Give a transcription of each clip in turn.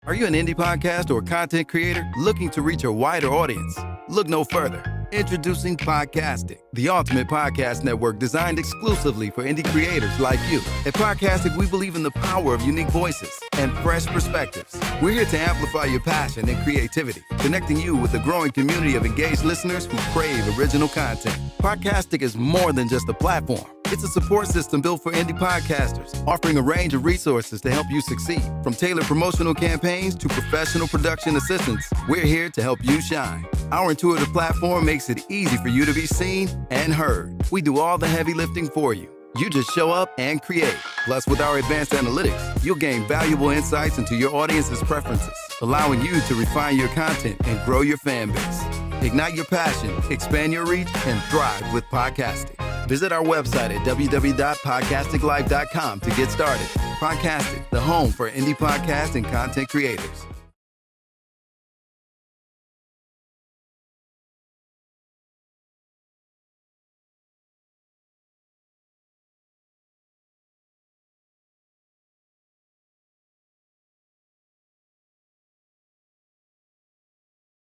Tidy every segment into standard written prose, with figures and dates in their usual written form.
Are you an indie podcast or content creator looking to reach a wider audience? Look no further. Introducing Podcastic, the ultimate podcast network designed exclusively for indie creators like you. At Podcastic, we believe in the power of unique voices and fresh perspectives. We're here to amplify your passion and creativity, connecting you with a growing community of engaged listeners who crave original content. Podcastic is more than just a platform. It's a support system built for indie podcasters, offering a range of resources to help you succeed. From tailored promotional campaigns to professional production assistance, we're here to help you shine. Our intuitive platform makes it easy for you to be seen and heard. We do all the heavy lifting for you. You just show up and create. Plus, with our advanced analytics, you'll gain valuable insights into your audience's preferences, allowing you to refine your content and grow your fan base. Ignite your passion, expand your reach, and thrive with podcasting. Visit our website at www.podcasticlife.com to get started. Podcastic, the home for indie podcast and content creators.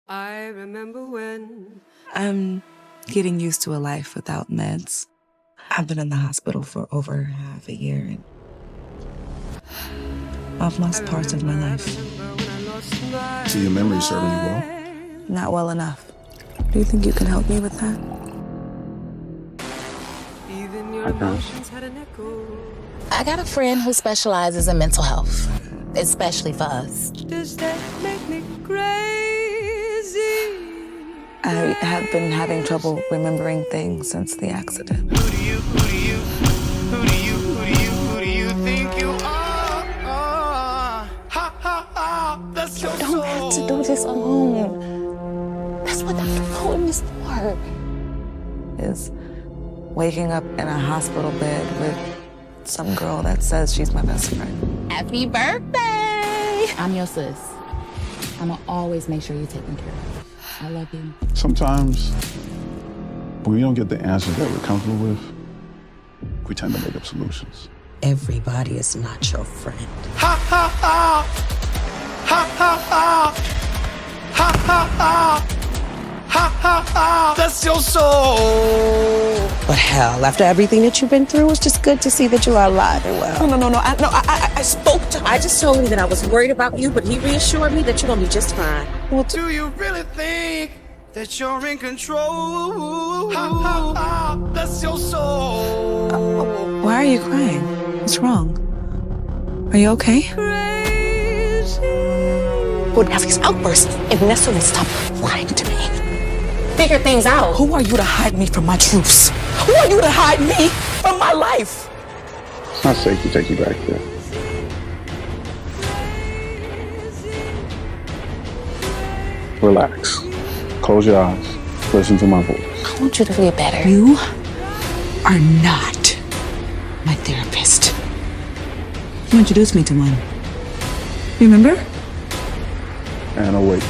I remember when I'm getting used to a life without meds. I've been in the hospital for over half a year and I've lost parts of my life. So your memory's serving you well? Not well enough. Do you think you can help me with that? even your emotions had an echo. I got a friend who specializes in mental health, especially for us. Does that make me crazy? I have been having trouble remembering things since the accident. Who do you think you are? Ha ha ha, that's your You don't have to do this alone. That's what Dr. Cohen is for. Is waking up in a hospital bed with some girl that says she's my best friend. Happy birthday! I'm your sis. I'ma always make sure you're taken care of. I love you. Sometimes, when we don't get the answers that we're comfortable with, we tend to make up solutions. Everybody is not your friend. Ha ha ha! Ha ha ha! Ha ha ha! Ha ha ha! That's your soul! But hell, after everything that you've been through, it's just good to see that you are alive and well. No. I spoke to him. I just told him that I was worried about you, but he reassured me that you're gonna be just fine. Well, do you really think that you're in control? Ha ha ha! That's your soul! Why are you crying? What's wrong? Are you okay? Would have these outbursts if Nessa would stop lying to me. Figure things out. Who are you to hide me from my truths? Who are you to hide me from my life? It's not safe to take you back there. Relax. Close your eyes. Listen to my voice. I want you to feel better. You are not my therapist. You introduced me to one. Remember? And awake.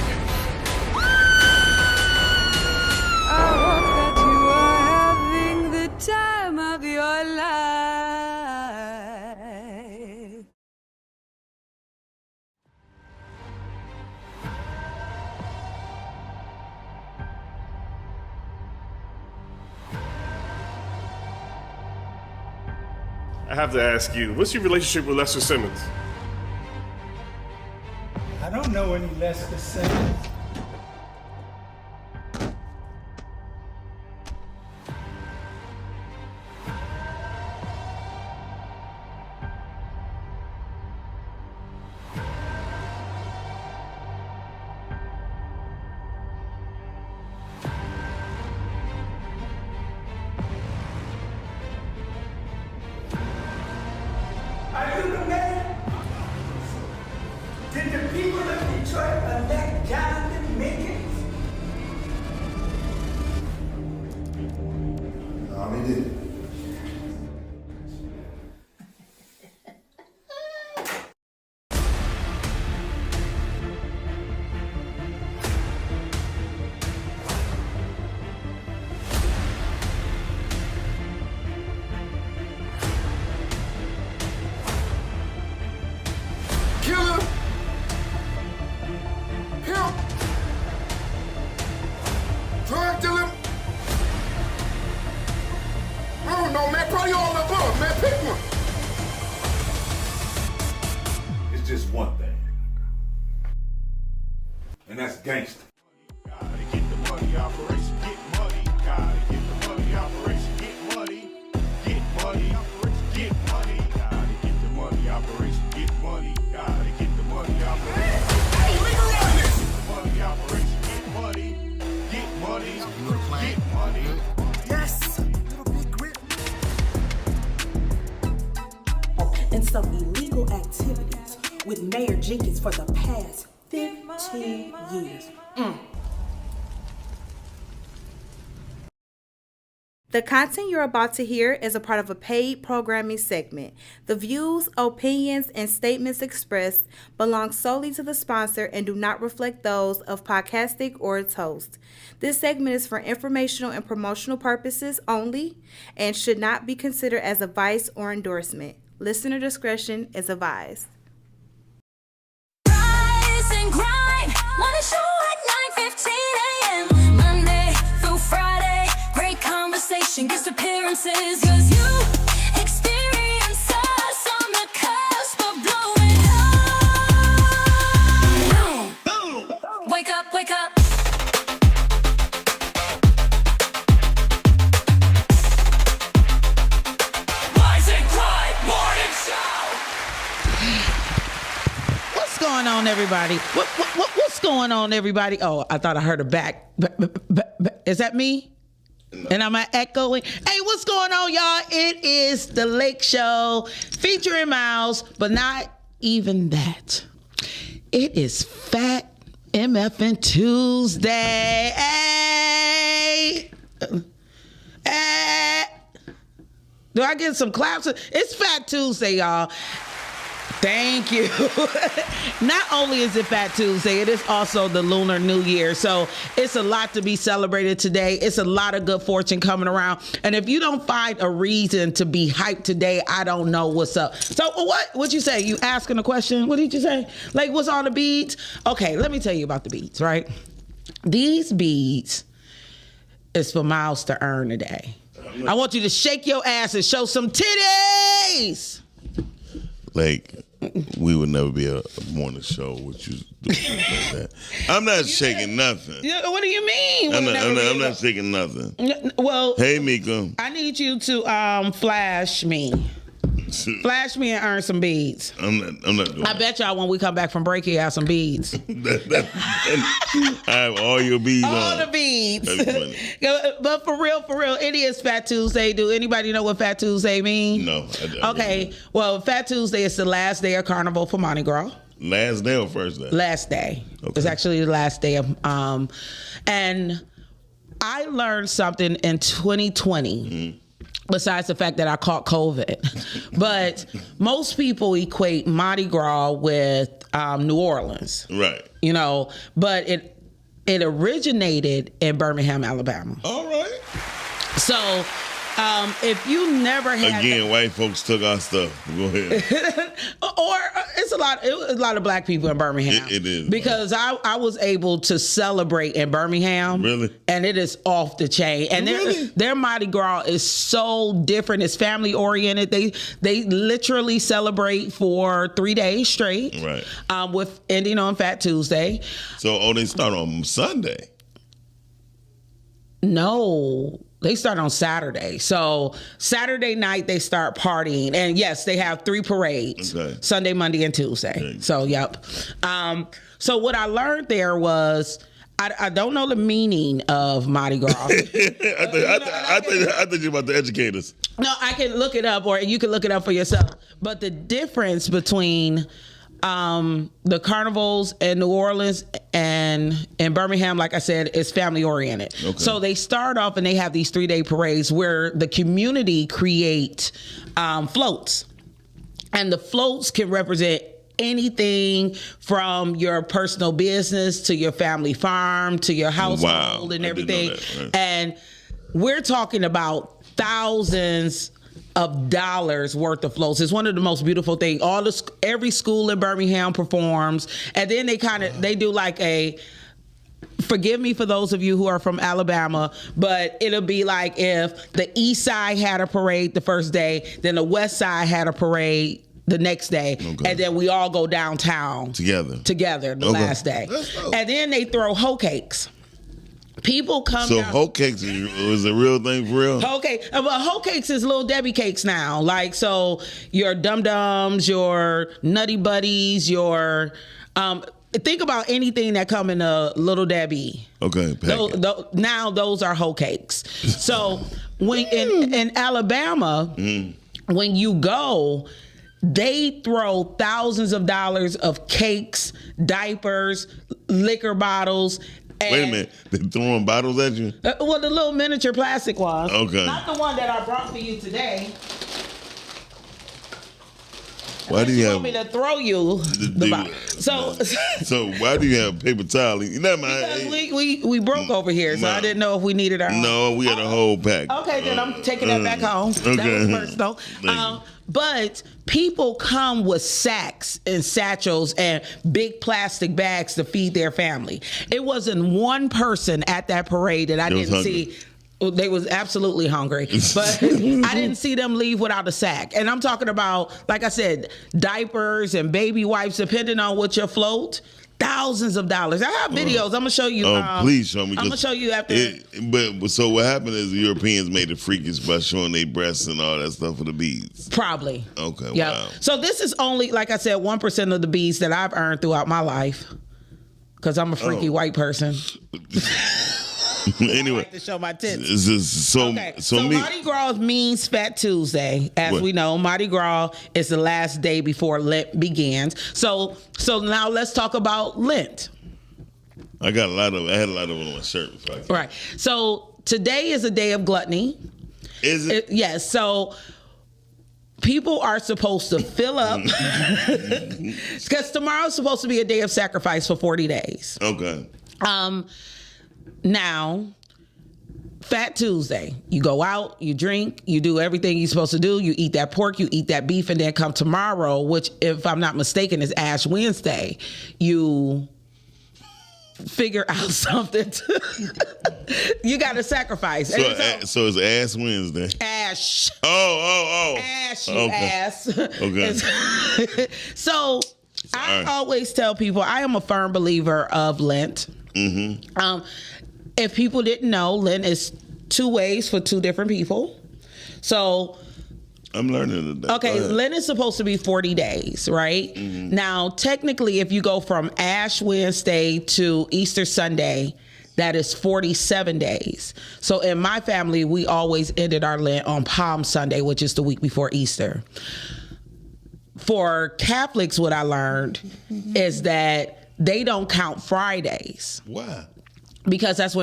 I hope that you are having the time of your life. I have to ask you, what's your relationship with Lester Simmons? I don't know any Lester Simmons. Are you the man? Did the people of Detroit elect Jonathan Mickens? No, they didn't. is just one thing. And that's gangster. Gotta get the money, operation, get money. Gotta get the money, operation, get money. Get money, operation, get money. Gotta get the money, operation, get money. Gotta get the money, operation. Hey, legalize this! Money, operation, get money. Get money, get money. Yes. Little big grip. And some illegal activities with Mayor Jenkins for the past 15 years. The content you're about to hear is a part of a paid programming segment. The views, opinions, and statements expressed belong solely to the sponsor and do not reflect those of Podcastic or its host. This segment is for informational and promotional purposes only and should not be considered as advice or endorsement. Listener discretion is advised. Rise and grind. Wanna show at 9:15 a.m. Monday through Friday. Great conversation, guest appearances. Cause you experience us on the cusp of blowing up. Boom. Wake up, wake up. Rise and grind morning show. What's going on, everybody? What's going on, everybody? Oh, I thought I heard a back. Is that me? And I'm echoing. Hey, what's going on, y'all? It is the Lake Show featuring Miles, but not even that. It is Fat MFN Tuesday. Hey. Hey. Do I get some claps? It's Fat Tuesday, y'all. Thank you. Not only is it Fat Tuesday, it is also the Lunar New Year. So it's a lot to be celebrated today. It's a lot of good fortune coming around. And if you don't find a reason to be hyped today, I don't know what's up. So what'd you say? You asking a question? What did you say? Like, what's on the beads? Okay, let me tell you about the beads, right? These beads is for Miles to earn today. I want you to shake your ass and show some titties. Like, we would never be a morning show with you doing like that. I'm not shaking nothing. Yeah, what do you mean? I'm not shaking nothing. Well, hey, Mika. I need you to flash me. Flash me and earn some beads. I'm not doing I bet y'all when we come back from break, you have some beads. I have all your beads on. All the beads. That's funny. But for real, it is Fat Tuesday. Do anybody know what Fat Tuesday means? No. I okay. Really. Well, Fat Tuesday is the last day of Carnival for Mardi Gras. Last day or first day? Last day. Okay. It's actually the last day of and I learned something in 2020. Mm-hmm. Besides the fact that I caught COVID. But most people equate Mardi Gras with New Orleans. Right. You know, but it originated in Birmingham, Alabama. All right. So if you never had... Again, white folks took our stuff. Go ahead. Or it's a lot of black people in Birmingham. It is. Because I was able to celebrate in Birmingham. Really? And it is off the chain. And their Mardi Gras is so different. It's family oriented. They literally celebrate for 3 days straight. Right. With ending on Fat Tuesday. So, they start on Sunday? No. They start on Saturday. So Saturday night, they start partying. And yes, they have 3 parades. Okay. Sunday, Monday, and Tuesday. Okay. So, yep. So what I learned there was, I don't know the meaning of Mardi Gras. I thought you were about to educate us. No, I can look it up, or you can look it up for yourself. But the difference between the carnivals in New Orleans and in Birmingham, like I said, is family oriented. Okay. So they start off and they have these 3-day parades where the community create floats, and the floats can represent anything from your personal business to your family farm to your household and everything. Right. And we're talking about thousands of dollars worth of floats. It's one of the most beautiful things. Every school in Birmingham performs, and then they do like a, forgive me for those of you who are from Alabama, but it'll be like if the East Side had a parade the first day, then the West Side had a parade the next day, and then we all go downtown together the last day. And then they throw hoe cakes. People come So down. hoe cakes is a real thing for real? Hoe cake. Well, hoe cakes is Little Debbie cakes now. Like, so your Dum Dums, your Nutty Buddies, your think about anything that come in a Little Debbie. Okay. Now those are hoe cakes. So when in Alabama, when you go, they throw thousands of dollars of cakes, diapers, liquor bottles. Wait a minute, they're throwing bottles at you? Well, the little miniature plastic ones. Okay. Not the one that I brought for you today. Why do you Want me to throw you the bottle? So why do you have paper towel? You never mind. Because we broke over here, so I didn't know if we needed our own. No, we had a whole pack. Okay, then I'm taking that back home. Okay. That was personal. But people come with sacks and satchels and big plastic bags to feed their family. It wasn't one person at that parade that I didn't see. They was absolutely hungry, but I didn't see them leave without a sack. And I'm talking about, like I said, diapers and baby wipes, depending on what your float. Thousands of dollars. I have videos. I'm gonna show you. Please show me. I'm gonna show you after. But so what happened is the Europeans made it freakish by showing their breasts and all that stuff for the beads. Probably. Okay. Yeah. Wow. So this is only, like I said, 1% of the beads that I've earned throughout my life, because I'm a freaky white person. Anyway, I like to show my tits. So Mardi Gras means Fat Tuesday. As we know, Mardi Gras is the last day before Lent begins. So now let's talk about Lent. I had a lot of it on my shirt. Right. So today is a day of gluttony. Is it? Yes. So people are supposed to fill up because tomorrow's supposed to be a day of sacrifice for 40 days. Okay. Now, Fat Tuesday, you go out, you drink, you do everything you're supposed to do. You eat that pork, you eat that beef, and then come tomorrow, which, if I'm not mistaken, is Ash Wednesday. You figure out something. You got to sacrifice. So it's Ash Wednesday. Ash. Oh. Ash, you ass. Okay. So I always tell people I am a firm believer of Lent. Mm-hmm. If people didn't know, Lent is 2 ways for 2 different people. So I'm learning today. Okay, Lent is supposed to be 40 days, right? Mm-hmm. Now, technically, if you go from Ash Wednesday to Easter Sunday, that is 47 days. So in my family, we always ended our Lent on Palm Sunday, which is the week before Easter. For Catholics, what I learned is that they don't count Fridays. Why? Because that's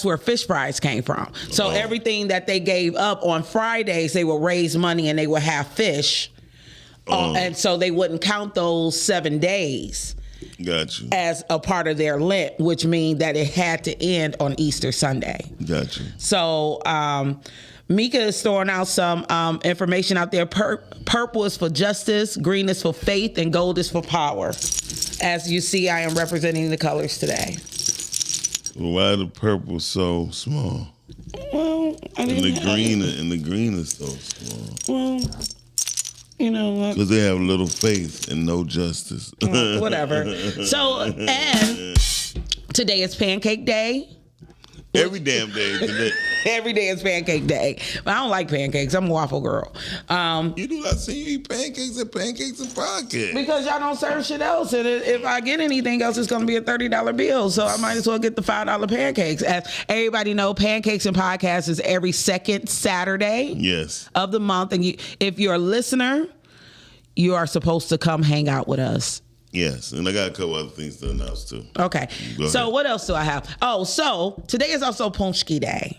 where fish fries came from. So everything that they gave up on Fridays, they would raise money and they would have fish. And so they wouldn't count those 7 days. Gotcha. As a part of their Lent, which means that it had to end on Easter Sunday. Gotcha. So Mika is throwing out some information out there. Purple is for justice, green is for faith, and gold is for power. As you see, I am representing the colors today. Why the purple so small? Well, and the green is so small. Well, you know what? Because they have little faith and no justice. Whatever. So, and today is Pancake Day. Every damn day today. Every day is Pancake Day. But I don't like pancakes. I'm a waffle girl. You do not see you eat pancakes and podcast. Because y'all don't serve shit else. And if I get anything else, it's going to be a $30 bill. So I might as well get the $5 pancakes. As everybody know, Pancakes and Podcasts is every second Saturday of the month. And if you're a listener, you are supposed to come hang out with us. Yes, and I got a couple other things to announce too. Okay. So what else do I have? Oh, so today is also Punchki Day.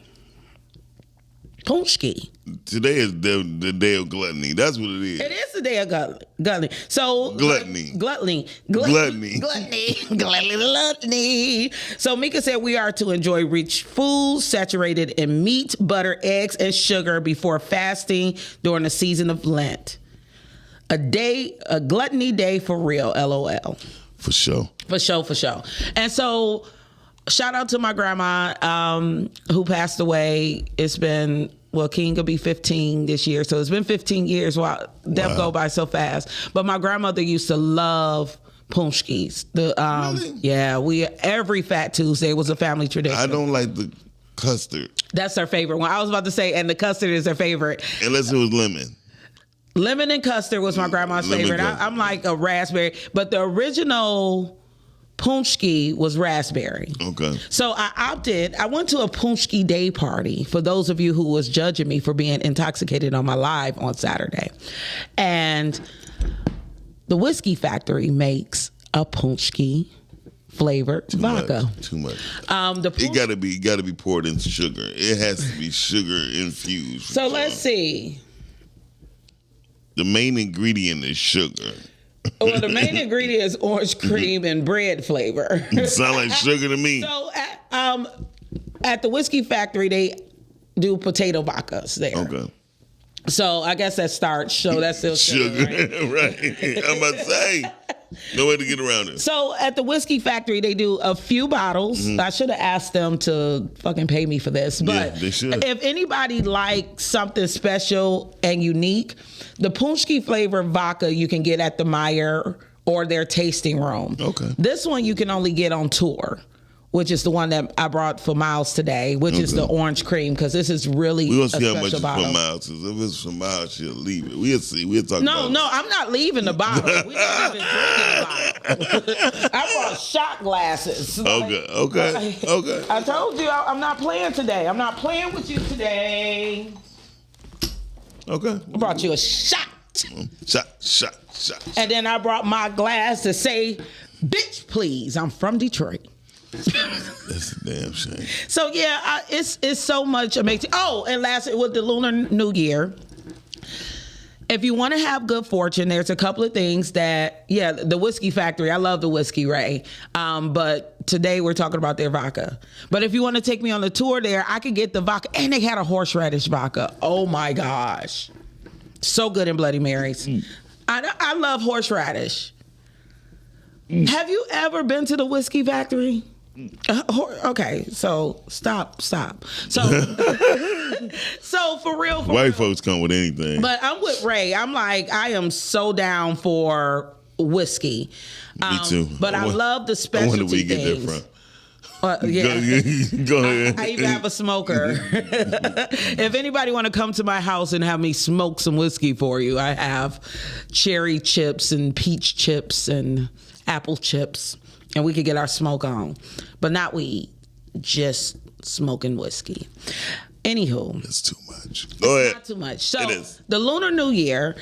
Punchki. Today is the day of gluttony. That's what it is. It is the day of gluttony. So gluttony. So Mika said we are to enjoy rich foods saturated in meat, butter, eggs, and sugar before fasting during the season of Lent. A gluttony day for real, LOL. For sure. And so, shout out to my grandma who passed away. It's been well, King will be 15 this year, so it's been 15 years. Wow, death go by so fast. But my grandmother used to love punchkis. Really? Yeah, every Fat Tuesday was a family tradition. I don't like the custard. That's her favorite one. I was about to say, and the custard is her favorite. Unless it was lemon. Lemon and custard was my grandma's favorite. I'm like a raspberry, but the original punchki was raspberry. Okay. So I went to a punchki day party for those of you who was judging me for being intoxicated on my live on Saturday. And the Whiskey Factory makes a punchki flavored vodka. Too much. It gotta be poured in sugar. It has to be sugar infused. So let's see. The main ingredient is sugar. Well, the main ingredient is orange cream and bread flavor. Sound like sugar to me. So at the Whiskey Factory, they do potato vodkas there. Okay. So I guess that's starch. So that's still sugar. Right? I'm about to say. No way to get around it. So at the Whiskey Factory, they do a few bottles. Mm-hmm. I should have asked them to fucking pay me for this. But yeah, they should. If anybody likes something special and unique, the punchki flavor vodka you can get at the Meyer or their tasting room. Okay. This one you can only get on tour, which is the one that I brought for Miles today, which is the orange cream, because this is really we a want to see how much special it's bottle. for Miles. If it's for Miles, she'll leave it. We'll see. We'll talk about it. No, I'm not leaving the bottle. We don't even drink the bottle. I brought shot glasses. Okay. I told you I'm not playing today. I'm not playing with you today. Okay. I brought you a shot. Shot. And then I brought my glass to say, bitch, please. I'm from Detroit. That's a damn shame. So yeah, it's so much amazing. Oh, and lastly, with the Lunar New Year, if you want to have good fortune, there's a couple of things that, the Whiskey Factory, I love the whiskey, Ray. But today we're talking about their vodka. But if you want to take me on the tour there, I could get the vodka. And they had a horseradish vodka. Oh my gosh. So good in Bloody Marys. I love horseradish. Have you ever been to the Whiskey Factory? Okay, so stop. So for real. White folks come with anything. But I'm with Ray. I'm like, I am so down for whiskey. Me too. But I love the specialty I wonder where you get things. that from. Yeah. Go ahead. I even have a smoker. If anybody want to come to my house and have me smoke some whiskey for you, I have cherry chips and peach chips and apple chips, and we could get our smoke on. But not weed, just smoking whiskey. Anywho. It's too much. Go ahead. Not too much. So the Lunar New Year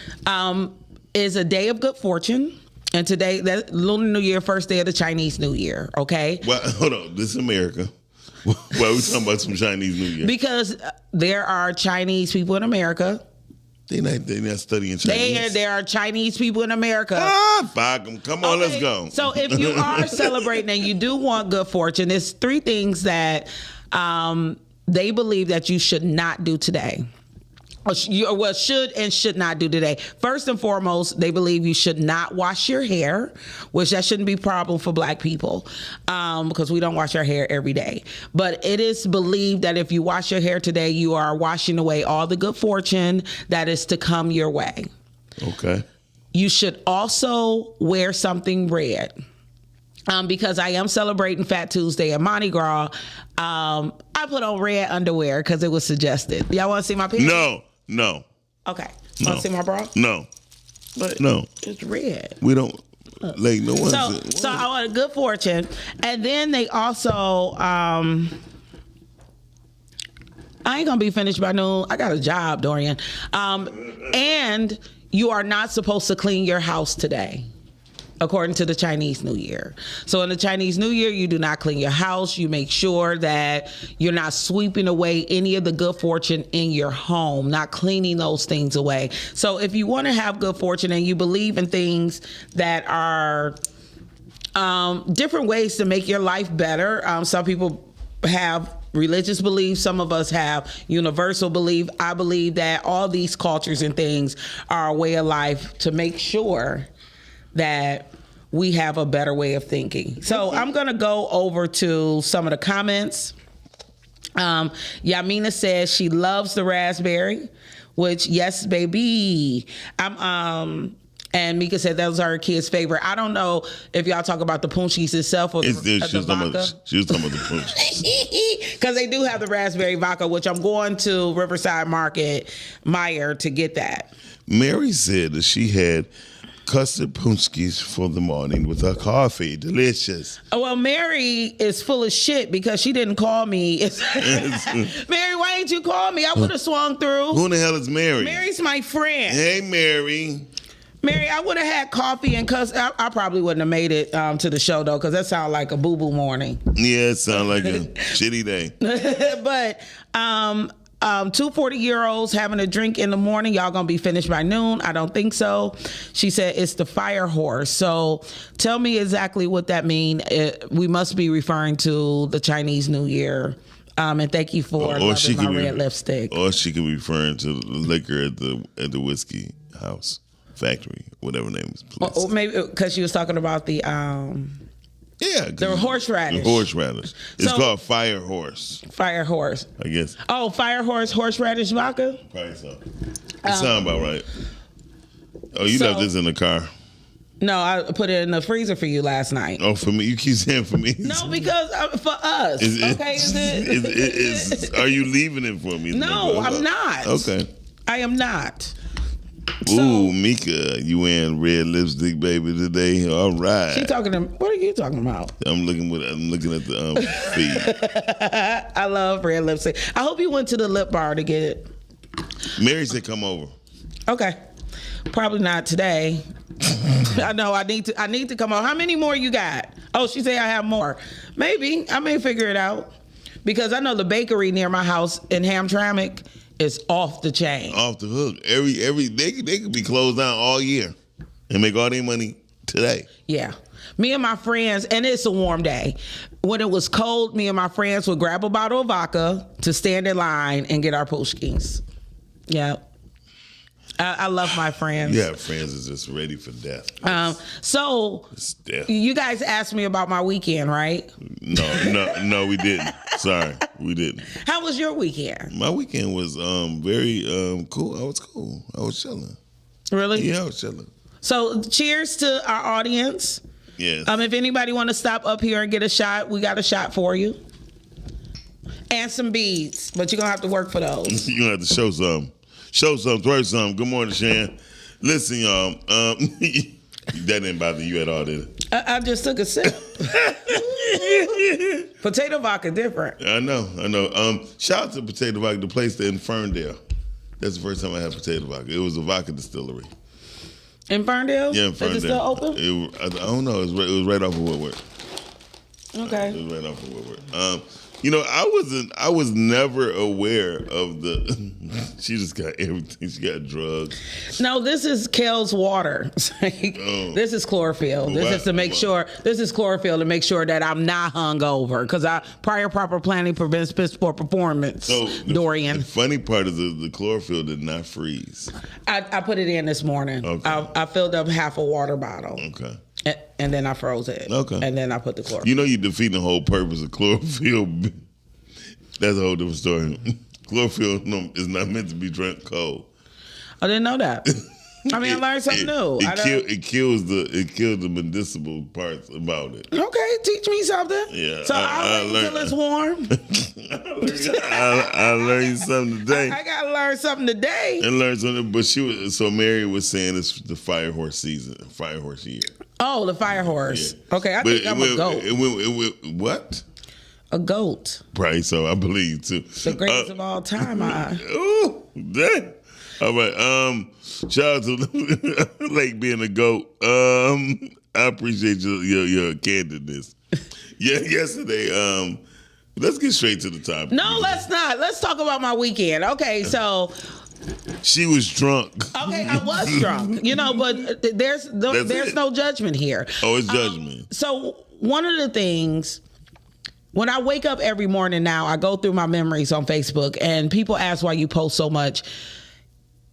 is a day of good fortune. And today, that Lunar New Year, first day of the Chinese New Year, okay? Well, hold on. This is America. Why are we talking about some Chinese New Year? Because there are Chinese people in America. They're not studying Chinese. There are Chinese people in America. Fuck them. Come on, let's go. So if you are celebrating and you do want good fortune, there's 3 things that they believe that you should not do today. Should and should not do today. First and foremost, they believe you should not wash your hair, which that shouldn't be a problem for Black people because we don't wash our hair every day. But it is believed that if you wash your hair today, you are washing away all the good fortune that is to come your way. Okay. You should also wear something red. Because I am celebrating Fat Tuesday and Mardi Gras, I put on red underwear because it was suggested. Y'all want to see my picture? No. Okay. Want to see my bra? No. But no. It's red. We don't. Like, no one. So I want a good fortune. And then they also, I ain't going to be finished by noon. I got a job, Dorian. And you are not supposed to clean your house today, according to the Chinese New Year. So in the Chinese New Year, you do not clean your house. You make sure that you're not sweeping away any of the good fortune in your home, not cleaning those things away. So if you want to have good fortune and you believe in things that are different ways to make your life better, some people have religious beliefs. Some of us have universal belief. I believe that all these cultures and things are a way of life to make sure that we have a better way of thinking. So I'm going to go over to some of the comments Yamina says she loves the raspberry, which yes, baby. And Mika said that was her kid's favorite. I don't know if y'all talk about the punchies itself or the vodka. She was talking about the punchies. Because they do have the raspberry vodka, which I'm going to Riverside Market Meyer to get that. Mary said that she had custard punchkis for the morning with her coffee. Delicious. Well, Mary is full of shit because she didn't call me. Mary, why didn't you call me? I would have swung through. Who the hell is Mary? Mary's my friend. Hey, Mary. Mary, I would have had coffee and I probably wouldn't have made it to the show, though, because that sounds like a boo-boo morning. Yeah, it sounds like a shitty day. But 2 40-year-olds having a drink in the morning. Y'all gonna be finished by noon? I don't think so. She said it's the fire horse. So tell me exactly what that means. We must be referring to the Chinese New Year. And thank you for loving my red lipstick. Or she could be referring to the liquor at the whiskey house. Factory, whatever name is. Or maybe because she was talking about the horseradish. The horseradish. It's called Fire Horse. Fire Horse. I guess. Oh, Fire Horse horseradish vodka? Probably so. It sounds about right. Oh, you left this in the car. No, I put it in the freezer for you last night. Oh, for me? You keep saying for me? No, because for us. Are you leaving it for me? No, I'm not. Okay. I am not. Ooh, Mika, you wearing red lipstick, baby, today. All right. What are you talking about? I'm looking at the feed. I love red lipstick. I hope you went to the lip bar to get it. Mary said, "Come over." Okay, probably not today. I know I need to come over. How many more you got? Oh, she said I have more. Maybe I may figure it out because I know the bakery near my house in Hamtramck is off the chain. Off the hook. They could be closed down all year and make all their money today. Yeah. Me and my friends, and it's a warm day. When it was cold, me and my friends would grab a bottle of vodka to stand in line and get our pushkins. Yeah. I love my friends. Yeah, friends is just ready for death. So death. You guys asked me about my weekend, right? No, we didn't. Sorry, we didn't. How was your weekend? My weekend was very cool. I was cool. I was chilling. Really? Yeah, I was chilling. So cheers to our audience. Yes. If anybody want to stop up here and get a shot, we got a shot for you. And some beads, but you're going to have to work for those. You're going to have to show some. Show some, twerk some. Good morning, Shan. Listen, y'all. That didn't bother you at all, did it? I just took a sip. Potato vodka different. I know. Shout out to Potato Vodka, the place in Ferndale. That's the first time I had potato vodka. It was a vodka distillery. In Ferndale? Yeah, in Ferndale. Is it still open? I don't know. It was right off of Woodward. Okay. It was right off of Woodward. I was never aware of the. She just got everything. She got drugs. No, this is Kale's water. This is chlorophyll. This is chlorophyll to make sure that I'm not hungover because prior proper planning prevents piss poor performance. So Dorian. The funny part is the chlorophyll did not freeze. I put it in this morning. Okay. I filled up half a water bottle. Okay. And then I froze it. Okay. And then I put the chlorophyll. You know you're defeating the whole purpose of chlorophyll. That's a whole different story. Chlorophyll is not meant to be drunk cold. I didn't know that. I mean, I learned something new. It kills the medicinal parts about it. Okay, teach me something. Yeah. So I'll wait until it's warm. I learned something today. I gotta learn something today. And learn something, but so Mary was saying it's the fire horse season, fire horse year. Oh, the fire horse. Yeah. Okay, I think I'm a goat. What? A goat. Right, so I believe too. The greatest of all time. Ooh, dang. All right. Shout out to Lake being a goat. I appreciate your candidness. Yeah, yesterday. Let's get straight to the topic. No, let's not. Let's talk about my weekend. Okay, so. She was drunk. Okay, I was drunk. But there's no judgment here. Oh, it's judgment. So one of the things. When I wake up every morning now, I go through my memories on Facebook, and people ask why you post so much.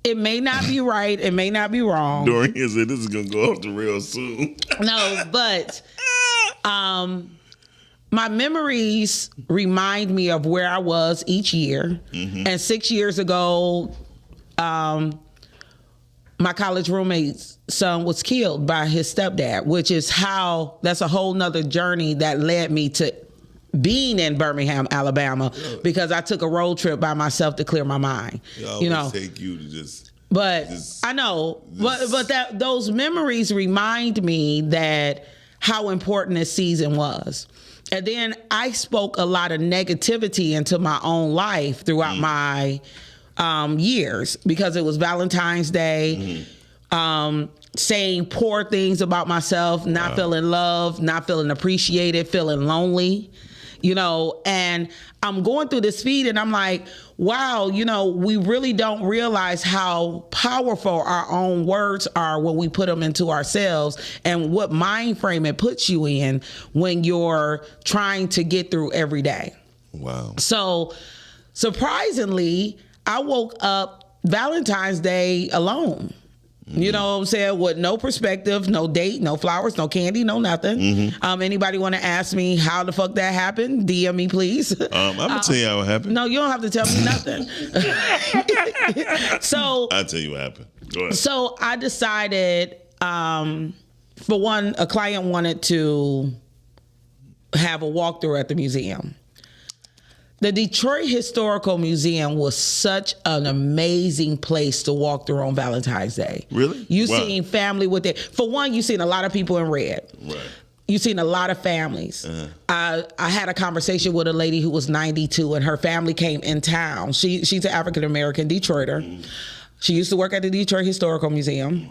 It may not be right. It may not be wrong. Dorian said this is going to go off the rails soon. No, but my memories remind me of where I was each year. Mm-hmm. And 6 years ago, my college roommate's son was killed by his stepdad, which is that's a whole nother journey that led me to being in Birmingham, Alabama, because I took a road trip by myself to clear my mind. It always take you to just. But I know, but that those memories remind me that how important this season was. And then I spoke a lot of negativity into my own life throughout my years, because it was Valentine's Day, saying poor things about myself, not feeling loved, not feeling appreciated, feeling lonely, and I'm going through this feed and I'm like, wow, we really don't realize how powerful our own words are when we put them into ourselves, and what mind frame it puts you in when you're trying to get through every day. Wow. So surprisingly, I woke up Valentine's Day alone. You know what I'm saying? With no perspective, no date, no flowers, no candy, no nothing. Anybody want to ask me how the fuck that happened? DM me, please. I'm going to tell you how it happened. No, you don't have to tell me nothing. So I'll tell you what happened. Go ahead. So I decided, for one, a client wanted to have a walkthrough at the museum. The Detroit Historical Museum was such an amazing place to walk through on Valentine's Day. Really? You seen family with it. For one, you seen a lot of people in red. Right. You seen a lot of families. I had a conversation with a lady who was 92, and her family came in town. She's an African American Detroiter. She used to work at the Detroit Historical Museum.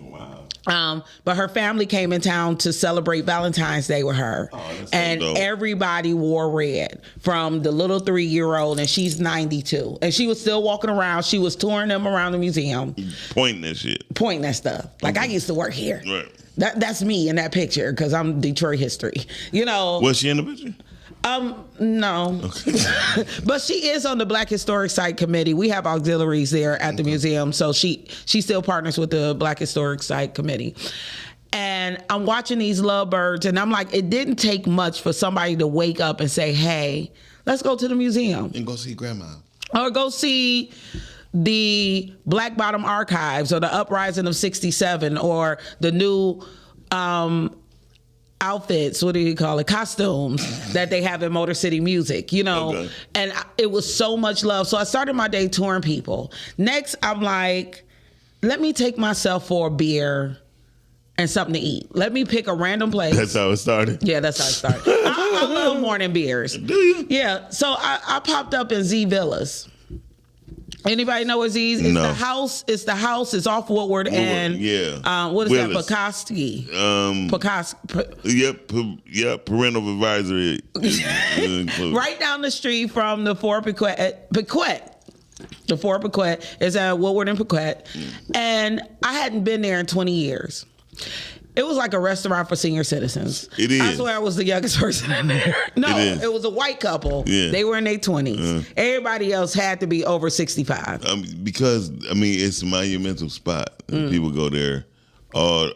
But her family came in town to celebrate Valentine's Day with her. And everybody wore red, from the little 3-year-old, and she's 92. And she was still walking around. She was touring them around the museum. Pointing that shit. Pointing that stuff. Like, I used to work here. Right. That's me in that picture, because I'm Detroit history. Was she in the picture? No. Okay. But she is on the Black Historic Site Committee. We have auxiliaries there at the museum, so she still partners with the Black Historic Site Committee. And I'm watching these lovebirds, and I'm like, it didn't take much for somebody to wake up and say, hey, let's go to the museum. And go see grandma. Or go see the Black Bottom Archives, or the Uprising of 67, or the new outfits, what do you call it, costumes that they have in Motor City Music, and it was so much love. So I started my day touring people. Next, I'm like, let me take myself for a beer and something to eat. Let me pick a random place. That's how it started? Yeah, that's how it started. I love morning beers. Do you? Yeah, so I popped up in Z Villas. Anybody know what Z's? It's the house. It's the house. It's off Woodward and what is Willis. that? Pekoski. Yep. Parental advisory. Right down the street from the Fort Pequot. The Fort Pequot is at Woodward and Pequot, and I hadn't been there in 20 years. It was like a restaurant for senior citizens. It is. I swear I was the youngest person in there. No, it was a white couple. Yeah. They were in their 20s. Everybody else had to be over 65. Because, it's a monumental spot. People go there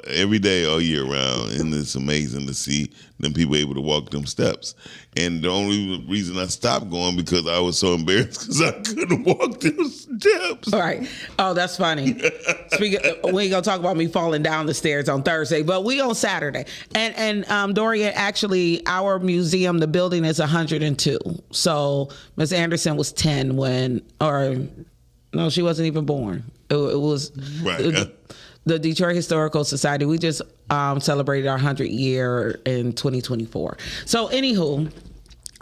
every day, all year round. And it's amazing to see them people able to walk them steps. And the only reason I stopped going because I was so embarrassed because I couldn't walk them steps. All right. Oh, that's funny. We ain't gonna talk about me falling down the stairs on Thursday, but we on Saturday. And Dorian, actually, our museum, the building is 102. So Ms. Anderson was 10 no, she wasn't even born. It was right. The Detroit Historical Society. We just celebrated our 100th year in 2024. So anywho,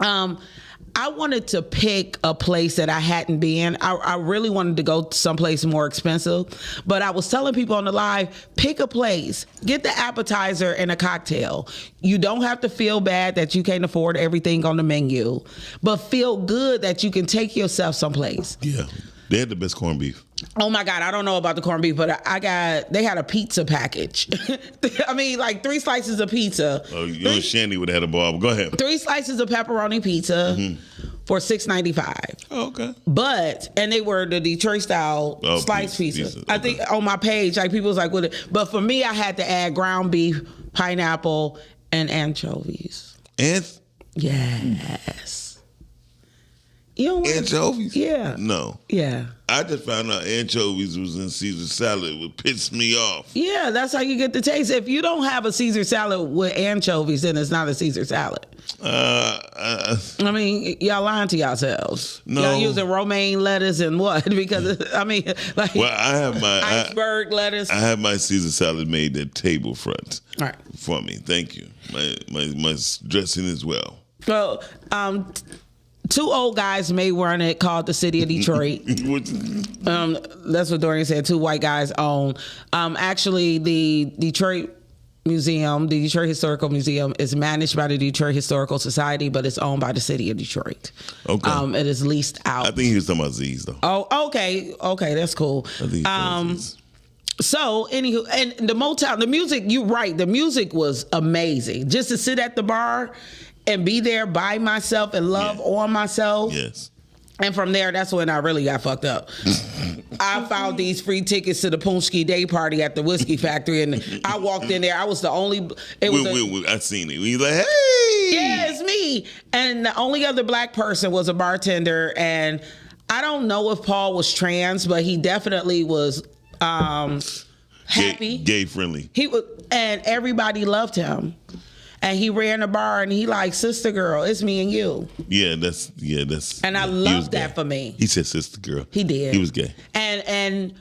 I wanted to pick a place that I hadn't been. I really wanted to go someplace more expensive, but I was telling people on the live, pick a place, get the appetizer and a cocktail. You don't have to feel bad that you can't afford everything on the menu, but feel good that you can take yourself someplace. Yeah. They had the best corned beef. Oh my God, I don't know about the corned beef, but they had a pizza package. I mean, like 3 slices of pizza. Oh, you and Shandy would have had a ball. Go ahead. 3 slices of pepperoni pizza for $6.95. Oh, okay. And they were the Detroit style sliced pizza. Okay. I think on my page, like people was like, but for me, I had to add ground beef, pineapple, and anchovies. Yes. You don't like Anchovies? Yeah. No. Yeah. I just found out anchovies was in Caesar salad, would piss me off. Yeah, that's how you get the taste. If you don't have a Caesar salad with anchovies, then it's not a Caesar salad. I mean, y'all lying to yourselves. No. Y'all using romaine lettuce and what? Because I mean, like, well, I have my iceberg lettuce. I have my Caesar salad made at table front. All right. For me, thank you. My dressing as well. Well, two old guys may run it called the City of Detroit. That's what Dorian said. Two white guys own. Actually, the Detroit Museum, the Detroit Historical Museum, is managed by the Detroit Historical Society, but it's owned by the City of Detroit. Okay. It is leased out. I think he was talking about Z's though. Oh, okay. Okay, that's cool. I think So, anywho, and the Motown, the music, you're right, the music was amazing. Just to sit at the bar and be there by myself and love on myself. Yes. And from there, that's when I really got fucked up. I found these free tickets to the Punchki Day party at the Whiskey Factory, and I walked in there. I was the only. I seen it. We like, hey, yeah, it's me. And the only other black person was a bartender, and I don't know if Paul was trans, but he definitely was happy, gay friendly. He was, and everybody loved him. And he ran a bar, and he like, sister girl, it's me and you. Yeah, that's. And I love that for me. He said sister girl. He did. He was gay. And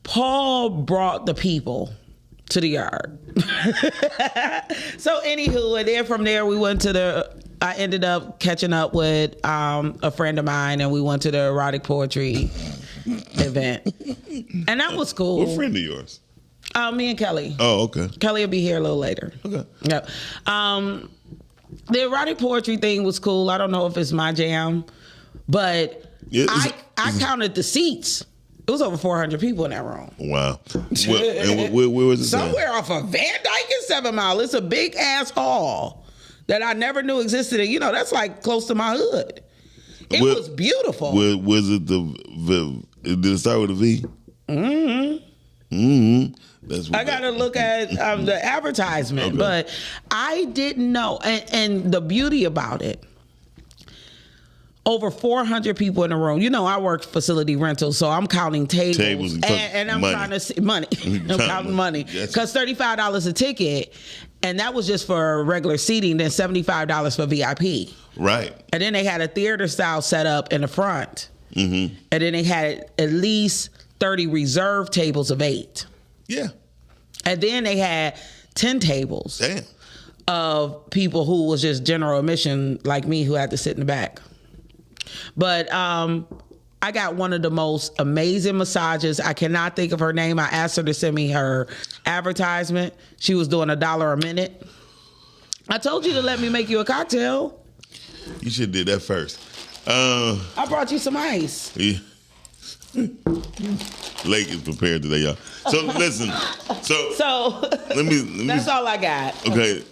Paul brought the people to the yard. So anywho, and then from there we went to I ended up catching up with a friend of mine, and we went to the erotic poetry event. And that was cool. What friend of yours? Me and Kelly. Oh, okay. Kelly will be here a little later. Okay. Yep. The erotic poetry thing was cool. I don't know if it's my jam, but I counted the seats. It was over 400 people in that room. Wow. Where was it? Somewhere off of Van Dyke and 7 Mile. It's a big ass hall that I never knew existed. And, that's like close to my hood. It was beautiful. Was it did it start with a V? Mm-hmm. Mm-hmm. I gotta look at the advertisement, Okay. but I didn't know. And the beauty about it, over 400 people in the room. I work facility rental, so I'm counting tables and I'm trying to see money. I'm counting money because $35 a ticket, and that was just for regular seating. Then $75 for VIP. Right. And then they had a theater style set up in the front, mm-hmm. and then they had at least 30 reserved tables of 8. Yeah. And then they had 10 tables. Damn. Of people who was just general admission like me who had to sit in the back. But I got one of the most amazing massages. I cannot think of her name. I asked her to send me her advertisement. She was doing $1 a minute. I told you to let me make you a cocktail. You should have did that first. I brought you some ice. Yeah. Lake is prepared today, y'all. So listen. So let me. That's all I got. Okay.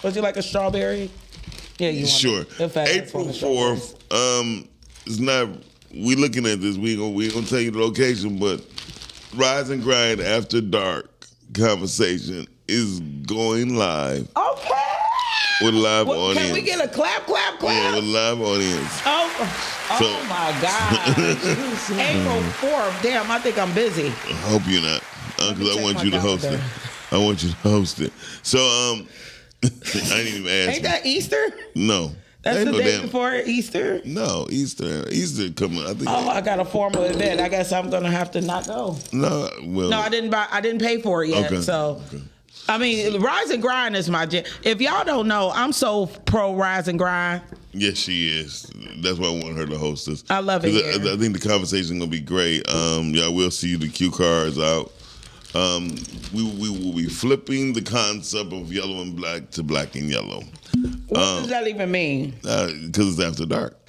Would you like a strawberry? Yeah, you want sure. April 4th. It's not. We looking at this. We gonna tell you the location, but Rise and Grind After Dark conversation is going live. Okay. With a live audience. Can we get a clap? Yeah, with a live audience. Oh my God. April 4th. Damn, I think I'm busy. I hope you're not. Because I want you to host it. I want you to host it. So, I didn't even ask. Ain't that Easter? No. That's the day before Easter? No, Easter coming. I think. I got a formal event. I guess I'm gonna have to not go. No, well. No, I didn't pay for it yet. Okay. So. Okay. I mean, Rise and Grind is my jam. If y'all don't know, I'm so pro Rise and Grind. Yes, she is. That's why I want her to host this. I love it. I think the conversation is gonna be great. Y'all will see the cue cards out. We will be flipping the concept of yellow and black to black and yellow. What does that even mean? Because it's after dark.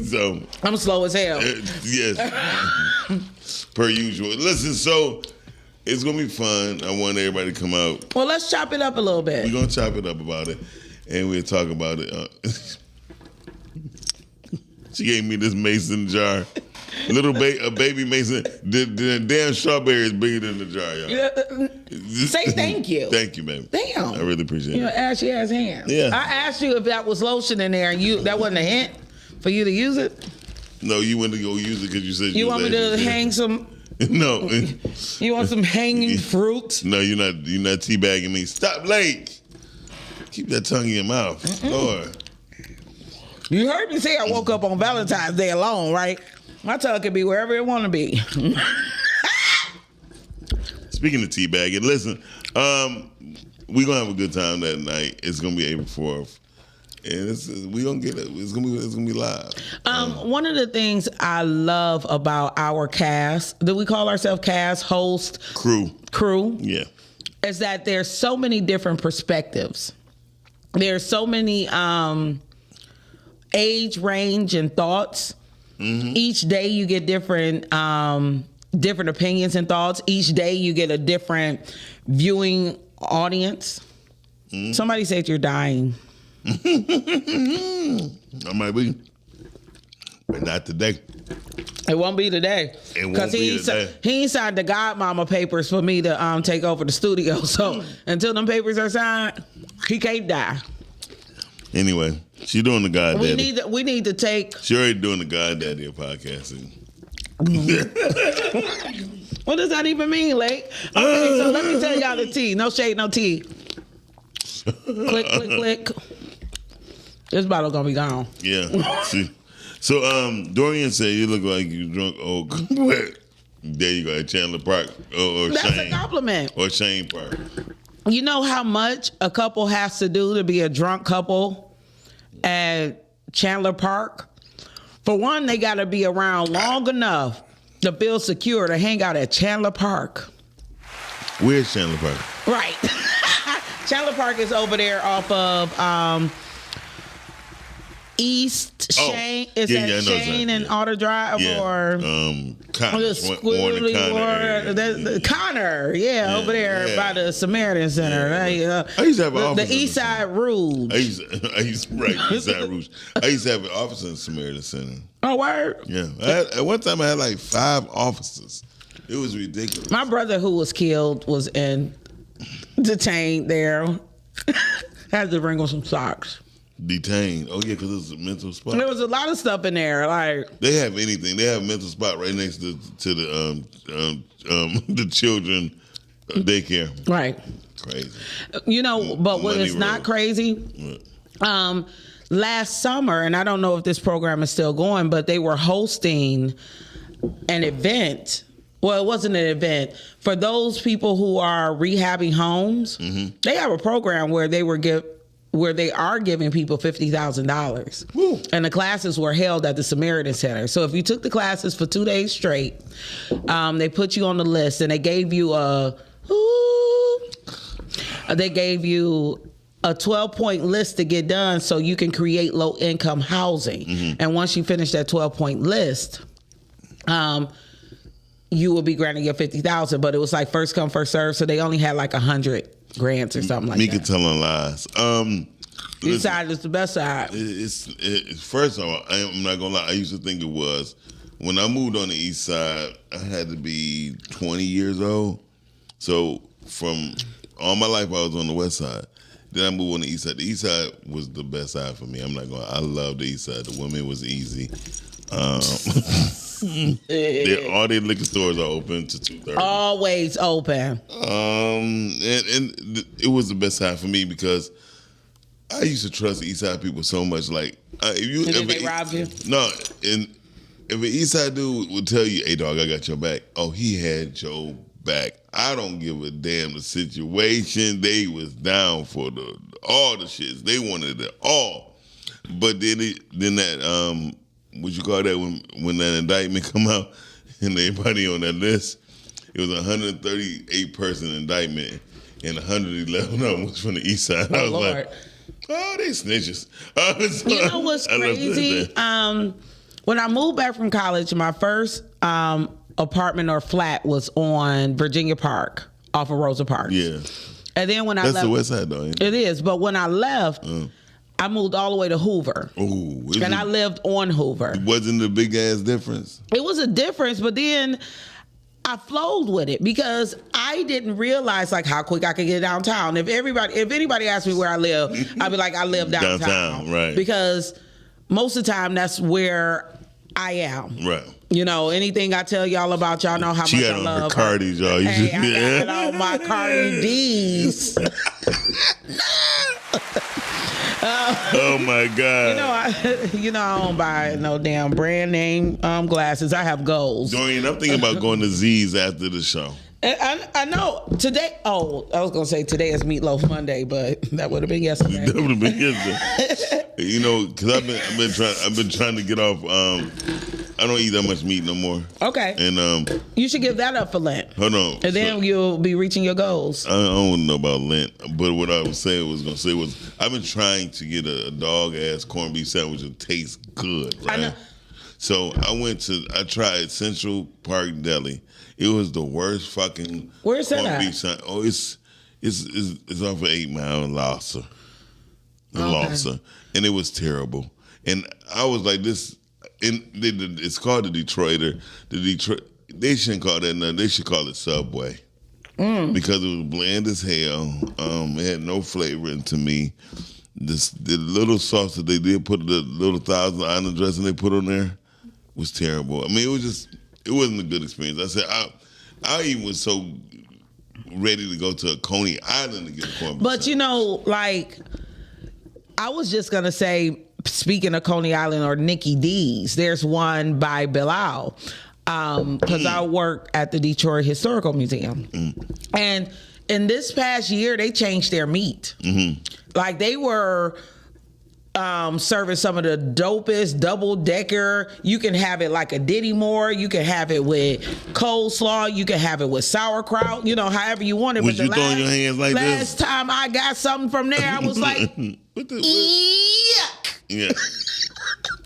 So I'm slow as hell. Yes, per usual. Listen, so it's gonna be fun. I want everybody to come out. Well, let's chop it up a little bit. We're gonna chop it up about it, and we'll talk about it. She gave me this mason jar. A baby Mason. The damn strawberry is bigger than the jar, y'all. Say thank you. Thank you, baby. Damn. I really appreciate it. You know, ashy ass hands. Yeah. I asked you if that was lotion in there, and that wasn't a hint for you to use it. No, you went to go use it because you said You want me to hang some? No. You want some hanging fruit? No, you're not teabagging me. Stop late. Keep that tongue in your mouth. Lord. You heard me say I woke up on Valentine's Day alone, right? My tongue can be wherever it want to be. Speaking of teabagging, listen, we're gonna have a good time that night. It's gonna be April 4th. And we gonna get it. It's gonna be live. One of the things I love about our cast, do we call ourselves cast, host, crew? Yeah. Is that there's so many different perspectives. There's so many age range and thoughts. Mm-hmm. Each day you get different opinions and thoughts. Each day you get a different viewing audience. Mm-hmm. Somebody said you're dying. I might be, but not today. It won't be today. It won't be today. He ain't signed the Godmama papers for me to take over the studio. So until them papers are signed, he can't die. Anyway, she doing the God Daddy. We need to take. She already doing the God Daddy of podcasting. What does that even mean, Lake? Okay, so let me tell y'all the tea. No shade, no tea. Click, click, click. This bottle gonna be gone. Yeah. See. So Dorian said you look like you drunk old. There you go at Chandler Park or That's Shane. a compliment. Or Shane Park. You know how much a couple has to do to be a drunk couple at Chandler Park? For one, they got to be around long enough to feel secure to hang out at Chandler Park. Where's Chandler Park? Right. Chandler Park is over there off of East Shane. Is that Shane and Auto Drive or Connor? Connor, over there by the Samaritan Center. I used to have an office. The East Side Rouge. I used to have an office in the Samaritan Center. Oh, word? Yeah. At one time I had like 5 offices. It was ridiculous. My brother who was killed was detained there. Had to bring him some socks. Detained. Oh yeah, because it was a mental spot. There was a lot of stuff in there. Like they have anything. They have a mental spot right next to the children daycare. Right. Crazy. You know, but what is not crazy? Last summer, and I don't know if this program is still going, but they were hosting an event. Well, it wasn't an event for those people who are rehabbing homes. Mm-hmm. They have a program where they are giving people $50,000, and the classes were held at the Samaritan Center. So if you took the classes for 2 days straight, they put you on the list, and they gave you a 12-point list to get done, so you can create low-income housing. Mm-hmm. And once you finish that 12-point list, you will be granted your $50,000. But it was like first come, first serve, so they only had like 100 grants or something like Mika that. telling lies. East side is the best side. First of all, I'm not gonna lie. I used to think it was. When I moved on the east side, I had to be 20 years old. So from all my life, I was on the west side. Then I moved on the east side. The east side was the best side for me. I'm not going. I love the east side. The women was easy. All their liquor stores are open to 2:30. Always open. And it was the best side for me because I used to trust the East Side people so much. Like, if they robbed you? No, and if an East Side dude would tell you, "Hey, dog, I got your back." Oh, he had your back. I don't give a damn the situation. They was down for all the shits. They wanted it all. But then that what you call that when that indictment come out and everybody on that list, it was a 138 person indictment and 111 of them was from the East Side. I was like, oh, they snitches. You know what's crazy? When I moved back from college, my first apartment or flat was on Virginia Park off of Rosa Parks. Yeah. And then when I left, left, the West Side though. Ain't it is. But when I left, I moved all the way to Hoover. Ooh, And I lived on Hoover. Wasn't a big ass difference. It was a difference, but then I flowed with it because I didn't realize like how quick I could get downtown. If anybody asked me where I live, I'd be like, I live downtown. Right. Because most of the time that's where I am. Right. You know, anything I tell y'all about, y'all know how She much got I on love her Cardis, y'all. You Hey, just- I got on my Cardi D's. Oh my God. I don't buy no damn brand name glasses. I have goals. Dorian, I'm thinking about going to Z's after the show. I know today. Oh, I was gonna say today is Meatloaf Monday, but that would have been yesterday. That would have been yesterday. You know, because I've been trying to get off. I don't eat that much meat no more. Okay. And you should give that up for Lent. Hold on. And then you'll be reaching your goals. I don't know about Lent, but what I was I've been trying to get a dog ass corned beef sandwich that tastes good, right? I know. So I tried Central Park Deli. It was the worst fucking Where's that corned at? beef sandwich. Oh, it's off of 8 Mile in Losser. Losser. And it was terrible. And I was like, it's called the Detroiter. They shouldn't call that nothing. They should call it Subway. Because it was bland as hell. It had no flavor to me. The little sauce that they did put, the little Thousand Island dressing they put on there was terrible. I mean, it wasn't a good experience. I said, I even was so ready to go to Coney Island to get a corned beef But you know, like, I was just gonna say, speaking of Coney Island or Nikki D's, there's one by Bilal. Because I work at the Detroit Historical Museum. And in this past year, they changed their meat. Like they were serving some of the dopest double-decker. You can have it like a Diddy Moore. You can have it with coleslaw. You can have it with sauerkraut. You know, however you want it. Was you throwing your hands like this? Last time I got something from there, I was like, yuck. Yeah.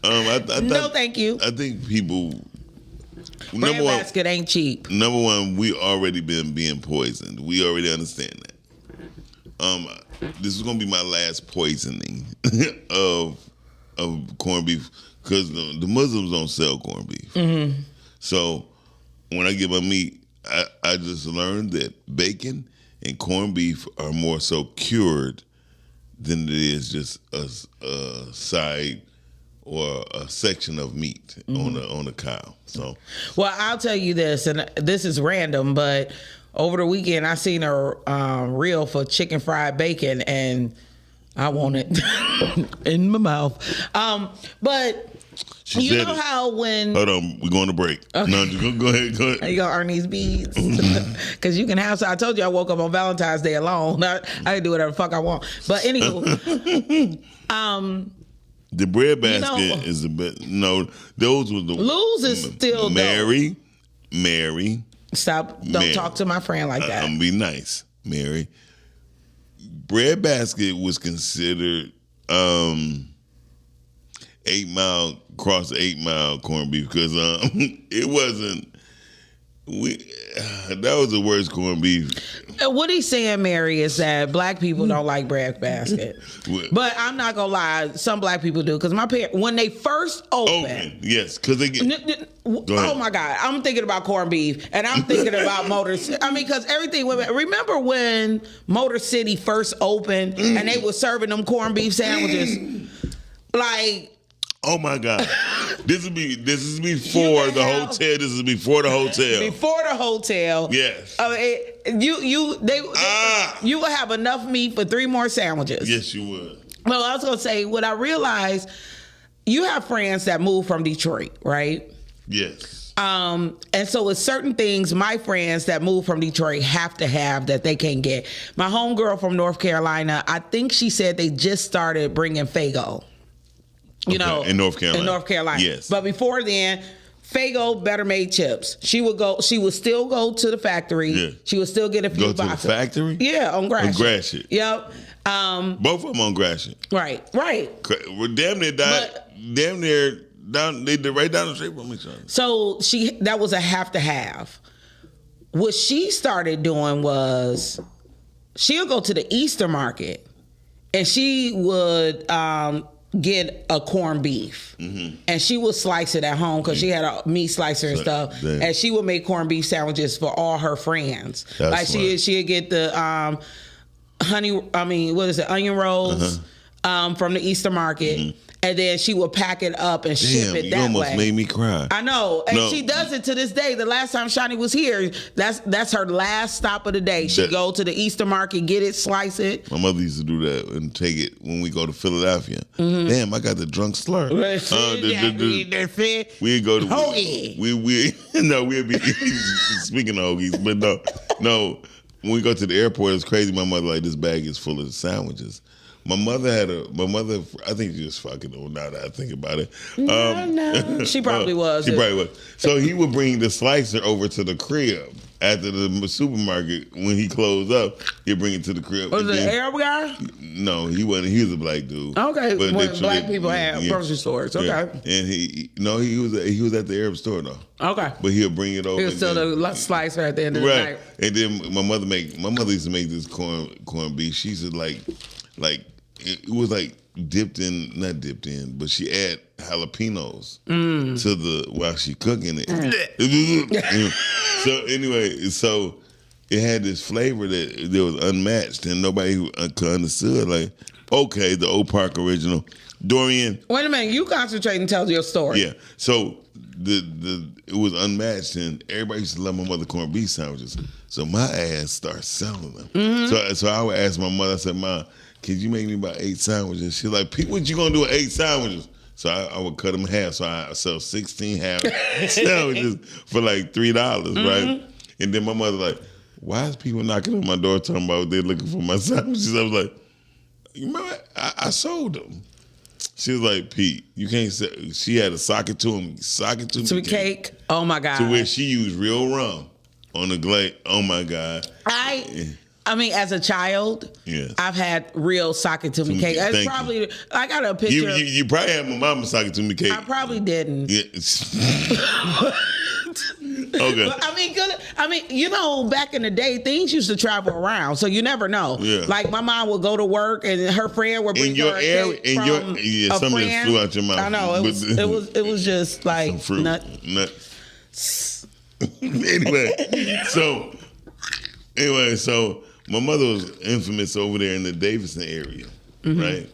No, thank you. I think people. Bread basket ain't cheap. Number one, we already been being poisoned. We already understand that. This is gonna be my last poisoning of corned beef because the Muslims don't sell corned beef. So when I get my meat, I just learned that bacon and corned beef are more so cured than it is just a side or a section of meat on a cow. So, well, I'll tell you this, and this is random, but over the weekend I seen a reel for chicken fried bacon, and I want it in my mouth. But you know how when hold on, we're going to break. Okay. No, just go ahead. Are you gonna earn these beads? Because you can have. So I told you I woke up on Valentine's Day alone. I can do whatever the fuck I want. But anywho, the bread basket is the best. No, those were the Lose is still Mary. Stop! Don't talk to my friend like that. I'm gonna be nice, Mary. Bread basket was considered 8 Mile cross 8 Mile corned beef because it wasn't. That was the worst corned beef. What he's saying, Mary, is that black people don't like bread basket. But I'm not gonna lie, some black people do because my parents, when they first opened, yes, because they get. Oh my God, I'm thinking about corned beef and I'm thinking about Motor City. I mean, because everything. Remember when Motor City first opened and they were serving them corned beef sandwiches, like. Oh my God! This is before the hotel. This is before the hotel. Before the hotel. Yes. You will have enough meat for 3 more sandwiches. Yes, you would. Well, I was gonna say, what I realized, you have friends that move from Detroit, right? Yes. And so it's certain things my friends that move from Detroit have to have that they can't get. My homegirl from North Carolina, I think she said they just started bringing Faygo. You know, in North Carolina. In North Carolina. Yes. But before then, Faygo Better Made chips. She would still go to the factory. Yeah. She would still get a few boxes. Go to the factory? Yeah, on Gratiot. On Gratiot. Yep. Both of them on Gratiot. Right. We're damn near down. They did right down the street from each other. So that was a have to have. What she started doing was she'll go to the Easter market and she would get a corned beef, and she would slice it at home because she had a meat slicer and stuff, Damn. and she would make corned beef sandwiches for all her friends. That's like she'd get the onion rolls from the Easter market, and then she would pack it up and ship it you that almost way. made me cry. I know, and No. she does it to this day. The last time Shani was here, that's her last stop of the day. She go to the Easter market, get it, slice it. My mother used to do that and take it when we go to Philadelphia. Damn, I got the drunk slur. We'd We'd go to hoagie. We'd be speaking of hoagies, but no. When we go to the airport, it's crazy. My mother like, this bag is full of sandwiches. My mother, I think she was fucking old now that I think about it. No. She probably was. She probably was. So he would bring the slicer over to the crib after the supermarket. When he closed up, he'd bring it to the crib. Was it an Arab guy? No, he wasn't. He was a black dude. Okay, But when they- black people have grocery stores. Okay. Yeah. And he was at the Arab store though. Okay. But he'll bring it over. He was still the slicer at the end of the night. And then my mother used to make this corned beef. She used to like it was like not dipped in, but she add jalapenos to while she cooking it. So anyway, so it had this flavor that was unmatched and nobody understood. Like, okay, the Oak Park original. Dorian. Wait a minute, you concentrate and tell your story. Yeah. So it was unmatched, and everybody used to love my mother corned beef sandwiches. So my ass started selling them. So I would ask my mother. I said, "Ma, could you make me about 8 sandwiches?" She's like, "Pete, what you gonna do with 8 sandwiches?" So I would cut them in half. So I sell 16 half sandwiches for like $3, right? And then my mother like, "Why is people knocking on my door talking about they're looking for my sandwiches?" I was like, "You remember I sold them." She was like, "Pete, you can't sell." She had a socket to me cake. Oh my God. To where she used real rum on the glaze. Oh my God. I mean, as a child, I've had real socket to me cake. Thank It's you. probably I got a picture. You probably had my mama socket to me cake. I probably didn't. Yeah. Okay. But I mean, you know, back in the day, things used to travel around, so you never know. Yeah. Like my mom would go to work, and her friend would bring In your her a area, cake from a something friend. flew out your mouth. I know it was just like fruit. nut. Anyway, so my mother was infamous over there in the Davidson area, right?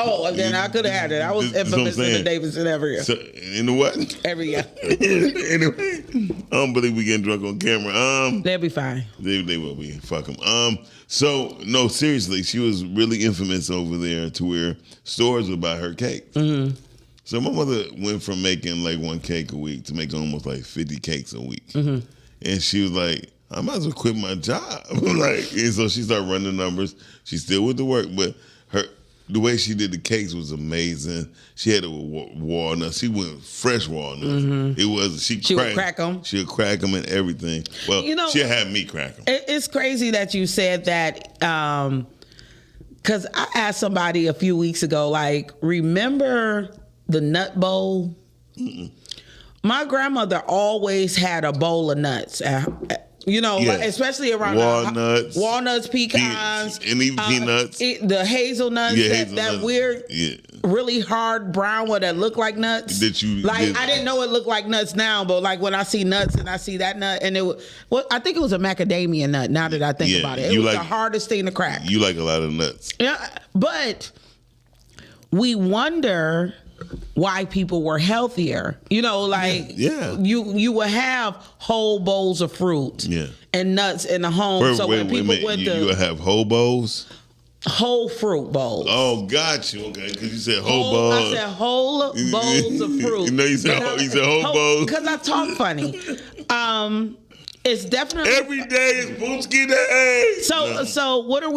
Oh, and then I could have had it. I was That's what I'm infamous in the saying. Davidson area. So, in the what? Every year. Anyway, I don't believe we getting drunk on camera. They'll be fine. They will be. Fuck them. So no, seriously, she was really infamous over there to where stores would buy her cakes. So my mother went from making like 1 cake a week to making almost like 50 cakes a week. And she was like, I might as well quit my job. And so she started running the numbers. She still went to work, but the way she did the cakes was amazing. She had a walnuts. She went fresh walnuts. It was she would crack them. She would crack them and everything. Well, You know, she'll have me crack them. It's crazy that you said that, because I asked somebody a few weeks ago, like, remember the nut bowl? My grandmother always had a bowl of nuts. You know, Yeah. like, especially around walnuts, pecans, and even peanuts. The hazelnuts, that weird, really hard brown one that look like nuts. I didn't know it looked like nuts now, but like when I see nuts and I see that nut, and I think it was a macadamia nut. Now that I think about it, it was the hardest thing to crack. You like a lot of nuts. Yeah, but we wonder why people were healthier. You know, like you would have whole bowls of fruit and nuts in the home. So when people went you would have whole bowls? Whole fruit bowls. Oh, got you. Okay, because you said whole bowls. I said whole bowls of fruit. No, you said whole bowls. Because I talk funny. It's definitely every day is Boomski Day. So what are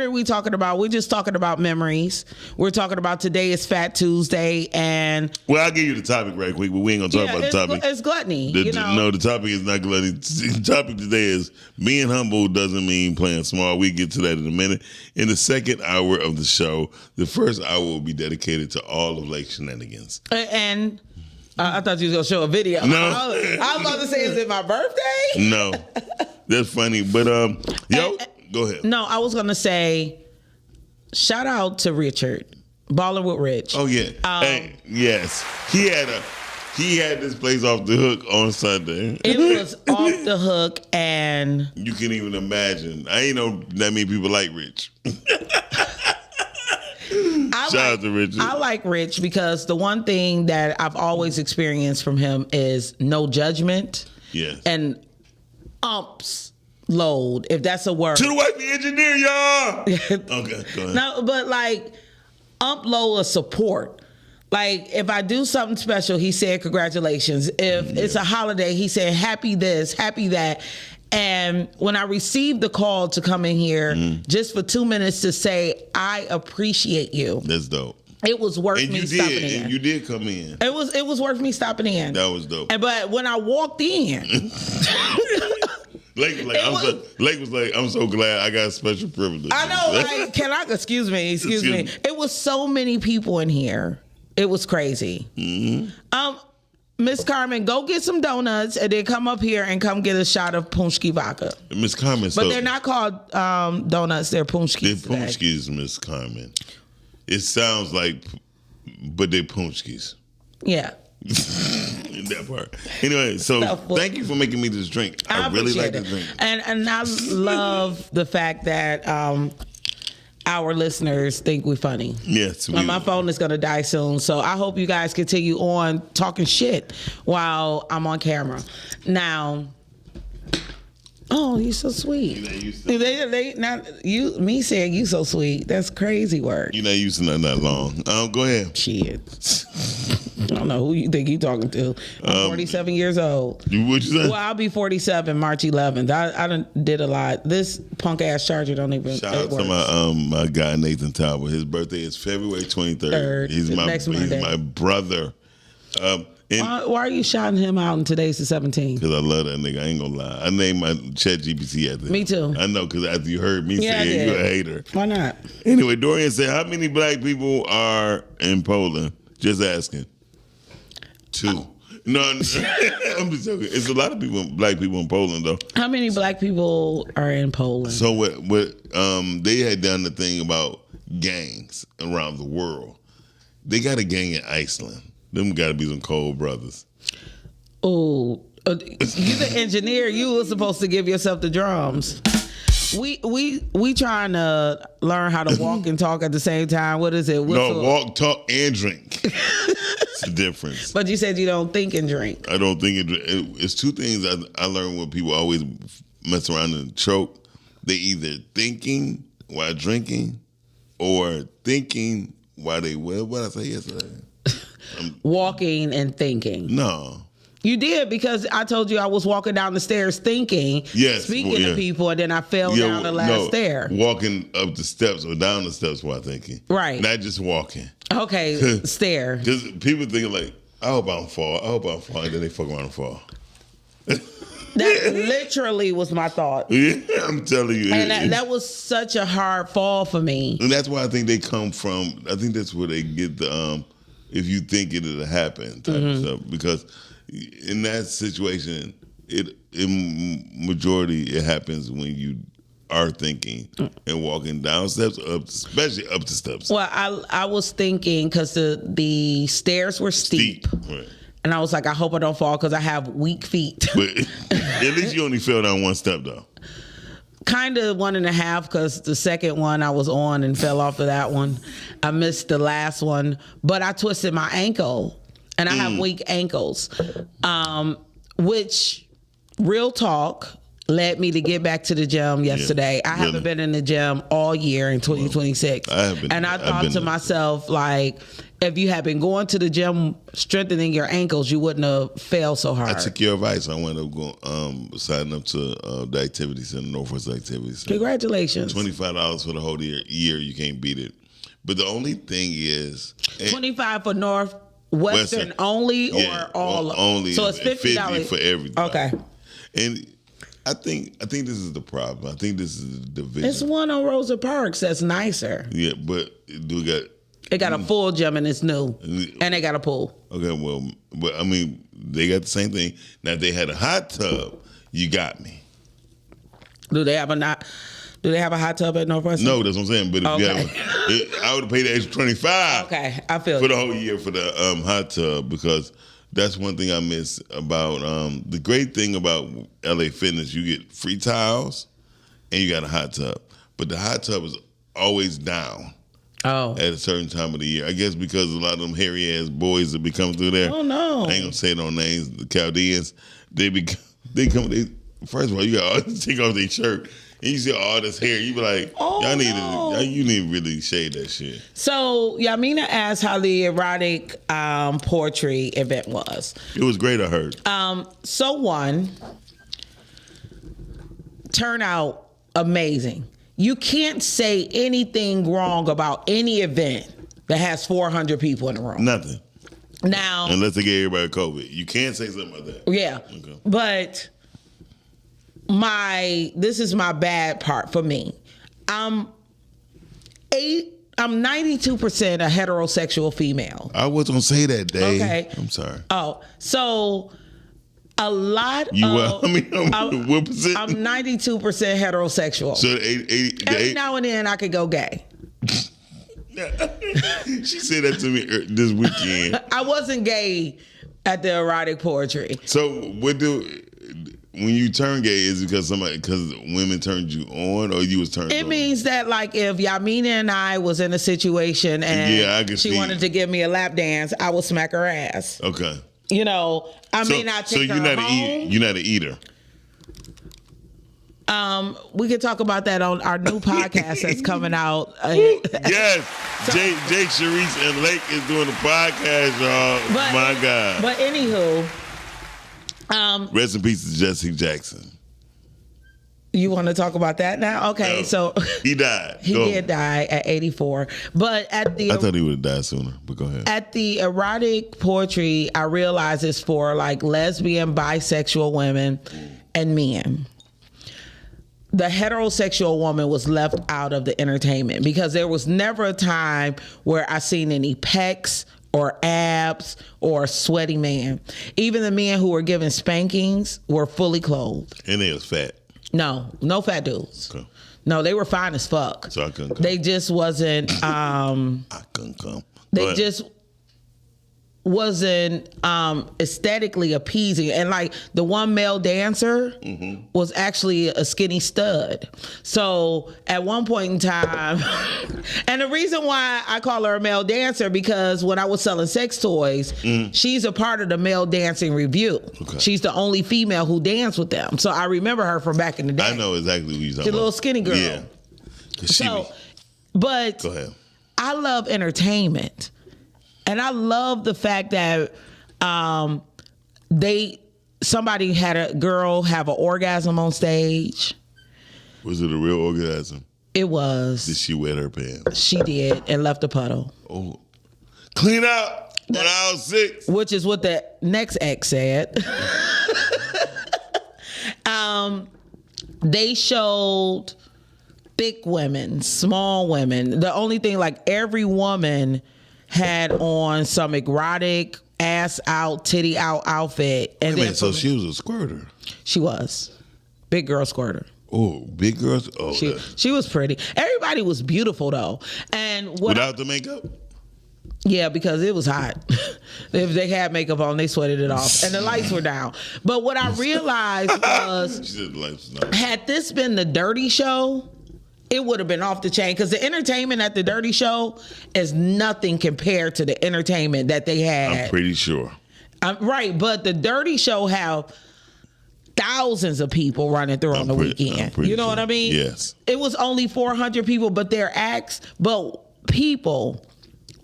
we talking about? We're just talking about memories. We're talking about today is Fat Tuesday, and well, I'll give you the topic right quick, but we ain't gonna talk about the topic. It's gluttony. No, the topic is not gluttony. The topic today is being humble doesn't mean playing small. We get to that in a minute. In the second hour of the show, the first hour will be dedicated to all of Lake Shenanigans. And I thought you was gonna show a video. No, I was about to say, is it my birthday? No, that's funny. But go ahead. No, I was gonna say, shout out to Richard, Ballin' with Rich. Oh yeah. Hey, yes. He had this place off the hook on Sunday. It was off the hook, and you can even imagine. I ain't know that many people like Rich. Shout out to Rich. I like Rich because the one thing that I've always experienced from him is no judgment. Yes. And umps load, if that's a word. To the wifey engineer, y'all. Okay, go ahead. No, but like ump load of support. Like if I do something special, he said congratulations. If it's a holiday, he said happy this, happy that. And when I received the call to come in here just for 2 minutes to say, I appreciate you. That's dope. It was worth me stopping in. And you did come in. It was worth me stopping in. That was dope. But when I walked in, Lake was like, I'm so glad I got special privilege. I know. Like, excuse me. It was so many people in here. It was crazy. Mm-hmm. Miss Carmen, go get some donuts and then come up here and come get a shot of Punchki vodka. Miss Carmen, but they're not called donuts. They're Punchkis. They're Punchkis, Miss Carmen. It sounds like, but they're Punchkis. Yeah. That part. Anyway, so thank you for making me this drink. I really like this drink. And I love the fact that our listeners think we're funny. Yes. My phone is going to die soon. So I hope you guys continue on talking shit while I'm on camera. Now, oh, you're so sweet. Me saying you so sweet. That's crazy word. You're not using that long. Go ahead. Shit. I don't know who you think you're talking to. I'm 47 years old. What you say? Well, I'll be 47 March 11th. I did a lot. This punk ass charger don't even. Shout out to my guy Nathan Talbot. His birthday is February 23rd. He's my brother. Why are you shouting him out and today's the 17th? Because I love that nigga. I ain't gonna lie. I named my ChatGPT after him. Me too. I know, because after you heard me saying you're a hater. Why not? Anyway, Dorian said, how many black people are in Poland? Just asking. 2. No, I'm just joking. It's a lot of black people in Poland, though. How many black people are in Poland? So what they had done the thing about gangs around the world. They got a gang in Iceland. Them got to be some cold brothers. Oh, you the engineer. You were supposed to give yourself the drums. We trying to learn how to walk and talk at the same time. What is it? No, walk, talk, and drink. It's the difference. But you said you don't think and drink. I don't think it's 2 things I learned when people always mess around and choke. They either thinking while drinking or thinking while they what did I say yesterday? Walking and thinking. No. You did, because I told you I was walking down the stairs thinking, speaking to people, and then I fell down the last stair. Walking up the steps or down the steps while thinking. Right. Not just walking. Okay, stair. Because people think like, I hope I don't fall. And then they fuck around and fall. That literally was my thought. Yeah, I'm telling you. And that was such a hard fall for me. And that's where I think they come from. I think that's where they get the, if you think it'll happen type of stuff. Because in that situation, in majority, it happens when you are thinking and walking down steps, especially up the steps. Well, I was thinking because the stairs were steep. Right. And I was like, I hope I don't fall because I have weak feet. But at least you only fell down 1 step, though. Kind of 1.5, because the second one I was on and fell off of that one. I missed the last one, but I twisted my ankle, and I have weak ankles, which, real talk, led me to get back to the gym yesterday. I haven't been in the gym all year in 2026. And I thought to myself, like, if you had been going to the gym strengthening your ankles, you wouldn't have failed so hard. I took your advice. I went up going, signing up to the activity center, Northwest Activity Center. Congratulations. $25 for the whole year. You can't beat it. But the only thing is... $25 for Northwestern only, or all? Only. So it's $50 for everything. Okay. And I think this is the problem. I think this is the division. It's one on Rosa Parks that's nicer. Yeah, but we got... It got a full gym and it's new. And they got a pool. Okay, well, but I mean, they got the same thing. Now, if they had a hot tub, you got me. Do they have a not? Do they have a hot tub at Northwestern? No, that's what I'm saying. But if you Okay. have, I would have paid the extra $25. Okay, I feel for you. the whole year for the hot tub, because that's one thing I miss about the great thing about LA Fitness. You get free towels and you got a hot tub, but the hot tub is always down. Oh. At a certain time of the year, I guess because a lot of them hairy ass boys that be coming through there. Oh no! I ain't gonna say no names. The Chaldeans, they come. First of all, you got all take off their shirt and you see all this hair. You be like, you need to really shade that shit. So Yamina asked how the erotic poetry event was. It was great, I heard. So one, turnout amazing. You can't say anything wrong about any event that has 400 people in the room. Nothing. Now, unless they get everybody COVID, you can't say something like that. Yeah, Okay. but this is my bad part for me. I'm 92% a heterosexual female. I was gonna say that, Dave. Okay. I'm sorry. Oh, so a lot You of what percent? I'm 92% heterosexual. So Every now and then I could go gay. She said that to me this weekend. I wasn't gay at the erotic poetry. So when you turn gay, is it because women turned you on, or you was turned It on? means that, like, if Yamina and I was in a situation and she wanted to give me a lap dance, I would smack her ass. Okay. You know, I may not take her home. You're not an eater. We could talk about that on our new podcast that's coming out. Yes, Jay Sharice and Lake is doing a podcast, y'all. My God. But anywho, rest in peace to Jesse Jackson. you want to talk about that now? Okay, No. so He died. he Go. did die at 84. But at the I thought he would have died sooner, but go ahead. At the erotic poetry, I realize it's for like lesbian, bisexual women and men. The heterosexual woman was left out of the entertainment because there was never a time where I seen any pecs or abs or a sweaty man. Even the men who were given spankings were fully clothed. And they was fat. No fat dudes. Okay. No, they were fine as fuck. So I couldn't come. They just wasn't. I couldn't come. They just wasn't aesthetically appeasing. And like the one male dancer was actually a skinny stud. So at one point in time, and the reason why I call her a male dancer, because when I was selling sex toys, she's a part of the male dancing review. Okay. She's the only female who danced with them. So I remember her from back in the day. I know exactly who you're talking She's a about. little skinny girl. Yeah. But Go ahead. I love entertainment. And I love the fact that somebody had a girl have an orgasm on stage. Was it a real orgasm? It was. Did she wet her pants? She did, and left a puddle. Oh. Clean out on aisle 6. Which is what the next ex said. They showed thick women, small women. The only thing, like, every woman had on some erotic ass out, titty out outfit. And Wait a minute, so she was a squirter. She was. Big girl squirter. Oh, big girls. Oh, She was pretty. Everybody was beautiful though. And without the makeup? Yeah, because it was hot. If they had makeup on, they sweated it off. And the lights were down. But what I realized was, She said the lights was down. had this been the Dirty Show, it would have been off the chain, because the entertainment at the Dirty Show is nothing compared to the entertainment that they had. I'm pretty sure. Right, but the Dirty Show have thousands of people running through on the weekend. You know what I mean? Yes. It was only 400 people, but their acts. But people,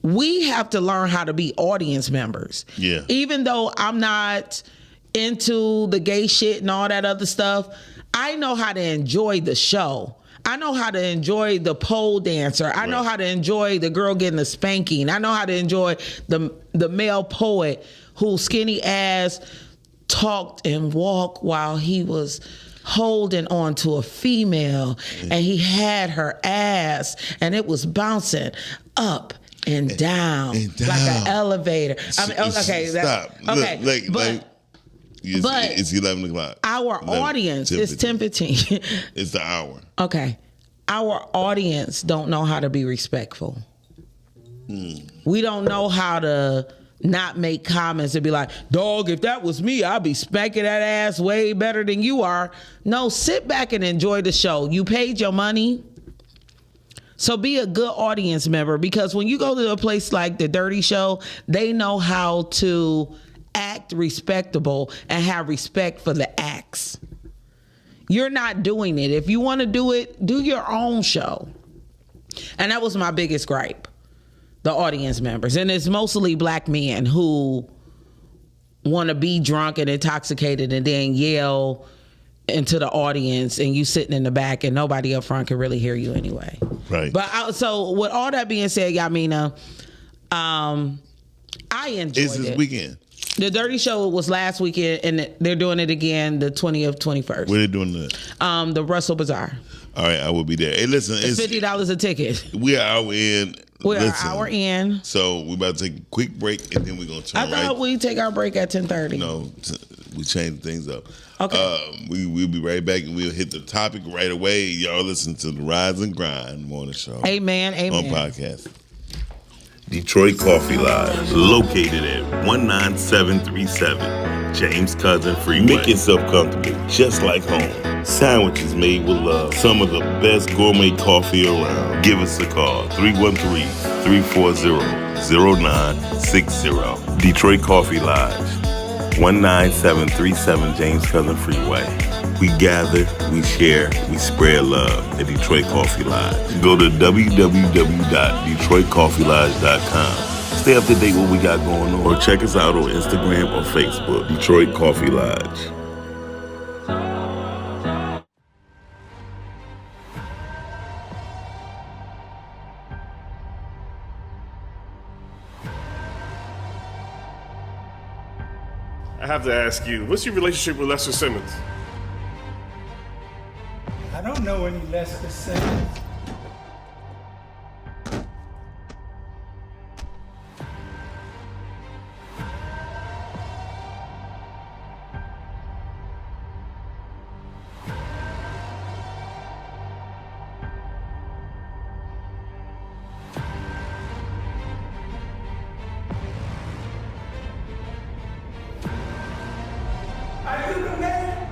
we have to learn how to be audience members. Yeah. Even though I'm not into the gay shit and all that other stuff, I know how to enjoy the show. I know how to enjoy the pole dancer. I know how to enjoy the girl getting a spanking. I know how to enjoy the male poet whose skinny ass talked and walked while he was holding on to a female, and he had her ass and it was bouncing up and down, like an elevator. I mean, okay, Stop. Okay, Look, it's 11 o'clock. Our audience is 10:15. It's the hour. Okay. our audience don't know how to be respectful. We don't know how to not make comments and be like, dog, if that was me, I'd be spanking that ass way better than you are. No, sit back and enjoy the show. You paid your money. So be a good audience member, because when you go to a place like The Dirty Show, they know how to act respectable and have respect for the acts. You're not doing it. If you want to do it, do your own show. And that was my biggest gripe. The audience members. And it's mostly black men who want to be drunk and intoxicated and then yell into the audience, and you sitting in the back and nobody up front can really hear you anyway. Right. But so with all that being said, Yamina, I enjoyed it. It's this weekend. The Dirty Show was last weekend, and they're doing it again the 20th, 21st. Where they doing that? The Russell Bazaar. All right, I will be there. Hey, listen, It's $50 a ticket. We are hour in. We're an hour in. So we're about to take a quick break, and then we're going to turn I thought we take our break at 10:30. No, we changed things up. Okay. We'll be right back, and we'll hit the topic right away. Y'all listen to the Rise and Grind morning show. Amen. On podcast. Detroit Coffee Lodge, located at 19737 James Cousin Freeway. Make yourself comfortable, just like home. Sandwiches made with love. Some of the best gourmet coffee around. Give us a call, 313-340-0960. Detroit Coffee Lodge, 19737 James Cousin Freeway. We gather, we share, we spread love at Detroit Coffee Lodge. Go to www.detroitcoffeelodge.com. Stay up to date what we got going on. Or check us out on Instagram or Facebook, Detroit Coffee Lodge. I have to ask you, what's your relationship with Lester Simmons? I don't know any Lester Simmons. Are you the man?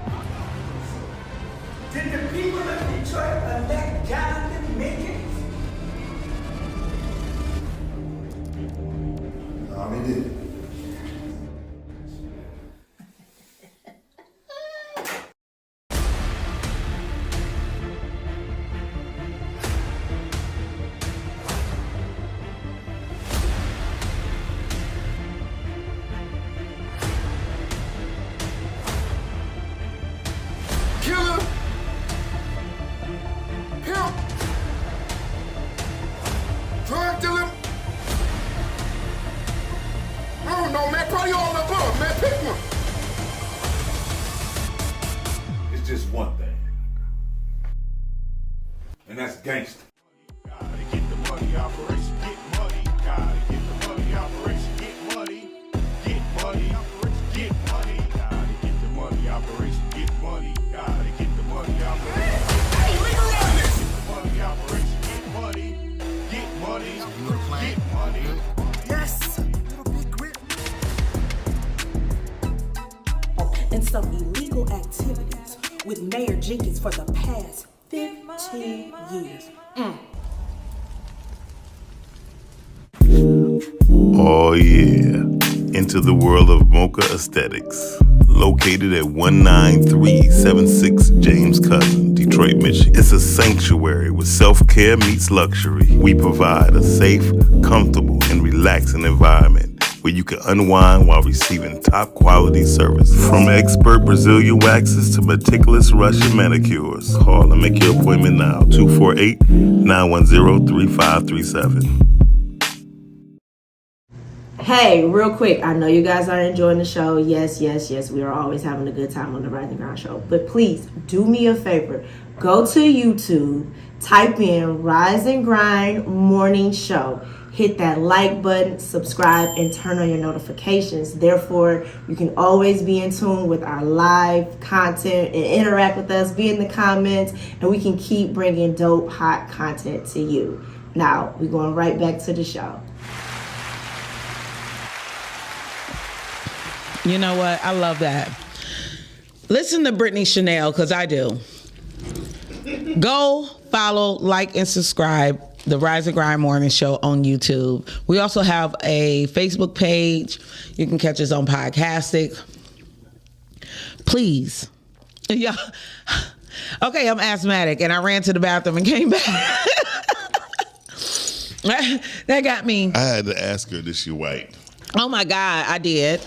Did the people of Detroit elect Jonathan Mickens? No, they didn't. Killer, pimp, drug dealer. I don't know, man. Probably all above, man. Pick one. It's just one thing. And that's gangster. Gotta get the money, operation, get money. Gotta get the money, operation, get money. Get money, operation, get money. Gotta get the money, operation, get money. Gotta get the money, operation. Hey, legalize this! Get the money, operation, get money. Get money, get money. Yes. And some illegal activities with Mayor Jenkins for the past 15 years. Oh yeah, into the world of Mocha Aesthetics. Located at 19376 James Cousin, Detroit, Michigan. It's a sanctuary where self-care meets luxury. We provide a safe, comfortable, and relaxing environment where you can unwind while receiving top quality service. From expert Brazilian waxes to meticulous Russian manicures. Call and make your appointment now, 248-910-3537. Hey, real quick, I know you guys are enjoying the show. Yes, we are always having a good time on the Rise and Grind show. But please, do me a favor. Go to YouTube, type in Rise and Grind Morning Show. hit that like button, subscribe, and turn on your notifications. Therefore, you can always be in tune with our live content and interact with us, be in the comments, and we can keep bringing dope, hot content to you. Now, we're going right back to the show. You know what? I love that. Listen to Brittany Chanel, because I do. Go follow, like, and subscribe the Rise and Grind Morning Show on YouTube. We also have a Facebook page. You can catch us on Podcastic. Please. Yeah. Okay, I'm asthmatic, and I ran to the bathroom and came back. That got me. I had to ask her, did she white? Oh my God, I did.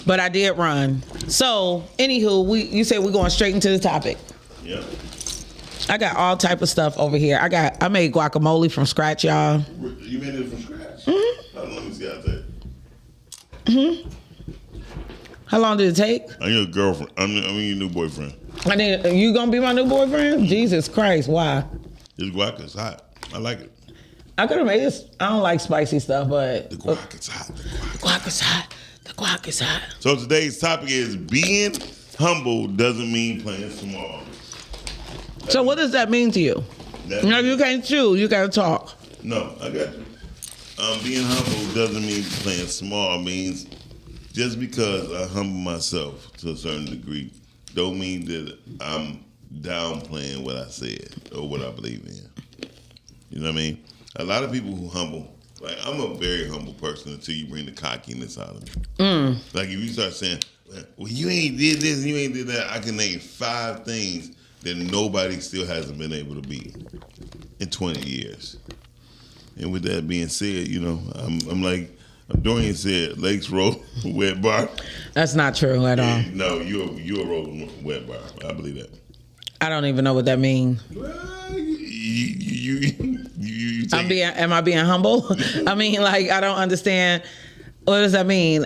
But I did run. So, anywho, you said we're going straight into the topic. Yeah. I got all type of stuff over here. I made guacamole from scratch, y'all. You made it from scratch? Mm-hmm. Let me see how that. Mm-hmm. How long did it take? I'm your girlfriend. I mean your new boyfriend. You gonna be my new boyfriend? Jesus Christ, why? This guac is hot. I like it. I could have made this. I don't like spicy stuff, but the guac is hot. The guac is hot. The guac is hot. So today's topic is being humble doesn't mean playing small. So what does that mean to you? No, you can't chew. You gotta talk. No, I got you. Being humble doesn't mean playing small. It means just because I humble myself to a certain degree, don't mean that I'm downplaying what I said or what I believe in. You know what I mean? A lot of people who humble, like I'm a very humble person until you bring the cockiness out of me. Like if you start saying, well, you ain't did this, you ain't did that, I can name 5 things that nobody still hasn't been able to be in 20 years. And with that being said, you know, I'm like Dorian said, Lakes roll wet bar. That's not true at all. No, you're a rolling wet bar. I believe that. I don't even know what that means. Am I being humble? I mean, like, I don't understand. What does that mean?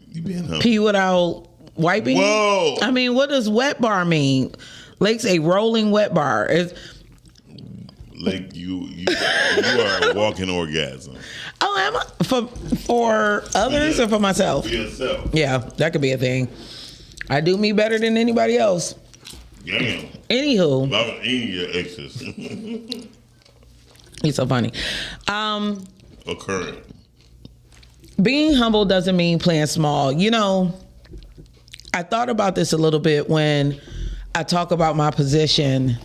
You being humble. Pee without wiping? Whoa. I mean, what does wet bar mean? Lake's a rolling wet bar. Like you are a walking orgasm. Oh, am I? For others or for myself? For yourself. Yeah, that could be a thing. I do me better than anybody else. Damn. Anywho. I'm eating your exes. He's so funny. Current. Being humble doesn't mean playing small. You know, I thought about this a little bit when I talk about my position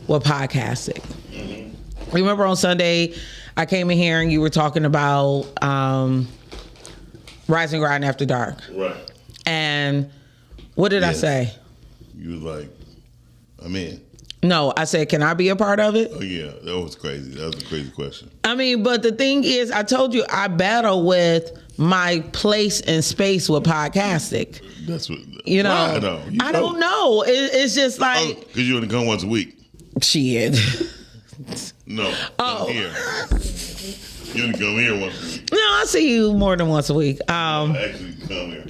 with podcasting. Mm-hmm. Remember on Sunday, I came in here and you were talking about Rise and Grind After Dark. Right. And what did I say? You was like, I'm in. No, I said, can I be a part of it? Oh, yeah. That was crazy. That was a crazy question. I mean, but the thing is, I told you I battle with my place and space with podcasting. That's what, you know. I don't know. It's just like. Because you only come once a week. Shit. No. Oh. Here. You only come here once a week. No, I see you more than once a week. Actually, come here.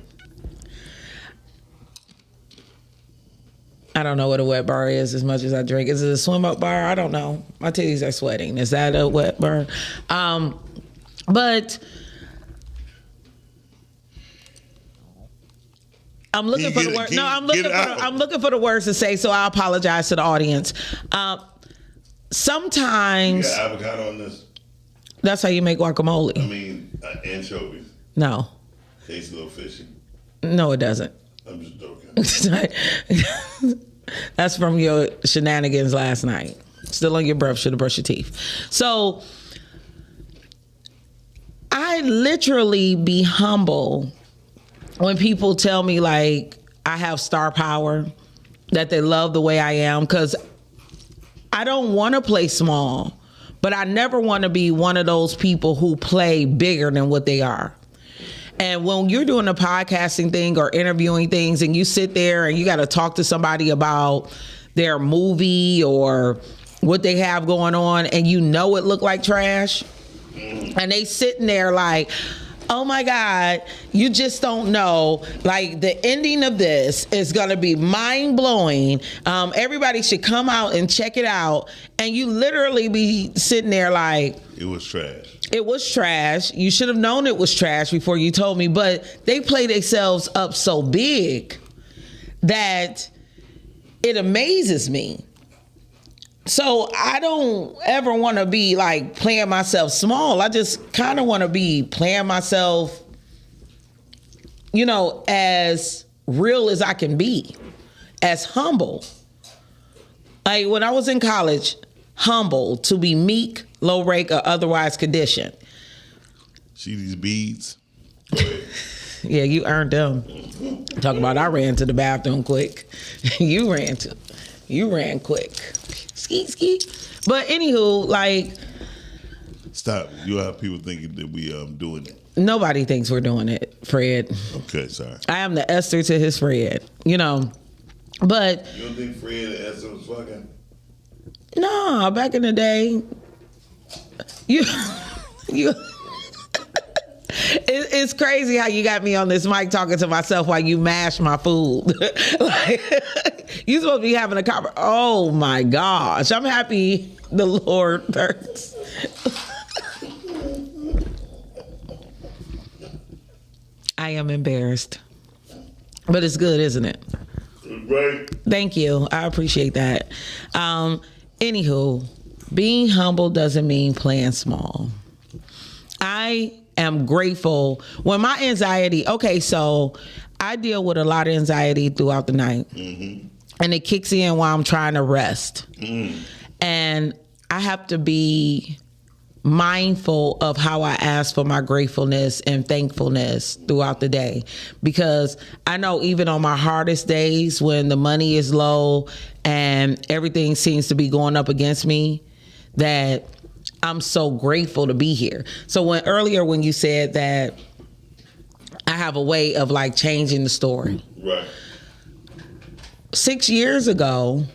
I don't know what a wet bar is as much as I drink. Is it a swim up bar? I don't know. My titties are sweating. Is that a wet bar? But I'm looking for the word. No, I'm looking for the words to say. So I apologize to the audience. Sometimes. You got avocado on this? That's how you make guacamole. I mean, anchovies. No. Tastes a little fishy. No, it doesn't. I'm just joking. That's from your shenanigans last night. Still on your breath, should have brushed your teeth. So I literally be humble when people tell me like I have star power, that they love the way I am, because I don't want to play small, but I never want to be one of those people who play bigger than what they are. And when you're doing a podcasting thing or interviewing things and you sit there and you got to talk to somebody about their movie or what they have going on and you know it looked like trash, and they sitting there like, oh my God, you just don't know. Like, the ending of this is going to be mind blowing. Everybody should come out and check it out. And you literally be sitting there like, it was trash. It was trash. You should have known it was trash before you told me, but they played themselves up so big that it amazes me. So I don't ever want to be like playing myself small. I just kind of want to be playing myself, you know, as real as I can be, as humble. Like when I was in college, humble, to be meek, low rank, or otherwise conditioned. See these beads? Yeah, you earned them. Talk about I ran to the bathroom quick. You ran quick. Ski. But anywho, like, stop. You have people thinking that we doing it. Nobody thinks we're doing it, Fred. Okay, sorry. I am the Esther to his Fred, you know. But you don't think Fred and Esther was fucking? No, back in the day, you it's crazy how you got me on this mic talking to myself while you mash my food. Like, you supposed to be having a conversation. Oh my gosh, I'm happy the Lord hurts. I am embarrassed, but it's good, isn't it? Right. Thank you. I appreciate that. Anywho, being humble doesn't mean playing small. I am grateful when my anxiety, okay, so I deal with a lot of anxiety throughout the night. Mm-hmm. And it kicks in while I'm trying to rest. And I have to be mindful of how I ask for my gratefulness and thankfulness throughout the day, because I know even on my hardest days when the money is low and everything seems to be going up against me, that I'm so grateful to be here. So when you said that I have a way of like changing the story. Right. 6 years ago,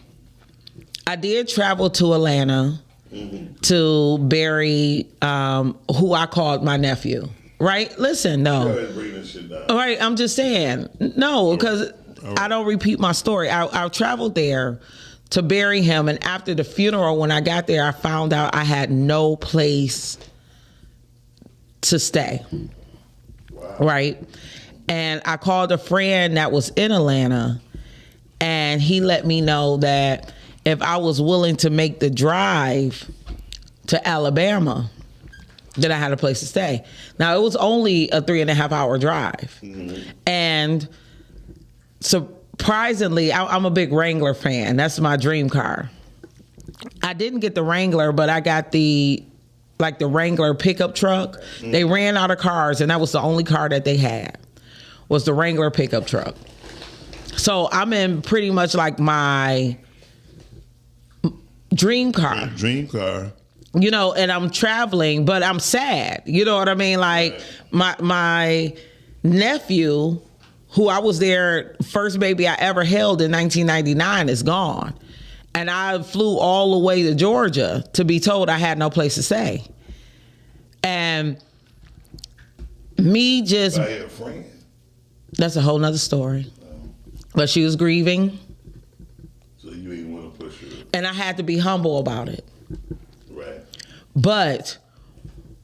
I did travel to Atlanta to bury who I called my nephew. Right? Listen, no. All right, I'm just saying. No, because I don't repeat my story. I traveled there to bury him, and after the funeral, when I got there, I found out I had no place to stay. Wow. Right? And I called a friend that was in Atlanta, and he let me know that if I was willing to make the drive to Alabama, then I had a place to stay. Now, it was only a 3.5 hour drive. Mm-hmm. And surprisingly, I'm a big Wrangler fan. That's my dream car. I didn't get the Wrangler, but I got the Wrangler pickup truck. Mm-hmm. They ran out of cars, and that was the only car that they had, was the Wrangler pickup truck. So I'm in pretty much like my dream car. Dream car. You know, and I'm traveling, but I'm sad. You know what I mean? Like my nephew, who I was their first baby I ever held in 1999, is gone. And I flew all the way to Georgia to be told I had no place to stay. And me just... I had a friend. That's a whole nother story. But she was grieving. So you didn't want to push her. And I had to be humble about it. Right. But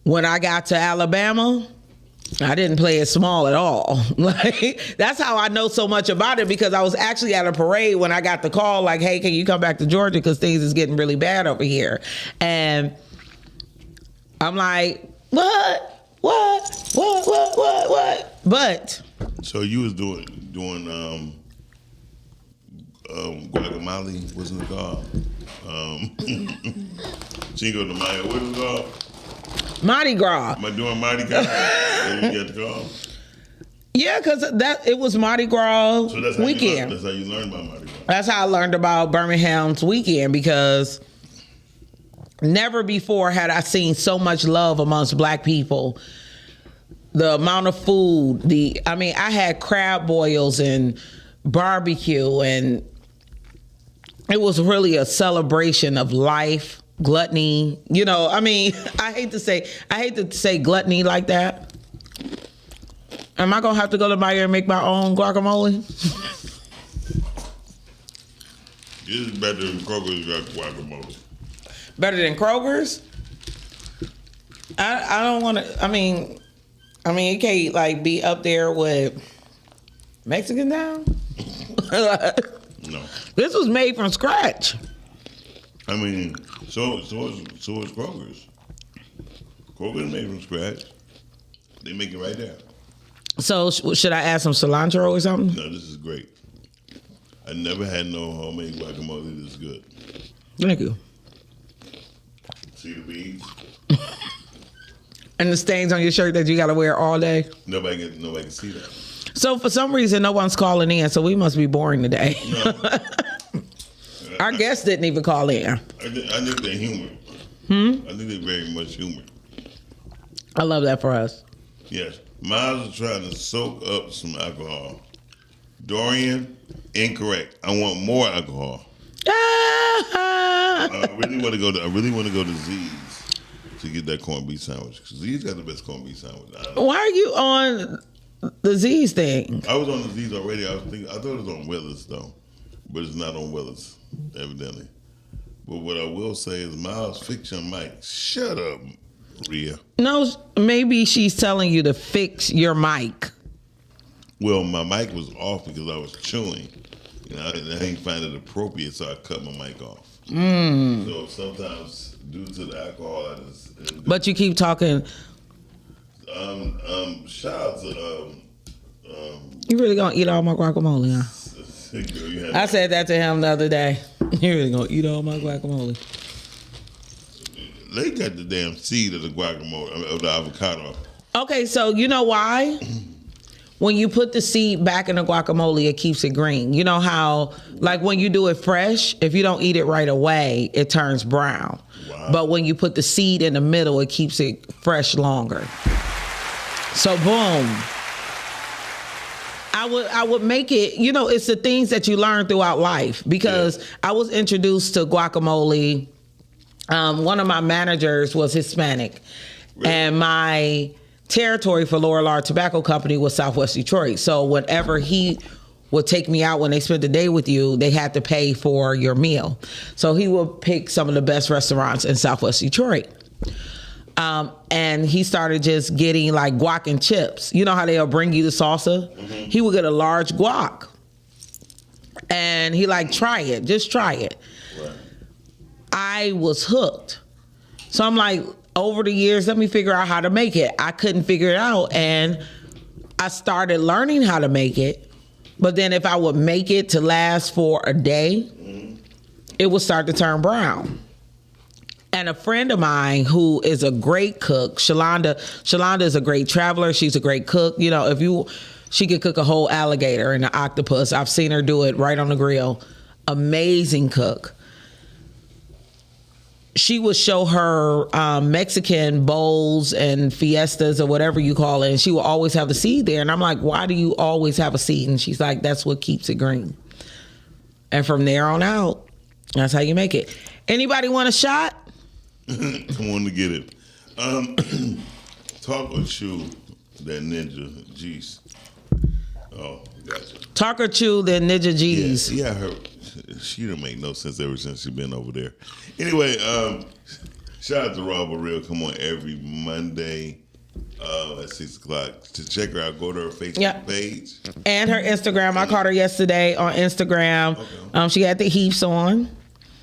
when I got to Alabama, I didn't play it small at all. Like, that's how I know so much about it, because I was actually at a parade when I got the call, like, hey, can you come back to Georgia because things is getting really bad over here. And I'm like, what? But so you was doing Guacamole, wasn't it called? Cinco de Mayo, what is it called? Mardi Gras. Am I doing Mardi Gras? What you get to call? Yeah, because it was Mardi Gras weekend. That's how you learned about Mardi Gras. That's how I learned about Birmingham's weekend, because never before had I seen so much love amongst Black people. The amount of food, I had crab boils and barbecue, and it was really a celebration of life, gluttony. You know, I hate to say gluttony like that. Am I gonna have to go to Meijer and make my own guacamole? This is better than Kroger's got guacamole. Better than Kroger's? I don't want to. I mean, it can't like be up there with Mexican now. No. This was made from scratch. I mean, so is Kroger's. Kroger's made from scratch. They make it right there. So should I add some cilantro or something? No, this is great. I never had no homemade guacamole this good. Thank you. See the beads? And the stains on your shirt that you got to wear all day. Nobody can see that. So for some reason, no one's calling in. So we must be boring today. No. Our guests didn't even call in. I think they're humor. I think they're very much humor. I love that for us. Yes. Miles is trying to soak up some alcohol. Dorian, incorrect. I want more alcohol. I really want to go to Z's to get that corned beef sandwich. Z's got the best corned beef sandwich. Why are you on the Z's thing? I was on the Z's already. I thought it was on Willis though, but it's not on Willis, evidently. But what I will say is, Miles, fix your mic. Shut up, Rhea. No, maybe she's telling you to fix your mic. Well, my mic was off because I was chewing. I didn't find it appropriate, so I cut my mic off. So sometimes, due to the alcohol, I just. But you keep talking. Shout out to. You really gonna eat all my guacamole, huh? I said that to him the other day. You really gonna eat all my guacamole? They got the damn seed of the guacamole, of the avocado. Okay, so you know why? When you put the seed back in the guacamole, it keeps it green. You know how, like when you do it fresh, if you don't eat it right away, it turns brown. Wow. But when you put the seed in the middle, it keeps it fresh longer. So boom. I would make it, it's the things that you learn throughout life, because I was introduced to guacamole. One of my managers was Hispanic, and my territory for Lorillard Tobacco Company was Southwest Detroit. So whenever he would take me out, when they spent the day with you, they had to pay for your meal. So he would pick some of the best restaurants in Southwest Detroit. And he started just getting like guac and chips. You know how they'll bring you the salsa? Mm-hmm. He would get a large guac. And he try it, just try it. Right. I was hooked. So I'm like, over the years, let me figure out how to make it. I couldn't figure it out, and I started learning how to make it. But then if I would make it to last for a day, it would start to turn brown. And a friend of mine who is a great cook, Shalonda is a great traveler. She's a great cook. She could cook a whole alligator and an octopus. I've seen her do it right on the grill. Amazing cook. She would show her Mexican bowls and fiestas or whatever you call it, and she will always have the seed there. And I'm like, why do you always have a seed? And she's like, that's what keeps it green. And from there on out, that's how you make it. Anybody want a shot? Come on to get it. Talk or chew that Ninja G's. Oh, gotcha. Talk or chew that Ninja G's. Yeah, her. She don't make no sense ever since she's been over there. Anyway, shout out to Rob Real. Come on every Monday at 6 o'clock to check her out. Go to her Facebook page and her Instagram. I caught her yesterday on Instagram. Okay. She had the heaps on.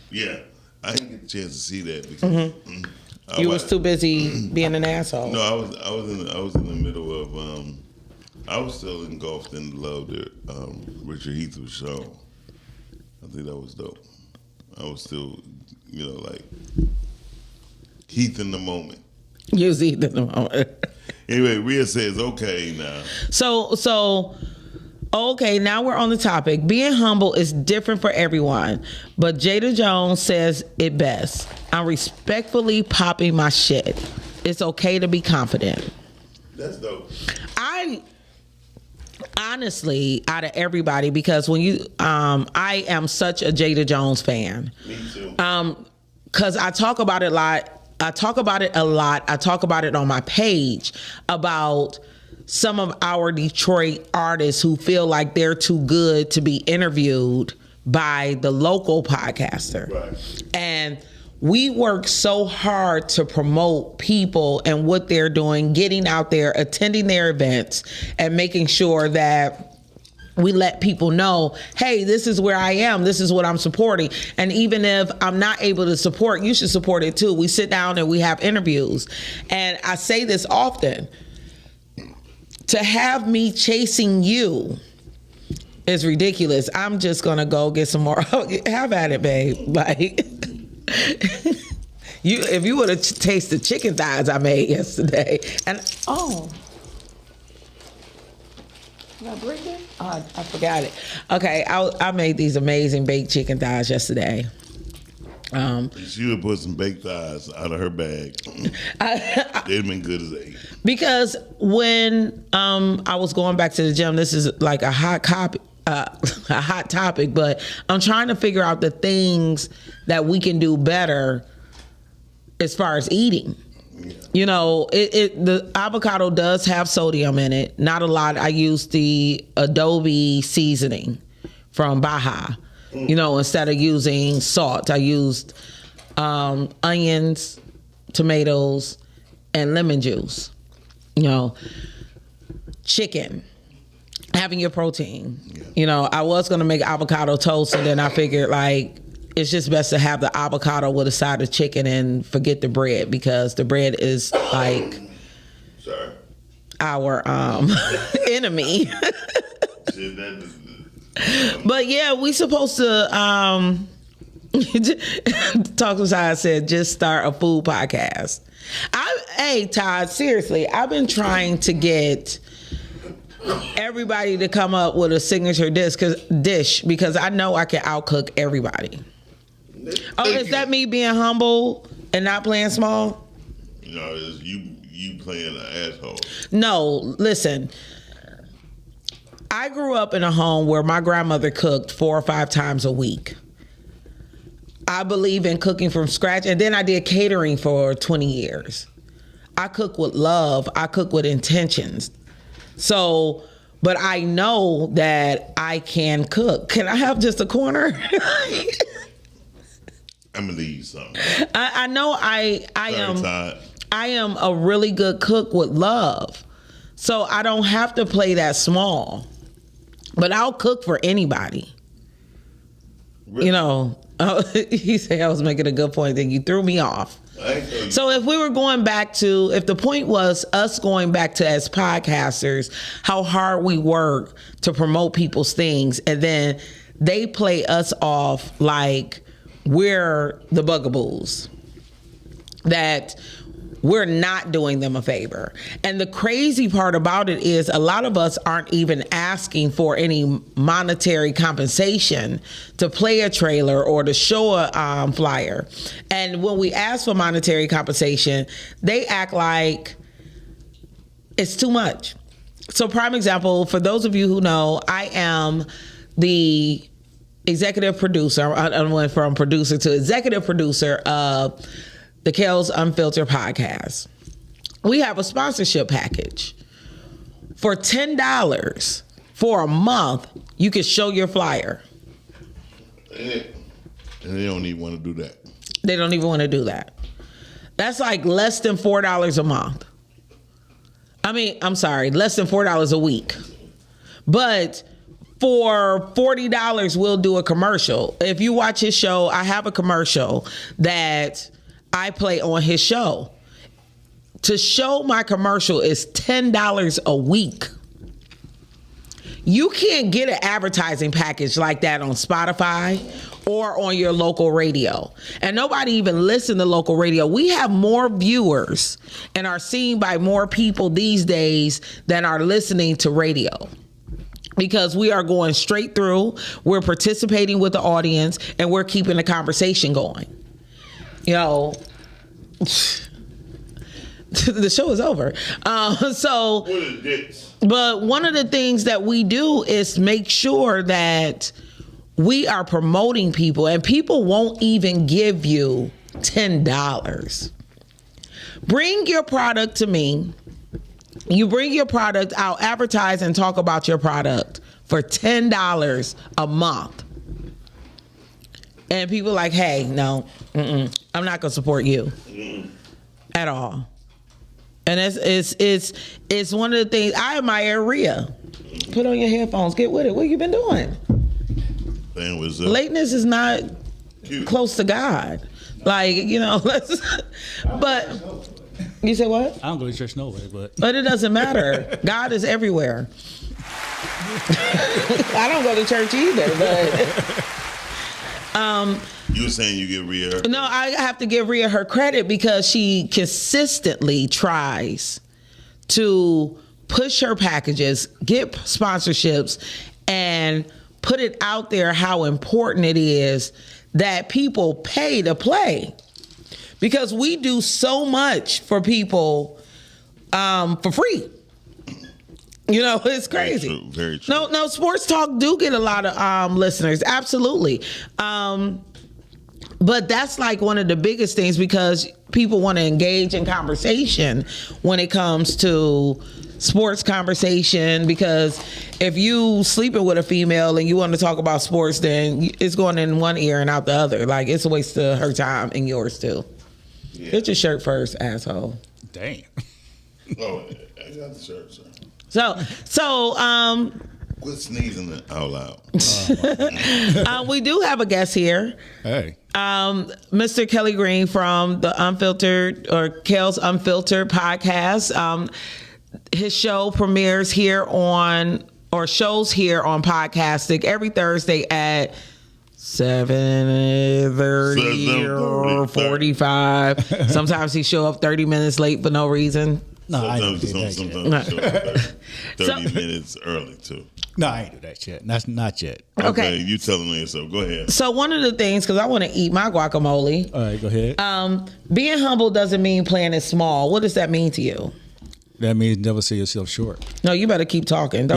Yeah, I didn't get a chance to see that because you was too busy being an asshole. No, I was in the middle of I was still engulfed in the love that Richard Heath was shown. I think that was dope. I was still, Heath in the moment. You was Heath in the moment. Anyway, Rhea says, okay now. So, okay, now we're on the topic. Being humble is different for everyone, but Jada Jones says it best. I'm respectfully popping my shit. It's okay to be confident. That's dope. Honestly, out of everybody, because when I am such a Jada Jones fan. Me too. Because I talk about it a lot. I talk about it on my page about some of our Detroit artists who feel like they're too good to be interviewed by the local podcaster. Right. And we work so hard to promote people and what they're doing, getting out there, attending their events, and making sure that we let people know, hey, this is where I am. This is what I'm supporting. And even if I'm not able to support, you should support it too. We sit down and we have interviews. And I say this often, to have me chasing you is ridiculous. I'm just going to go get some more. Have at it, babe. Like, if you would have tasted chicken thighs I made yesterday. And, did I bring it? Oh, I forgot it. Okay, I made these amazing baked chicken thighs yesterday. She would put some baked thighs out of her bag. They'd have been good as they. Because when I was going back to the gym, this is like a hot topic, but I'm trying to figure out the things that we can do better as far as eating. Yeah. You know, the avocado does have sodium in it. Not a lot. I use the Adobe seasoning from Baja. You know, instead of using salt, I used onions, tomatoes, and lemon juice. You know, chicken, having your protein. Yeah. You know, I was going to make avocado toast, and then I figured, like, it's just best to have the avocado with a side of chicken and forget the bread, because the bread is like our enemy. But yeah, we supposed to talk to Todd said just start a food podcast. Hey Todd, seriously, I've been trying to get everybody to come up with a signature dish because I know I can outcook everybody. Is that me being humble and not playing small? No, it's you playing an asshole. No, listen. I grew up in a home where my grandmother cooked 4 or 5 times a week. I believe in cooking from scratch, and then I did catering for 20 years. I cook with love. I cook with intentions. So, but I know that I can cook. Can I have just a corner? I'm gonna leave you something. I know I am a really good cook with love. So I don't have to play that small. But I'll cook for anybody. Really? You know, he said I was making a good point, then you threw me off. So if we were going back to, if the point was us going back to as podcasters, how hard we work to promote people's things, and then they play us off like we're the bugaboos, that we're not doing them a favor. And the crazy part about it is a lot of us aren't even asking for any monetary compensation to play a trailer or to show a flyer. And when we ask for monetary compensation, they act like it's too much. So prime example, for those of you who know, I am the executive producer. I went from producer to executive producer of the Kels Unfiltered podcast. We have a sponsorship package. For $10 for a month, you can show your flyer. And they don't even want to do that. They don't even want to do that. That's like less than $4 a month. I mean, I'm sorry, less than $4 a week. But for $40, we'll do a commercial. If you watch his show, I have a commercial that I play on his show. To show my commercial is $10 a week. You can't get an advertising package like that on Spotify or on your local radio. And nobody even listens to local radio. We have more viewers and are seen by more people these days than are listening to radio. Because we are going straight through, we're participating with the audience, and we're keeping the conversation going. You know, the show is over. But one of the things that we do is make sure that we are promoting people, and people won't even give you $10. Bring your product to me. You bring your product, I'll advertise and talk about your product for $10 a month. And people like, hey, no, I'm not gonna support you at all. And it's one of the things I admire Rhea. Put on your headphones, get with it. What you been doing? Lateness is not close to God. Like, you know, but you say what? I don't go to church no way, but it doesn't matter. God is everywhere. I don't go to church either, but you were saying you give Rhea her? No, I have to give Rhea her credit because she consistently tries to push her packages, get sponsorships, and put it out there how important it is that people pay to play. Because we do so much for people for free. You know, it's crazy. Very true. Very true. No, Sports Talk do get a lot of listeners. Absolutely. But that's like one of the biggest things because people want to engage in conversation when it comes to sports conversation. Because if you sleeping with a female and you want to talk about sports, then it's going in one ear and out the other. Like, it's a waste of her time and yours too. Yeah. Get your shirt first, asshole. Damn. Oh, I got the shirt, sir. So, quit sneezing out loud. We do have a guest here. Hey. Mr. Kelly Green from the Unfiltered or Kel's Unfiltered podcast. His show premieres here shows here on Podcastic every Thursday at 7:30 or 45. Sometimes he show up 30 minutes late for no reason. No, sometimes 30 minutes early too. No, I ain't do that yet. That's not yet. Okay, you telling me yourself. Go ahead. So one of the things, because I want to eat my guacamole. All right, go ahead. Being humble doesn't mean playing it small. What does that mean to you? That means never sell yourself short. No, you better keep talking.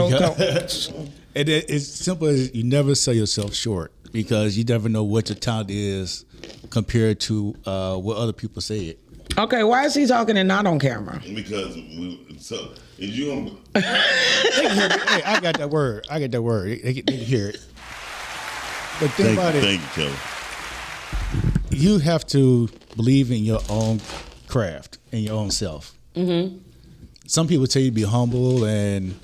It's simple as you never sell yourself short because you never know what your talent is compared to what other people say it. Okay, why is he talking and not on camera? Because if you hey, I got that word. They can hear it. But think about it. Thank you, Kelly. You have to believe in your own craft and your own self. Mm-hmm. Some people tell you to be humble, and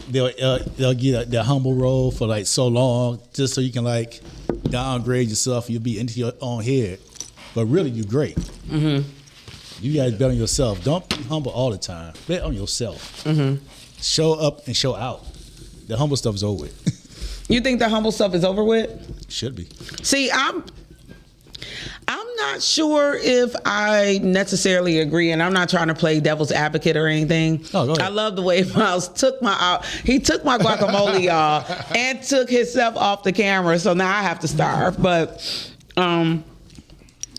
they'll get that humble role for like so long, just so you can like downgrade yourself. You'll be into your own head, but really you're great. Mm-hmm. You guys bet on yourself. Don't be humble all the time. Bet on yourself. Mm-hmm. Show up and show out. The humble stuff is over with. You think the humble stuff is over with? Should be. See, I'm not sure if I necessarily agree, and I'm not trying to play devil's advocate or anything. Oh, go ahead. I love the way Miles took my guacamole, y'all, and took himself off the camera. So now I have to starve. But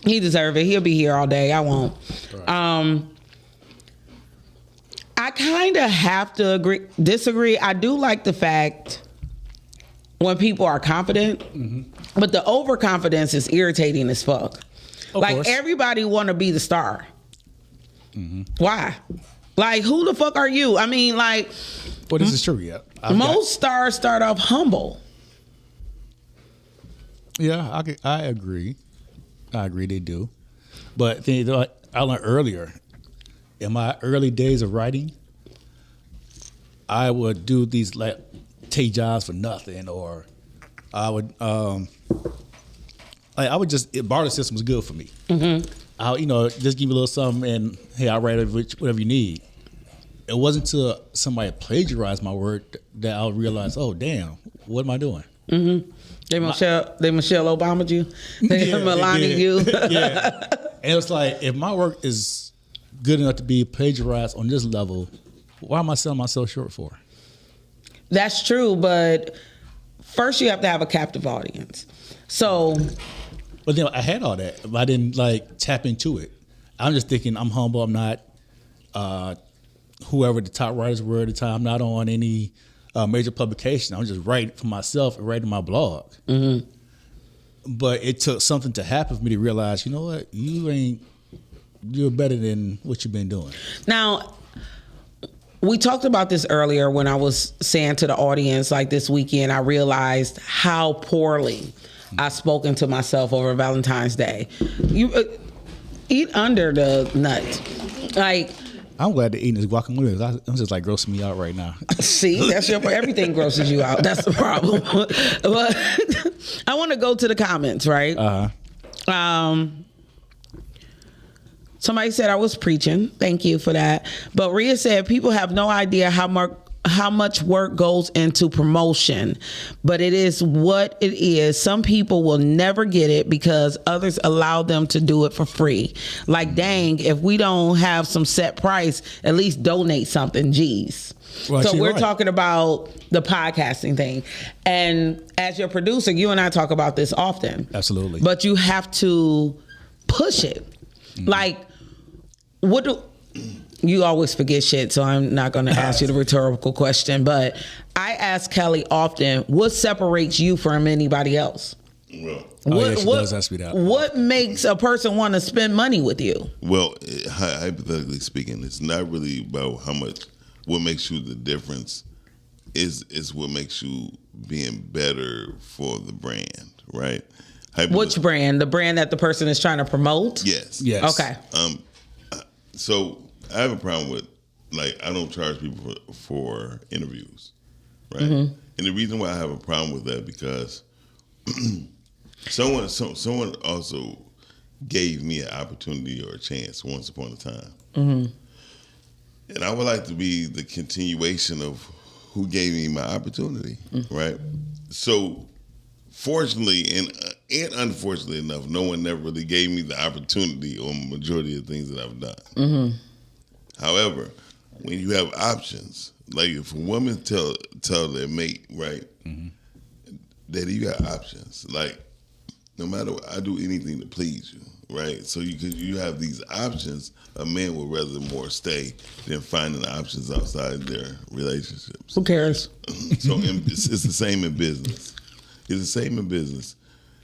he deserves it. He'll be here all day. I won't. Right. I kind of have to disagree. I do like the fact when people are confident, but the overconfidence is irritating as fuck. Of course. Everybody want to be the star. Why? Like, who the fuck are you? I mean, like, well, this is true. Yeah, most stars start off humble. Yeah, I agree. I agree, they do. But I learned earlier, in my early days of writing, I would do these like take jobs for nothing, or I would just barter system was good for me. I'll just give you a little something, and hey, I'll write whatever you need. It wasn't until somebody plagiarized my work that I realized, oh damn, what am I doing? They Michelle Obama you. They Melania you. Yeah. And it was like, if my work is good enough to be plagiarized on this level, why am I selling myself short for? That's true, but first you have to have a captive audience. So, but then I had all that, but I didn't like tap into it. I'm just thinking I'm humble. I'm not whoever the top writers were at the time. I'm not on any major publication. I'm just writing for myself and writing my blog. But it took something to happen for me to realize, you know what, you're better than what you've been doing. Now, we talked about this earlier when I was saying to the audience, like this weekend, I realized how poorly I've spoken to myself over Valentine's Day. You eat under the nut. Like, I'm glad they're eating this guacamole. I'm just like grossing me out right now. see, that's everything grosses you out. That's the problem. But I want to go to the comments, right? Somebody said I was preaching. Thank you for that. But Rhea said people have no idea how much work goes into promotion, but it is what it is. Some people will never get it because others allow them to do it for free. Like, dang, if we don't have some set price, at least donate something. Geez. Well, so we're right. talking about the podcasting thing. And as your producer, you and I talk about this often. Absolutely. But you have to push it. Like, what do... You always forget shit, so I'm not going to ask you the rhetorical question. But I ask Kelly often, what separates you from anybody else? Well, she does ask me that. What makes a person want to spend money with you? Well, hypothetically speaking, it's not really about how much. What makes you the difference is what makes you being better for the brand, right? Which brand? The brand that the person is trying to promote? Yes. Okay. So I have a problem with, like, I don't charge people for interviews, right? And the reason why I have a problem with that because someone also gave me an opportunity or a chance once upon a time. And I would like to be the continuation of who gave me my opportunity, right? So fortunately and unfortunately enough, no one never really gave me the opportunity on the majority of things that I've done. However, when you have options, like if a woman tell their mate, right, that you got options, like no matter what, I do anything to please you, right? So you have these options. A man would rather more stay than finding options outside their relationships. Who cares? So it's the same in business. It's the same in business.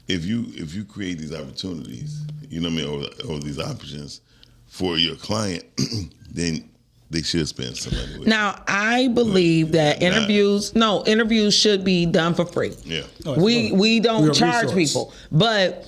If you create these opportunities, you know what I mean, or these options for your client, then they should spend some money with Now, I believe that interviews should be done for free. Yeah. We don't We're a charge resource. people. But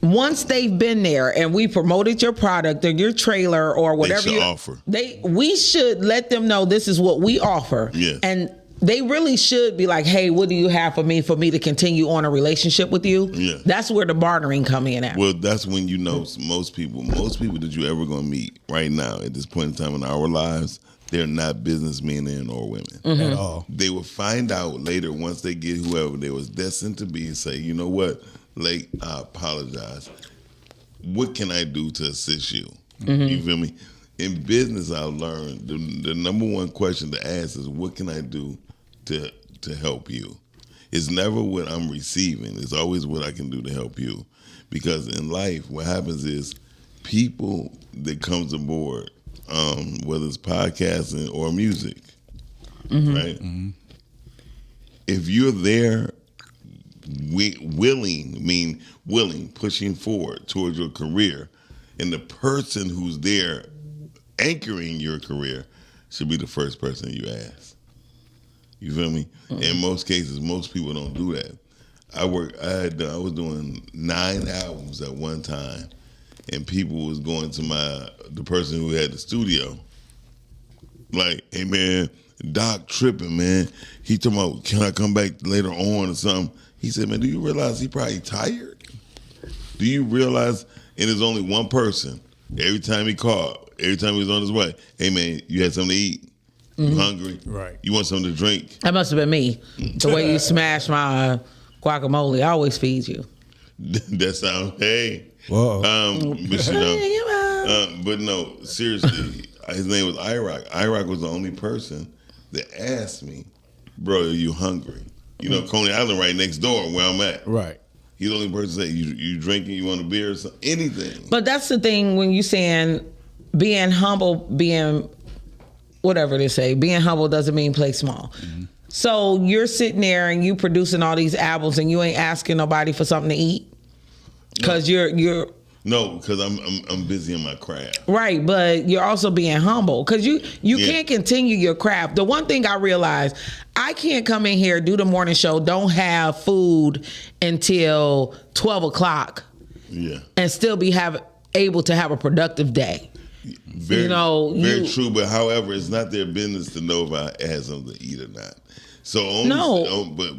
once they've been there and we promoted your product or your trailer or whatever should offer. We should let them know this is what we offer. Yes. And they really should be like, hey, what do you have for me to continue on a relationship with you? Yeah. That's where the bartering come in at. Well, that's when you know most people that you ever gonna meet right now at this point in time in our lives, they're not businessmen and or women At all. They will find out later once they get whoever they was destined to be and say, you know what, Lake, I apologize. What can I do to assist you? You feel me? In business, I've learned the number one question to ask is, what can I do to help you? It's never what I'm receiving. It's always what I can do to help you. Because in life, what happens is people that comes aboard, whether it's podcasting or music, right? If you're there willing, pushing forward towards your career, and the person who's there anchoring your career should be the first person you ask. You feel me? In most cases, most people don't do that. I was doing 9 albums at one time, and people was going to the person who had the studio, like, hey man, Doc tripping, man. He talking about, can I come back later on or something? He said, man, do you realize he probably tired? Do you realize, and there's only one person, every time he called, every time he was on his way, hey man, you had something to eat? You hungry? Right. You want something to drink? That must have been me. The way you smash my guacamole, I always feed you. That sounds, hey. Whoa. But you know, but no, seriously, his name was IROC. IROC was the only person that asked me, bro, are you hungry? You know, Coney Island right next door where I'm at. Right. He's the only person that say, you drinking, you want a beer or something, anything. But that's the thing when you saying being humble, being whatever they say, being humble doesn't mean play small. So you're sitting there and you producing all these albums and you ain't asking nobody for something to eat because you're No, because I'm busy in my craft. Right, but you're also being humble because you can't continue your craft. The one thing I realized, I can't come in here, do the morning show, don't have food until 12 o'clock and still be able to have a productive day. Very true, but however, it's not their business to know if I had something to eat or not. So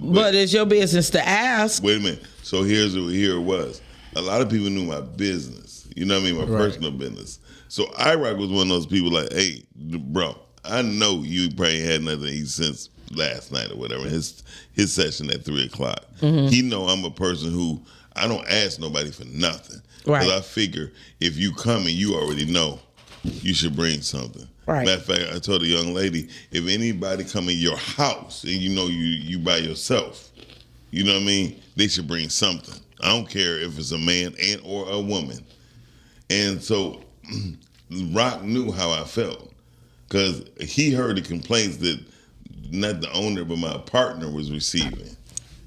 but it's your business to ask. Wait a minute. So here it was. A lot of people knew my business. You know what I mean? My personal business. So iRock was one of those people like, hey, bro, I know you probably had nothing to eat since last night or whatever. His session at 3 o'clock. Mm-hmm. He know I'm a person who I don't ask nobody for nothing. Right. Because I figure if you come and you already know, you should bring something. Right. Matter of fact, I told a young lady, if anybody come in your house and you know you by yourself, you know what I mean, they should bring something. I don't care if it's a man and or a woman. And so Rock knew how I felt because he heard the complaints that not the owner but my partner was receiving.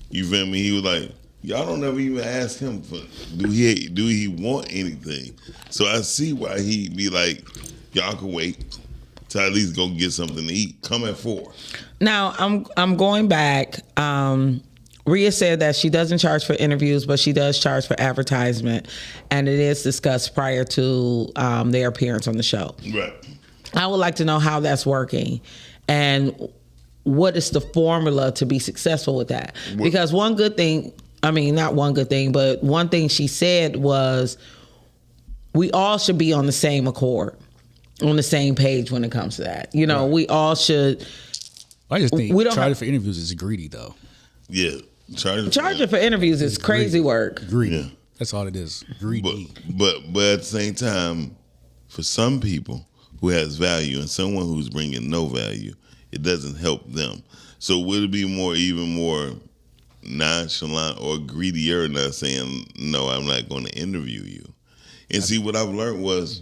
You feel me? He was like, y'all don't ever even ask him for do he want anything. So I see why he be like, y'all can wait to at least go get something to eat. Come at 4. Now I'm going back. Rhea said that she doesn't charge for interviews, but she does charge for advertisement, and it is discussed prior to their appearance on the show. Right. I would like to know how that's working, and what is the formula to be successful with that? Because one good thing, not one good thing, but one thing she said was we all should be on the same accord, on the same page when it comes to that. You know, we all should. I just think charging for interviews is greedy, though. Yeah. Charging for interviews is crazy work. Greedy. Yeah. That's all it is. Greedy. But at the same time, for some people who has value and someone who's bringing no value, it doesn't help them. So would it be even more nonchalant or greedier, not saying, no, I'm not going to interview you? And see, what I've learned was,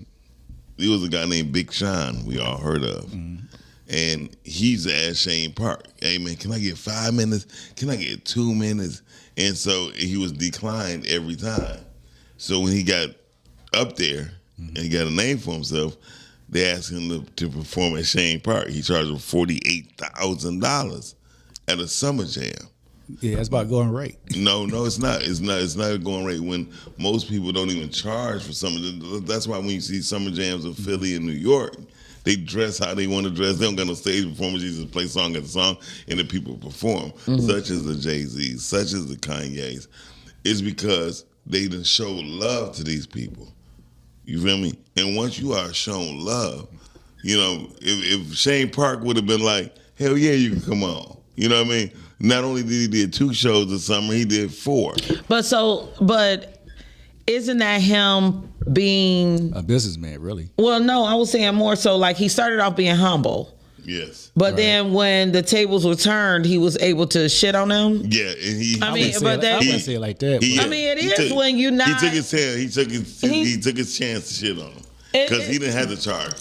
there was a guy named Big Sean we all heard of. Mm-hmm. And he's at Shane Park. Hey, man, can I get 5 minutes? Can I get 2 minutes? And so he was declined every time. So when he got up there and he got a name for himself, they asked him to perform at Shane Park. He charged him $48,000 at a summer jam. Yeah, that's about going rate. No, it's not. It's not a going rate when most people don't even charge for summer. That's why when you see summer jams in Philly and New York, they dress how they want to dress. They don't got no stage performance. You just play song after song, and the people perform, such as the Jay-Z's, such as the Kanye's. It's because they done show love to these people. You feel me? And once you are shown love, you know, if Shane Park would have been like, hell yeah, you can come on. You know what I mean? Not only did he did 2 shows this summer, he did 4. But isn't that him being a businessman, really? Well, no, I was saying more so like he started off being humble. Yes. But then when the tables were turned, he was able to shit on them. Yeah, and he. I wouldn't say it like that. It is when you not. He took his chance. He took his chance to shit on him because he didn't have to charge.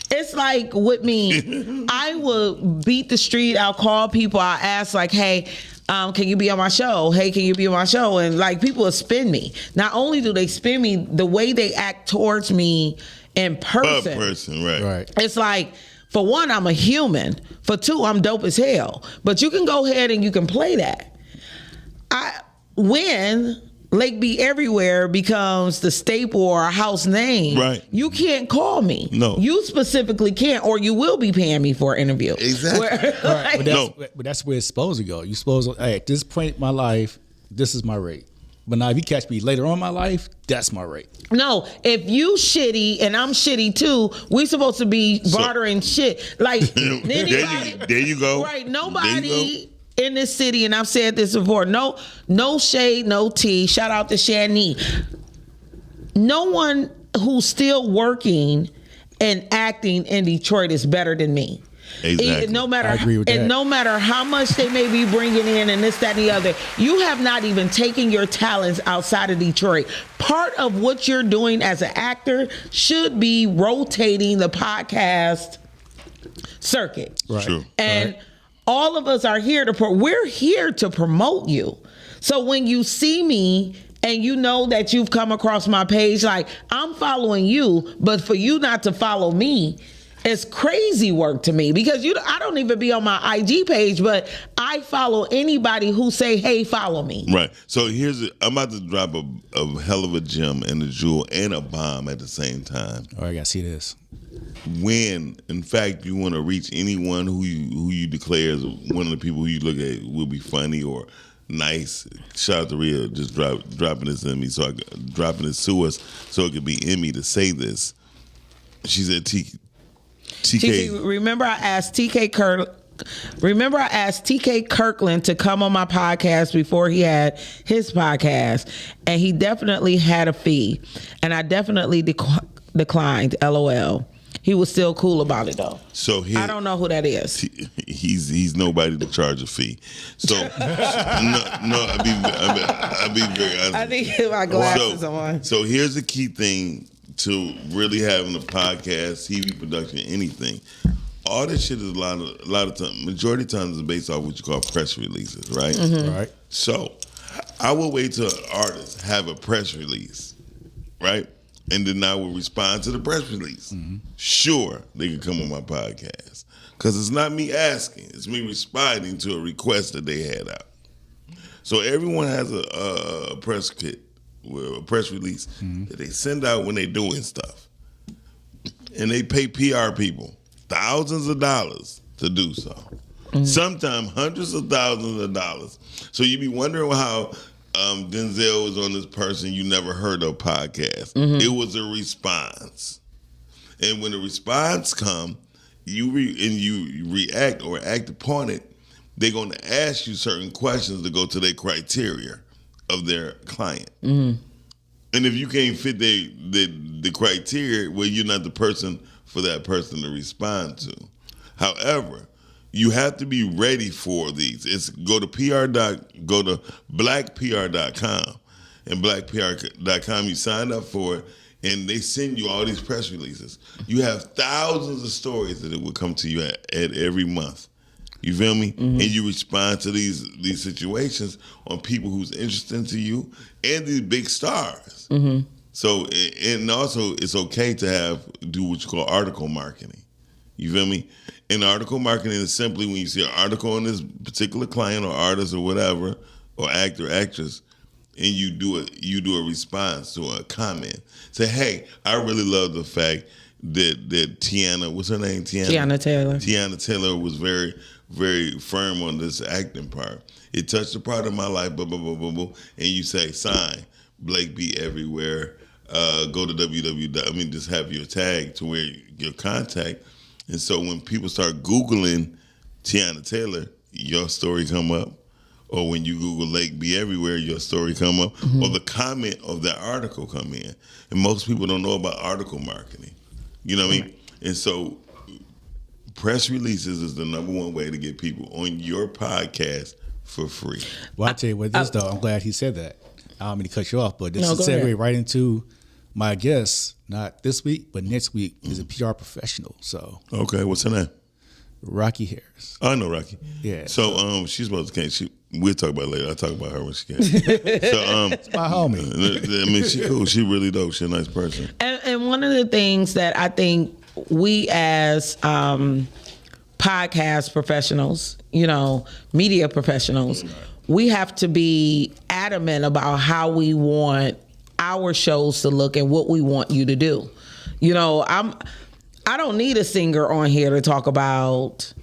It's like with me, I would beat the street. I'll call people. I'll ask like, hey, can you be on my show? Hey, can you be on my show? And like people will spin me. Not only do they spin me, the way they act towards me in person. Right. It's like, for one, I'm a human. For 2, I'm dope as hell. But you can go ahead and you can play that. When Lake Be Everywhere becomes the staple or a house name, right, you can't call me. No. You specifically can't, or you will be paying me for an interview. Exactly. But that's where it's supposed to go. You're supposed to, hey, at this point in my life, this is my rate. But now if you catch me later on in my life, that's my rate. No, if you shitty and I'm shitty too, we supposed to be bartering shit. Like anybody, there you go. Right. Nobody in this city, and I've said this before, no shade, no tea. Shout out to Shani. No one who's still working and acting in Detroit is better than me. Exactly. I agree with that. No matter how much they may be bringing in and this, that, and the other, you have not even taken your talents outside of Detroit. Part of what you're doing as an actor should be rotating the podcast circuit. Right. True. And all of us are here we're here to promote you. So when you see me and you know that you've come across my page, like I'm following you, but for you not to follow me, it's crazy work to me because I don't even be on my IG page, but I follow anybody who say, hey, follow me. Right. So I'm about to drop a hell of a gem and a jewel and a bomb at the same time. Oh, I gotta see this. When, in fact, you want to reach anyone who you declare as one of the people who you look at will be funny or nice, shout out to Rhea just dropping this in me, dropping this to us so it could be in me to say this. She said, TK. Remember I asked TK Kirkland to come on my podcast before he had his podcast, and he definitely had a fee, and I definitely declined. LOL. He was still cool about it though. So I don't know who that is. He's nobody to charge a fee. So I'll be very honest. I need to get my glasses on. So here's the key thing to really having a podcast, TV production, anything. All this shit is a lot of times, majority of times is based off what you call press releases, right? Mm-hmm. Right. So I will wait till artists have a press release, right? And then I will respond to the press release. Mm-hmm. Sure, they can come on my podcast. Because it's not me asking, it's me responding to a request that they had out. So everyone has a press kit, a press release that they send out when they're doing stuff. And they pay PR people thousands of dollars to do so. Mm-hmm. Sometimes hundreds of thousands of dollars. So you be wondering how Denzel was on this person you never heard of podcast. Mm-hmm. It was a response. And when the response come, you react or act upon it, they're going to ask you certain questions to go to their criteria of their client. Mm-hmm. And if you can't fit the criteria, well, you're not the person for that person to respond to. However, you have to be ready for these. Go to blackpr.com, and blackpr.com, you sign up for it, and they send you all these press releases. You have thousands of stories that it will come to you at every month. You feel me? Mm-hmm. And you respond to these situations on people who's interesting to you and these big stars. Mm-hmm. So, and also it's okay to do what you call article marketing. You feel me? And article marketing is simply when you see an article on this particular client or artist or whatever, or actor, actress, and you do a response to a comment. Say, hey, I really love the fact that Tiana, what's her name? Tiana Taylor. Tiana Taylor was very, very firm on this acting part. It touched a part of my life, blah, blah, blah, blah, blah. And you say, sign, Blake B everywhere. Go to just have your tag to where your contact. And so when people start Googling Tiana Taylor, your story come up. Or when you Google Lake Be Everywhere, your story come up. Mm-hmm. Or the comment of that article come in. And most people don't know about article marketing. You know what I mean? And so press releases is the number one way to get people on your podcast for free. Well, I'll tell you what this, though. I'm glad he said that. I don't mean to cut you off, but this is a segue right into my guest, not this week, but next week, is a PR professional. So okay, what's her name? Rocky Harris. I know Rocky. Yeah. So she's supposed to come. We'll talk about it later. I'll talk about her when she can. So it's my homie. I mean, she cool. She really dope. She's a nice person. And one of the things that I think we as podcast professionals, media professionals, we have to be adamant about how we want our shows to look and what we want you to do. I don't need a singer on here to talk about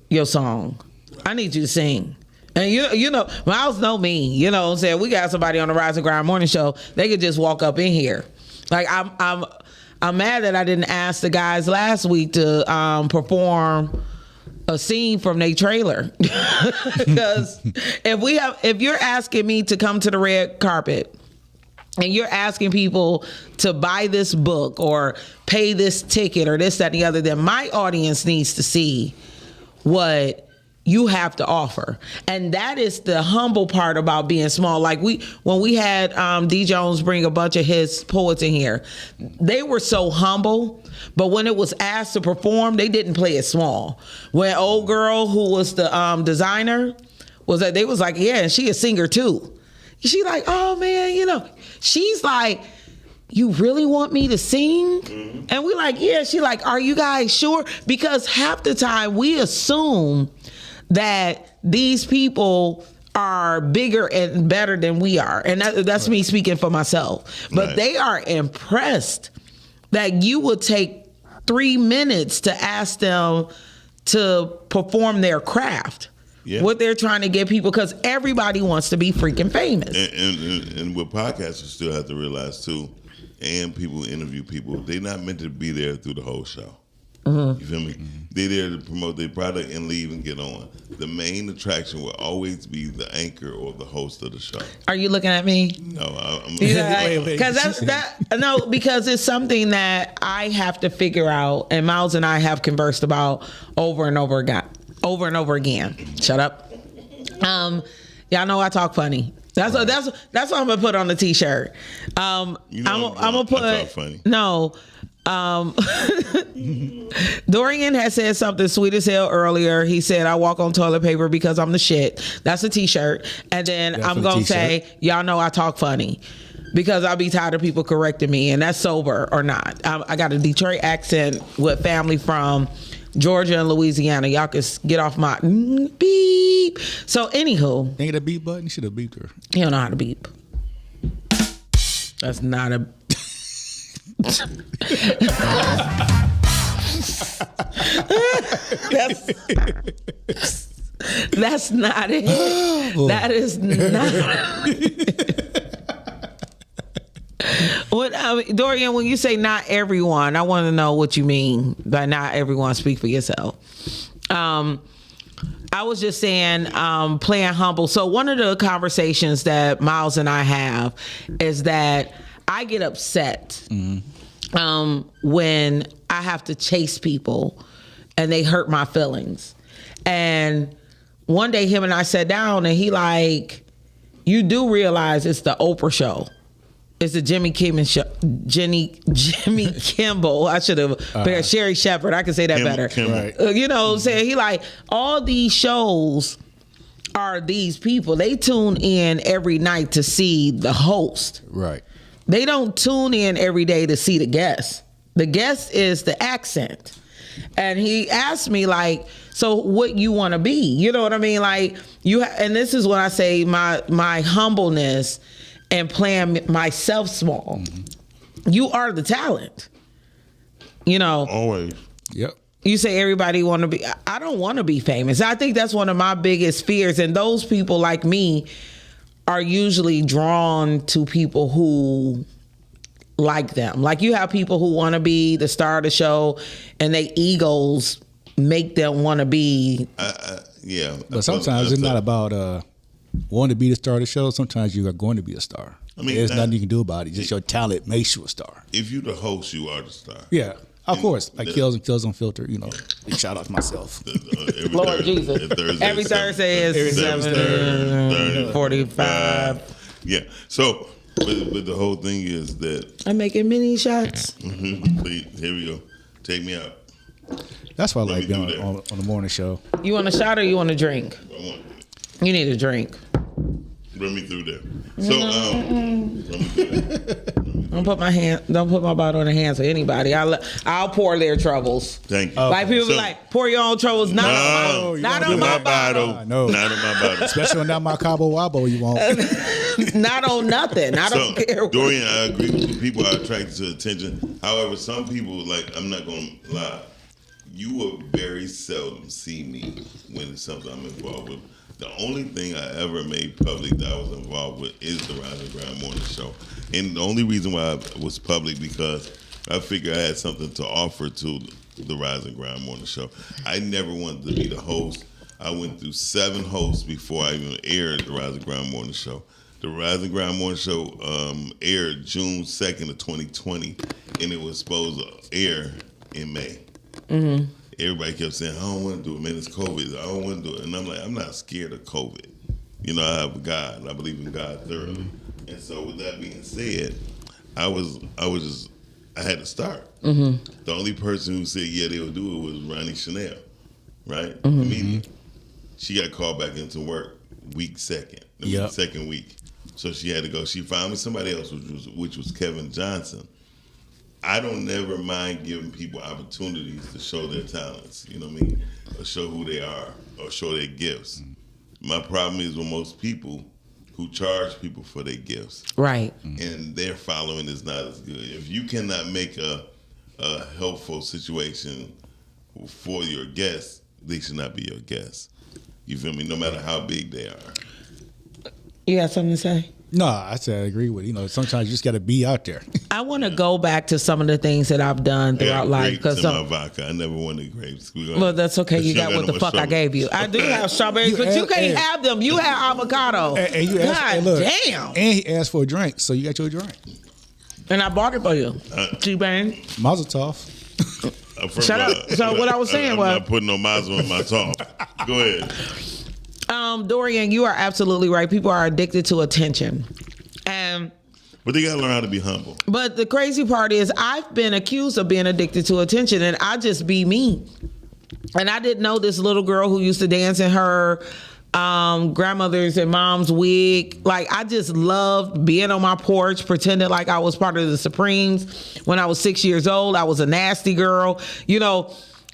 your song. I need you to sing. And Miles know me. You know what I'm saying? We got somebody on the Rise and Grind morning show. They could just walk up in here. Like I'm mad that I didn't ask the guys last week to perform a scene from their trailer. Because if you're asking me to come to the red carpet and you're asking people to buy this book or pay this ticket or this, that, and the other, then my audience needs to see what you have to offer. And that is the humble part about being small. Like when we had D. Jones bring a bunch of his poets in here, they were so humble, but when it was asked to perform, they didn't play it small. When old girl who was the designer they was like, yeah, and she a singer too. She like, oh man, you know, she's like, you really want me to sing? And we like, yeah. She like, are you guys sure? Because half the time we assume that these people are bigger and better than we are. And that's me speaking for myself. But they are impressed that you would take 3 minutes to ask them to perform their craft. Yeah. What they're trying to get people, because everybody wants to be freaking famous. And what podcasters still have to realize too, and people who interview people, they're not meant to be there through the whole show. You feel me? They're there to promote their product and leave and get on. The main attraction will always be the anchor or the host of the show. Are you looking at me? No, I'm because it's something that I have to figure out, and Miles and I have conversed about over and over again. Shut up. Y'all know I talk funny. That's what I'm gonna put on the t-shirt. I'm gonna put. I talk funny. No. Dorian had said something sweet as hell earlier. He said, I walk on toilet paper because I'm the shit. That's a t-shirt. And then I'm going to say, y'all know I talk funny because I'll be tired of people correcting me, and that's sober or not. I got a Detroit accent with family from Georgia and Louisiana. Y'all can get off my beep. So anywho. Ain't it a beep button? You should have beeped her. You don't know how to beep. That's not a... That's not it. That is not. Dorian, when you say not everyone, I want to know what you mean by not everyone. Speak for yourself. I was just saying, playing humble. So one of the conversations that Miles and I have is that I get upset when I have to chase people and they hurt my feelings. And one day him and I sat down and he like, you do realize it's the Oprah show. It's the Jimmy Kimmel show. Jimmy Kimmel. I should have Sherry Shepherd. I can say that better. Right. You know what I'm saying? He like, all these shows are these people. They tune in every night to see the host. Right. They don't tune in every day to see the guest. The guest is the accent. And he asked me like, so what you want to be? You know what I mean? Like and this is when I say my humbleness and playing myself small. You are the talent. You know. Always. Yep. You say everybody want to be. I don't want to be famous. I think that's one of my biggest fears. And those people like me are usually drawn to people who like them. Like you have people who want to be the star of the show and they egos make them want to be. Yeah. But sometimes it's not about wanting to be the star of the show. Sometimes you are going to be a star. I mean, there's nothing you can do about it. Just your talent makes you a star. If you're the host, you are the star. Yeah. Of course, like Kills Unfiltered, you know. Big shout out to myself. Lord Jesus. Every Thursday is 7:45. Yeah. So, but the whole thing is that I'm making mini shots. Please, here we go. Take me out. That's why I like being on the morning show. You want a shot or you want a drink? You need a drink. Run me through there. So, Don't put my bottle in the hands of anybody. I'll pour their troubles. Thank you. Like people be like, pour your own troubles. Not on my bottle. No. Not on my bottle. Especially on that my Cabo Wabo, you won't. Not on nothing. I don't care. Dorian, I agree with you. People are attracted to attention. However, some people, like, I'm not going to lie, you will very seldom see me when it's something I'm involved with. The only thing I ever made public that I was involved with is the Rise and Grind Morning Show. And the only reason why it was public because I figured I had something to offer to the Rise and Grind Morning Show. I never wanted to be the host. I went through 7 hosts before I even aired the Rise and Grind Morning Show. The Rise and Grind Morning Show aired June 2nd of 2020, and it was supposed to air in May. Mm-hmm. Everybody kept saying, I don't want to do it, man, it's COVID. I don't want to do it. And I'm like, I'm not scared of COVID. You know, I have a God, and I believe in God thoroughly. And so with that being said, I had to start. Mm-hmm. The only person who said, yeah, they would do it was Ronnie Chanel, right? Mm-hmm. Immediately. She got called back into work. second week. So she had to go. She found me somebody else, which was Kevin Johnson. I don't never mind giving people opportunities to show their talents, you know what I mean? Or show who they are, or show their gifts. My problem is with most people who charge people for their gifts. Right. And their following is not as good. If you cannot make a helpful situation for your guests, they should not be your guests. You feel me? No matter how big they are. You got something to say? No, I agree with you. Sometimes you just got to be out there. I want to go back to some of the things that I've done throughout life. Because my vodka, I never wanted grapes. Well, that's okay. You got what the fuck I gave you. I do have strawberries, but you can't have them. You have avocado. And you asked, damn. And he asked for a drink, so you got your drink. And I bought it for you. T-Bang. Mazel tov. Shut up. So what I was saying was, I'm not putting no mazel in my talk. Go ahead. Dorian, you are absolutely right. People are addicted to attention. But they got to learn how to be humble. But the crazy part is I've been accused of being addicted to attention, and I just be me. And I didn't know this little girl who used to dance in her grandmother's and mom's wig. Like, I just loved being on my porch, pretending like I was part of the Supremes. When I was 6 years old, I was a nasty girl.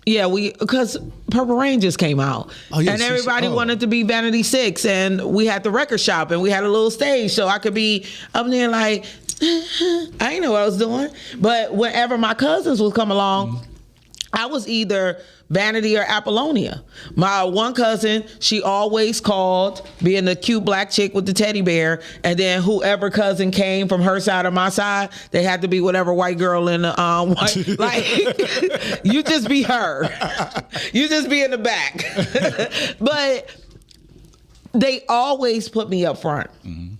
Yeah, because Purple Rain just came out. Oh, yeah, and everybody wanted to be Vanity 6, and we had the record shop, and we had a little stage, so I could be up there like, I didn't know what I was doing. But whenever my cousins would come along, I was either Vanity or Apollonia. My one cousin, she always called, being the cute black chick with the teddy bear, and then whoever cousin came from her side or my side, they had to be whatever white girl in the white. Like, you just be her. You just be in the back. But they always put me up front. Mm-hmm.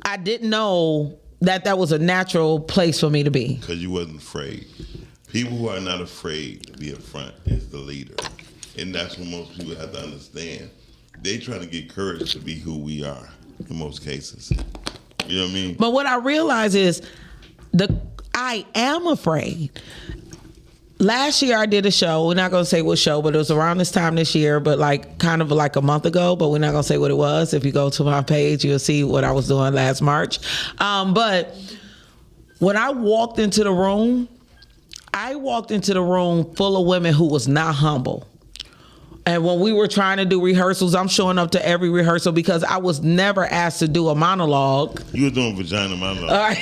I didn't know that was a natural place for me to be. Because you wasn't afraid. People who are not afraid to be in front is the leader. And that's what most people have to understand. They trying to get courage to be who we are in most cases. You know what I mean? But what I realize is I am afraid. Last year I did a show. We're not going to say what show, but it was around this time this year, but kind of like a month ago, but we're not going to say what it was. If you go to my page, you'll see what I was doing last March. But when I walked into the room, full of women who was not humble. And when we were trying to do rehearsals, I'm showing up to every rehearsal because I was never asked to do a monologue. You were doing vagina monologue.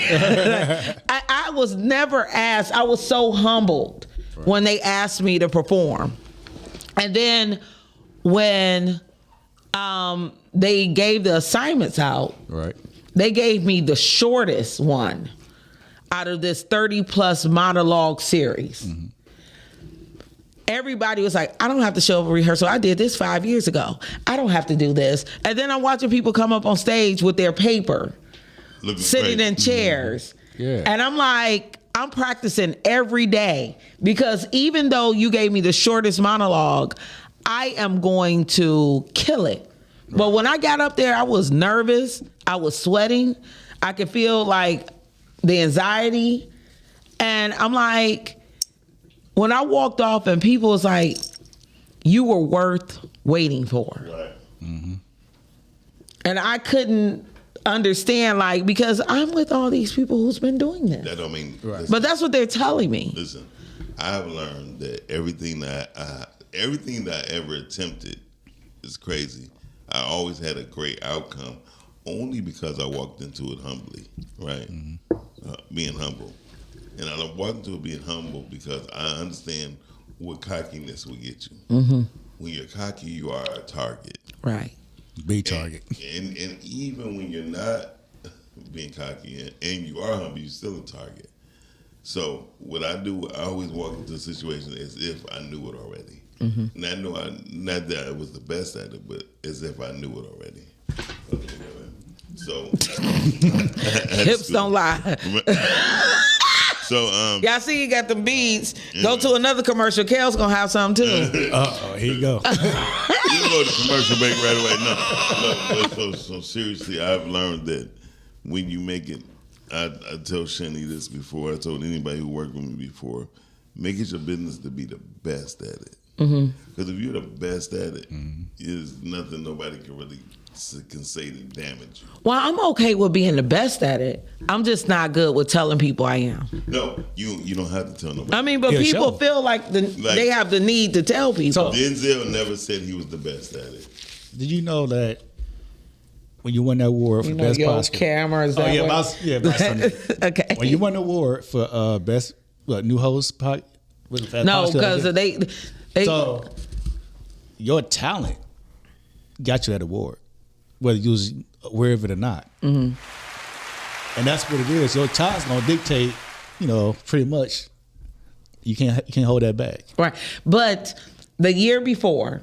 I was never asked. I was so humbled when they asked me to perform. And then when they gave the assignments out, they gave me the shortest one out of this 30+ monologue series. Mm-hmm. Everybody was like, I don't have to show up a rehearsal. I did this 5 years ago. I don't have to do this. And then I'm watching people come up on stage with their paper, sitting in chairs. Yeah. And I'm like, I'm practicing every day because even though you gave me the shortest monologue, I am going to kill it. Right. But when I got up there, I was nervous. I was sweating. I could feel like the anxiety. And I'm like, when I walked off and people was like, you were worth waiting for. Right. Mm-hmm. And I couldn't understand, because I'm with all these people who's been doing this. That don't mean, right. But that's what they're telling me. Listen, I've learned that everything that I ever attempted is crazy. I always had a great outcome only because I walked into it humbly, right? Mm-hmm. Being humble. And I walked into it being humble because I understand what cockiness will get you. Mm-hmm. When you're cocky, you are a target. Right. Big target. And even when you're not being cocky and you are humble, you're still a target. So what I do, I always walk into a situation as if I knew it already. Mm-hmm. And I know not that I was the best at it, but as if I knew it already. Okay, so hips don't lie. So y'all see you got them beads. Go to another commercial. Kale's gonna have some too. Here you go. You go to commercial break right away. No. So seriously, I've learned that when you make it, I tell Shani this before. I told anybody who worked with me before, make it your business to be the best at it. Because if you're the best at it, there's nothing nobody can really can say to damage you. Well, I'm okay with being the best at it. I'm just not good with telling people I am. No, you don't have to tell nobody. I mean, but people feel like they have the need to tell people. Denzel never said he was the best at it. Did you know that when you won that award for best podcast? Cameras. Oh yeah, okay. When you won the award for best new host no, because they so your talent got you that award, whether you was aware of it or not. And that's what it is. Your talent's gonna dictate, pretty much. You can't hold that back. Right. But the year before,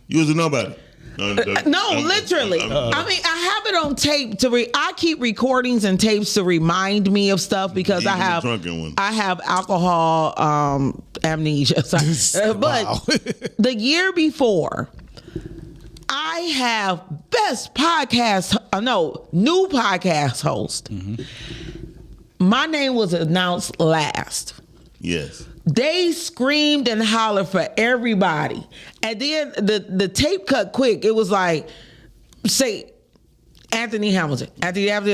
you was a nobody. No, literally. I mean, I have it on tape I keep recordings and tapes to remind me of stuff because I have alcohol amnesia. But the year before, I have new podcast host. My name was announced last. Yes. They screamed and hollered for everybody. And then the tape cut quick. It was like, say, Anthony Hamilton,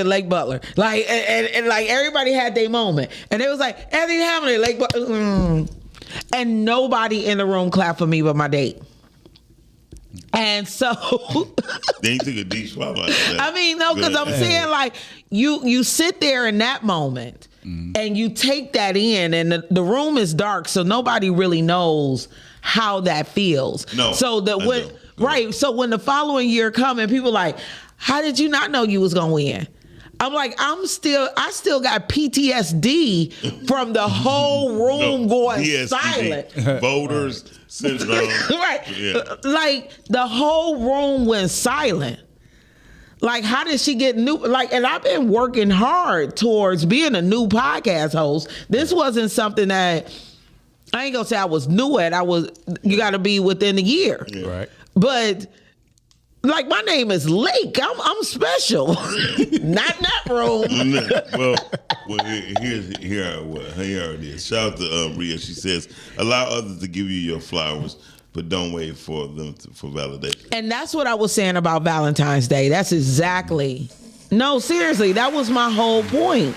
Lake Butler. Like, and like everybody had their moment. And it was like, Anthony Hamilton, Lake Butler. And nobody in the room clapped for me but my date. And so they took a deep swallow out of that. I mean, no, because I'm saying like you sit there in that moment and you take that in, and the room is dark, so nobody really knows how that feels. No. So so when the following year come and people like, how did you not know you was gonna win? I'm like, I still got PTSD from the whole room going silent. Voters syndrome. Right. Yeah. Like the whole room went silent. Like, how did she get new? Like, and I've been working hard towards being a new podcast host. This wasn't something that I ain't gonna say I was new at. You got to be within a year. Yeah. Right. But like, my name is Lake. I'm special. Not in that room. Well, here it is. Shout out to Rhea. She says, allow others to give you your flowers, but don't wait for them for validation. And that's what I was saying about Valentine's Day. That's exactly. No, seriously, that was my whole point.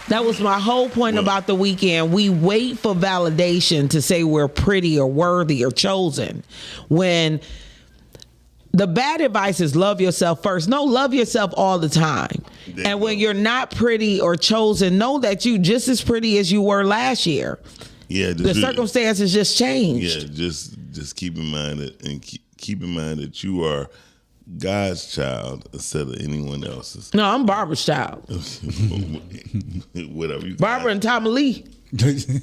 That was my whole point about the weekend. We wait for validation to say we're pretty or worthy or chosen, when the bad advice is love yourself first. No, love yourself all the time. And when you're not pretty or chosen, know that you just as pretty as you were last year. Yeah, the circumstances just changed. Yeah, just keep in mind keep in mind that you are God's child instead of anyone else's. No, I'm Barbara's child. Whatever. Barbara and Tommy Lee.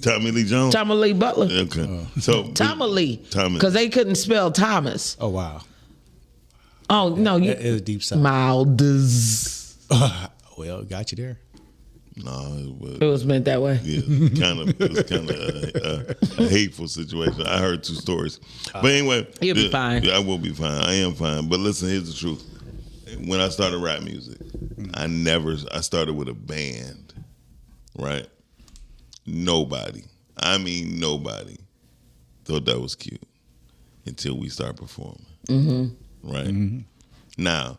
Tommy Lee Jones. Tommy Lee Butler. Okay. So Tommy Lee. Because they couldn't spell Thomas. Oh wow. Oh no, it was deep side. Milders. Well, got you there. No, it was meant that way. Yeah, it was kind of a hateful situation. I heard two stories, but anyway, you'll be fine. I will be fine. I am fine. But listen, here's the truth. When I started rap music, I started with a band, right? Nobody thought that was cute until we started performing. Right? Now,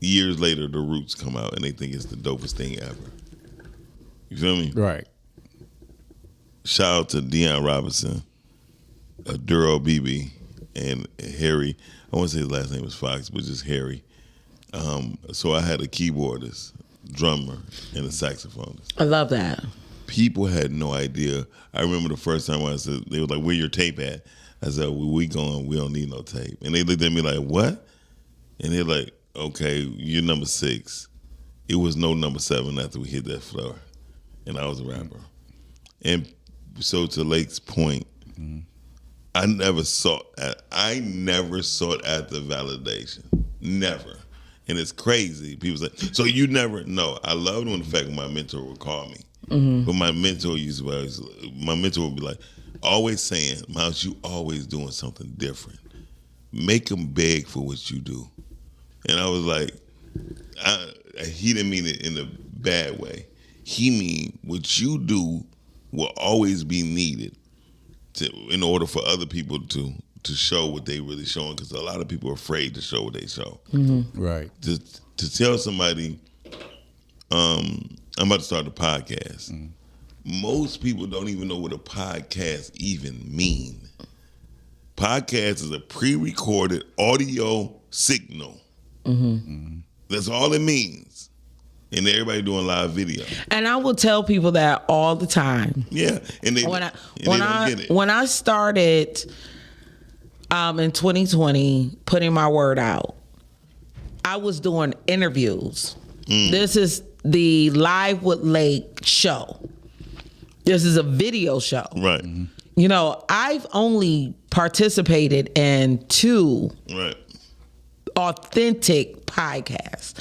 years later, the Roots come out and they think it's the dopest thing ever. You feel me? Right. Shout out to Deion Robinson, Duro BB, and Harry. I want to say his last name was Fox, but just Harry. So I had a keyboardist, drummer, and a saxophonist. I love that. People had no idea. I remember the first time I said, they were like, where your tape at? I said, we going, we don't need no tape. And they looked at me like, what? And they're like, okay, you're number 6. It was no number 7 after we hit that floor. And I was a rapper. And so to Lake's point, I never sought after validation. Never. And it's crazy. People say, so you never know. I loved when the fact my mentor would call me. But my mentor would be like, always saying, Miles, you always doing something different. Make them beg for what you do. And I was like, he didn't mean it in a bad way. He mean what you do will always be needed. in order for other people to show what they really showing, because a lot of people are afraid to show what they show. Right. To tell somebody, I'm about to start a podcast. Most people don't even know what a podcast even mean. Podcast is a pre-recorded audio signal. That's all it means. And everybody doing live video. And I will tell people that all the time. Yeah, and they don't get it. When I started in 2020 putting my word out, I was doing interviews. This is the Live with Lake show. This is a video show. Right. You know, I've only participated in 2 authentic podcasts.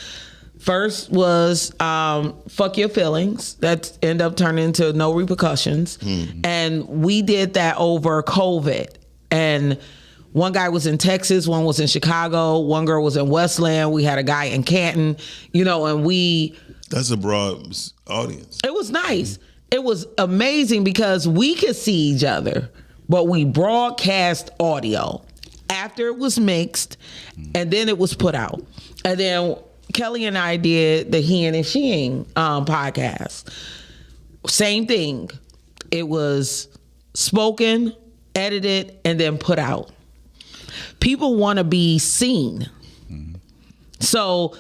First was Fuck Your Feelings. That ended up turning into No Repercussions. And we did that over COVID. And one guy was in Texas, one was in Chicago, one girl was in Westland. We had a guy in Canton, you know, and that's a broad audience. It was nice. It was amazing because we could see each other, but we broadcast audio after it was mixed, and then it was put out. And then Kelly and I did the Heeing and Sheeing podcast. Same thing. It was spoken, edited, and then put out. People want to be seen. So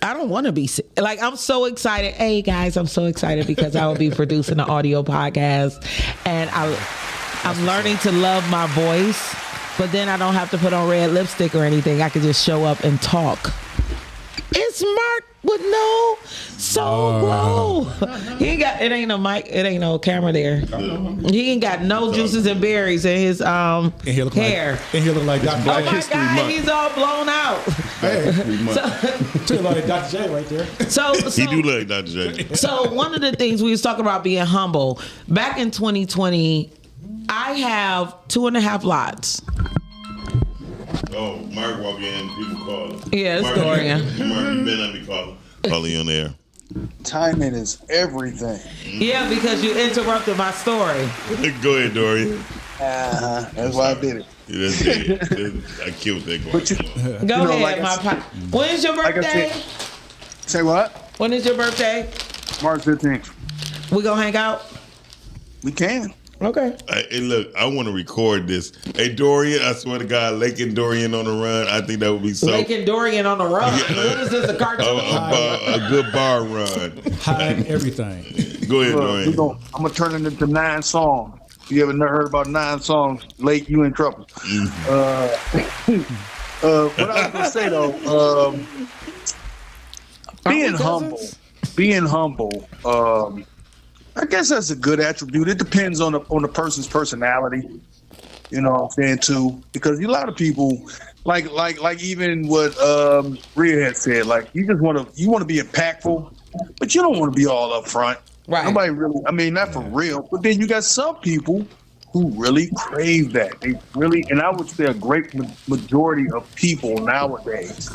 I don't want to be like, I'm so excited. Hey guys, I'm so excited because I will be producing an audio podcast, and I'm learning to love my voice, but then I don't have to put on red lipstick or anything. I can just show up and talk. It's Mark with no soul glow. He ain't got, it ain't no mic, it ain't no camera there. He ain't got no juices and berries in his hair. And he look like Dr. Oh my God, he's all blown out. Tell about Dr. J right there. So he do look like Dr. J. So one of the things we was talking about being humble, back in 2020, I have 2.5 lots. Oh, Mark walk in, people call him. Yeah, it's Dorian. Mark, you better not be calling you on there. Timing is everything. Yeah, because you interrupted my story. Go ahead, Dorian. That's why I did it. Yeah, that's it. I killed that. Go ahead, my pop. When is your birthday? Say what? When is your birthday? March 15th. We gonna hang out? We can. Okay. Hey, look, I want to record this. Hey, Dorian, I swear to God, Lake and Dorian on the run. I think that would be so. Lake and Dorian on the run. What is this, a cartoon? A good bar run. Hide everything. Go ahead, Dorian. I'm going to turn it into 9 songs. You ever heard about 9 songs? Lake, you in trouble. What I was going to say, though, being humble, I guess that's a good attribute. It depends on the person's personality. You know what I'm saying, too? Because a lot of people, like even what Rhea had said, like you want to be impactful, but you don't want to be all up front. Right. Nobody really, I mean, not for real. But then you got some people who really crave that. They really, and I would say a great majority of people nowadays,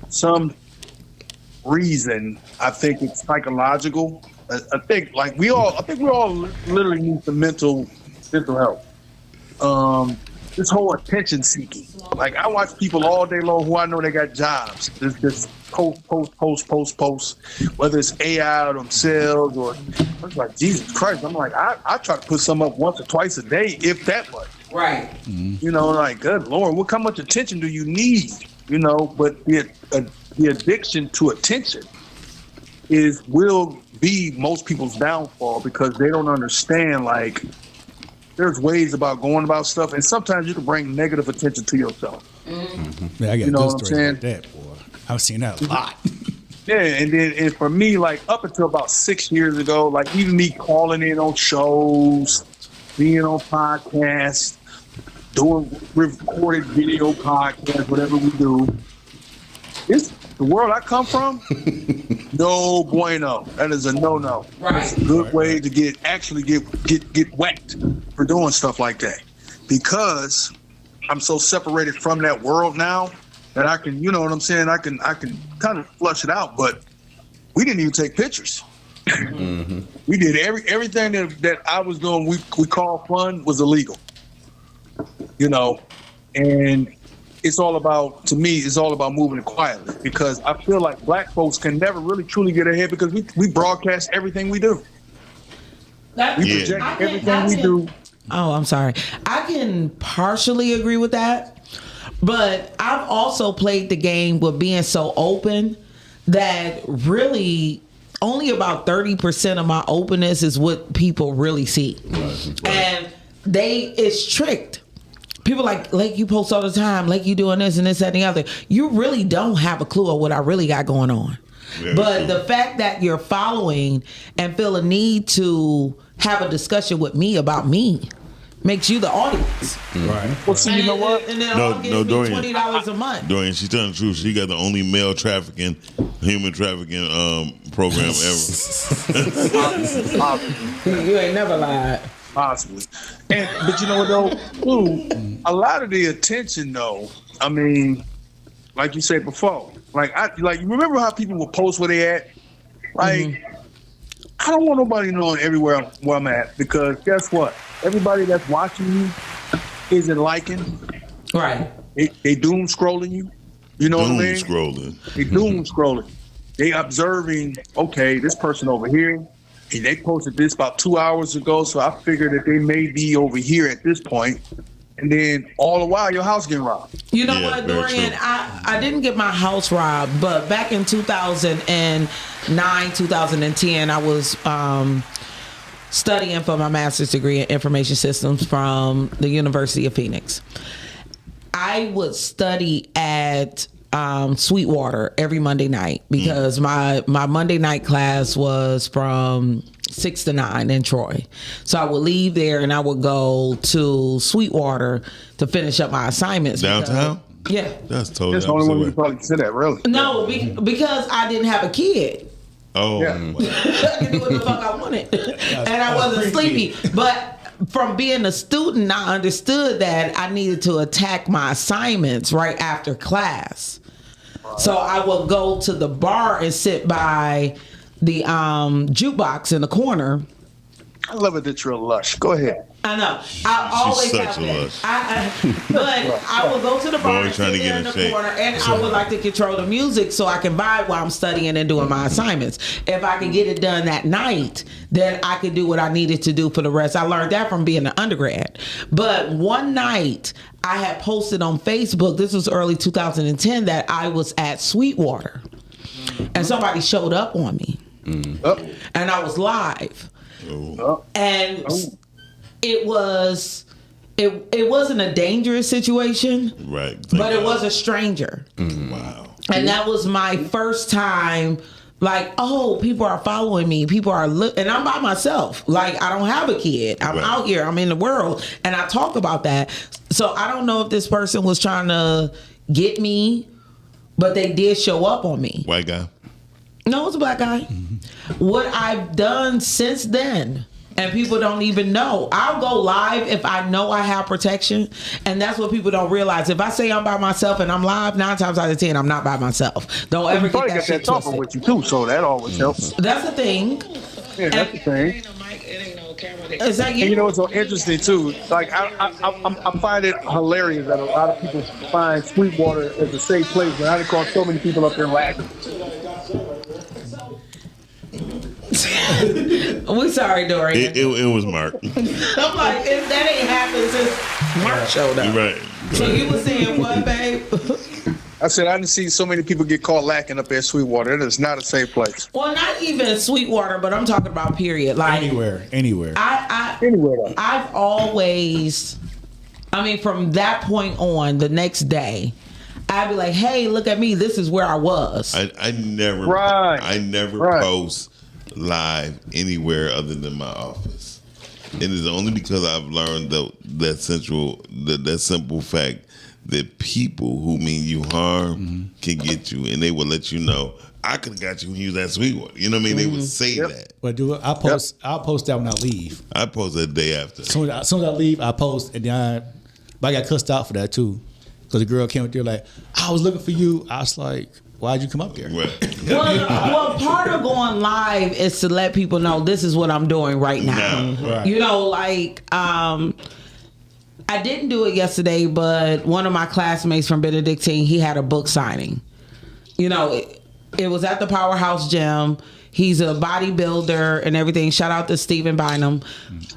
some reason, I think it's psychological. I think we all literally need some mental health. This whole attention seeking. Like I watch people all day long who I know they got jobs. This post. Whether it's AI or themselves or I was like, Jesus Christ. I'm like, I try to put some up once or twice a day, if that much. Right. You know, like, good Lord, how much attention do you need? You know, but the addiction to attention will be most people's downfall because they don't understand, like, there's ways about going about stuff, and sometimes you can bring negative attention to yourself. Yeah, I got You know good what I'm stories saying? like that, boy. I've seen that a lot. Yeah, and for me, like, up until about 6 years ago, like, even me calling in on shows, being on podcasts, doing recorded video podcasts, whatever we do, it's the world I come from, no bueno. That is a no-no. Right. It's a good way to get whacked for doing stuff like that. Because I'm so separated from that world now that I can, you know what I'm saying, I can kind of flush it out. But we didn't even take pictures. We did everything that I was doing. We called fun was illegal, you know, and it's all about, to me, it's all about moving it quietly, because I feel like black folks can never really truly get ahead because we broadcast everything we do. We project everything we do. Oh, I'm sorry. I can partially agree with that, but I've also played the game with being so open that really only about 30% of my openness is what people really see. And it's tricked. People like you post all the time, like you doing this and this, that, and the other. You really don't have a clue of what I really got going on. But the fact that you're following and feel a need to have a discussion with me about me makes you the audience. Right. Well, see, you know what? And then all gives me $20 a month. Dorian, she's telling the truth. She got the only male trafficking, human trafficking program ever. You ain't never lied. Possibly. But you know what though? Too, a lot of the attention though, I mean, like you said before, like you remember how people would post where they at? Like, I don't want nobody knowing everywhere where I'm at, because guess what? Everybody that's watching you isn't liking. Right. They doom scrolling you. You know what I mean? Scrolling. They doom scrolling. They observing, okay, this person over here, and they posted this about 2 hours ago, so I figured that they may be over here at this point. And then all the while, your house getting robbed. You know what, Dorian? I didn't get my house robbed, but back in 2009, 2010, I was studying for my master's degree in information systems from the University of Phoenix. I would study at Sweetwater every Monday night because my Monday night class was from 6 to 9 in Troy. So I would leave there and I would go to Sweetwater to finish up my assignments. Downtown? Yeah. That's totally That's the only one you probably consider that, really. No, because I didn't have a kid. Oh. Yeah. I could do what the fuck I wanted. And I wasn't sleepy. But from being a student, I understood that I needed to attack my assignments right after class. So I would go to the bar and sit by the jukebox in the corner. I love it that you're a lush. Go ahead. I know. I always such have a been. lush. But I will go to the bar Boy, and trying sit to there get in in the shape. corner, and I would like to control the music so I can vibe while I'm studying and doing my assignments. If I can get it done that night, then I could do what I needed to do for the rest. I learned that from being an undergrad. But one night, I had posted on Facebook, this was early 2010, that I was at Sweetwater. And somebody showed up on me. And I was live. And it wasn't a dangerous situation, right? But it was a stranger. Wow. And that was my first time. Like, oh, people are following me. People are and I'm by myself. Like, I don't have a kid. I'm out here. I'm in the world, and I talk about that. So I don't know if this person was trying to get me, but they did show up on me. White guy. No, it's a black guy. What I've done since then, and people don't even know, I'll go live if I know I have protection, and that's what people don't realize. If I say I'm by myself and I'm live, 9 times out of 10, I'm not by myself. Don't ever get that shit talking twisted. with you too, so that always helps. That's the thing. Yeah, that's the thing. Is that you? And you know what's so interesting too? Like I find it hilarious that a lot of people find Sweetwater as a safe place, but I done caught so many people up there laughing. We sorry, Dorian. It was Mark. I'm like, if that ain't happened since Mark showed up. Right. So you were saying what, babe? I said I didn't see so many people get caught lacking up there at Sweetwater. It is not a safe place. Well, not even Sweetwater, but I'm talking about period. Like anywhere. Anywhere. I've always, from that point on, the next day, I'd be like, hey, look at me. This is where I was. I never post live anywhere other than my office. And it's only because I've learned that simple fact that people who mean you harm can get you, and they will let you know. I could have got you when you was at Sweetwater. You know what I mean? They would say that. But I'll post that when I leave. I post that day after. As soon as I leave, I post, and then I got cussed out for that too. Because the girl came up there like, I was looking for you. I was like, why'd you come up there? Well, part of going live is to let people know this is what I'm doing right now. Right. You know, like I didn't do it yesterday, but one of my classmates from Benedictine, he had a book signing. You know, it was at the Powerhouse Gym. He's a bodybuilder and everything. Shout out to Stephen Bynum.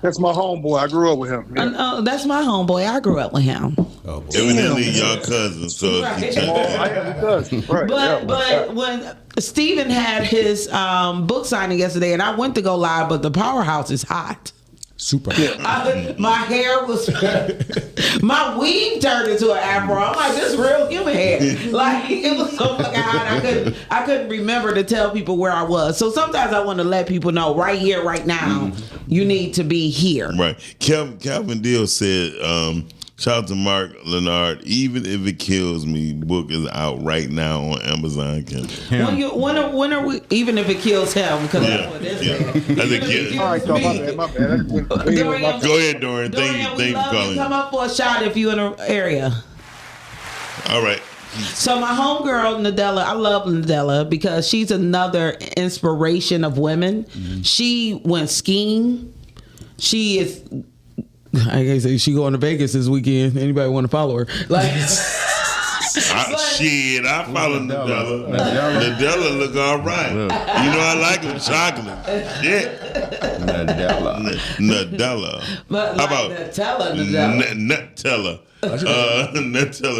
That's my homeboy. I grew up with him. Yeah. That's my homeboy. I grew up with him. Oh, Evidently, y'all cousins. So Right. I am a cousin. Right. But when Stephen had his book signing yesterday, and I went to go live, but the Powerhouse is hot. Super. My hair was, my weave turned into an afro. I'm like, this is real human hair. Like, it was so fucking hot. I couldn't remember to tell people where I was. So sometimes I want to let people know right here, right now, you need to be here. Right. Calvin Deal said, shout out to Mark Leonard. Even if it kills me, book is out right now on Amazon Kindle. When are we? Even if it kills him, because that's what this is. All right, my bad. Go ahead, Dorian. Thank you for calling. Come up for a shot if you in an area. All right. So my homegirl Nadella, I love Nadella because she's another inspiration of women. She went skiing. She is. I can say she going to Vegas this weekend. Anybody want to follow her? Like, shit, I follow Nadella. Nadella look all right. You know I like them chocolate. Shit. Nadella. But How like about Nutella?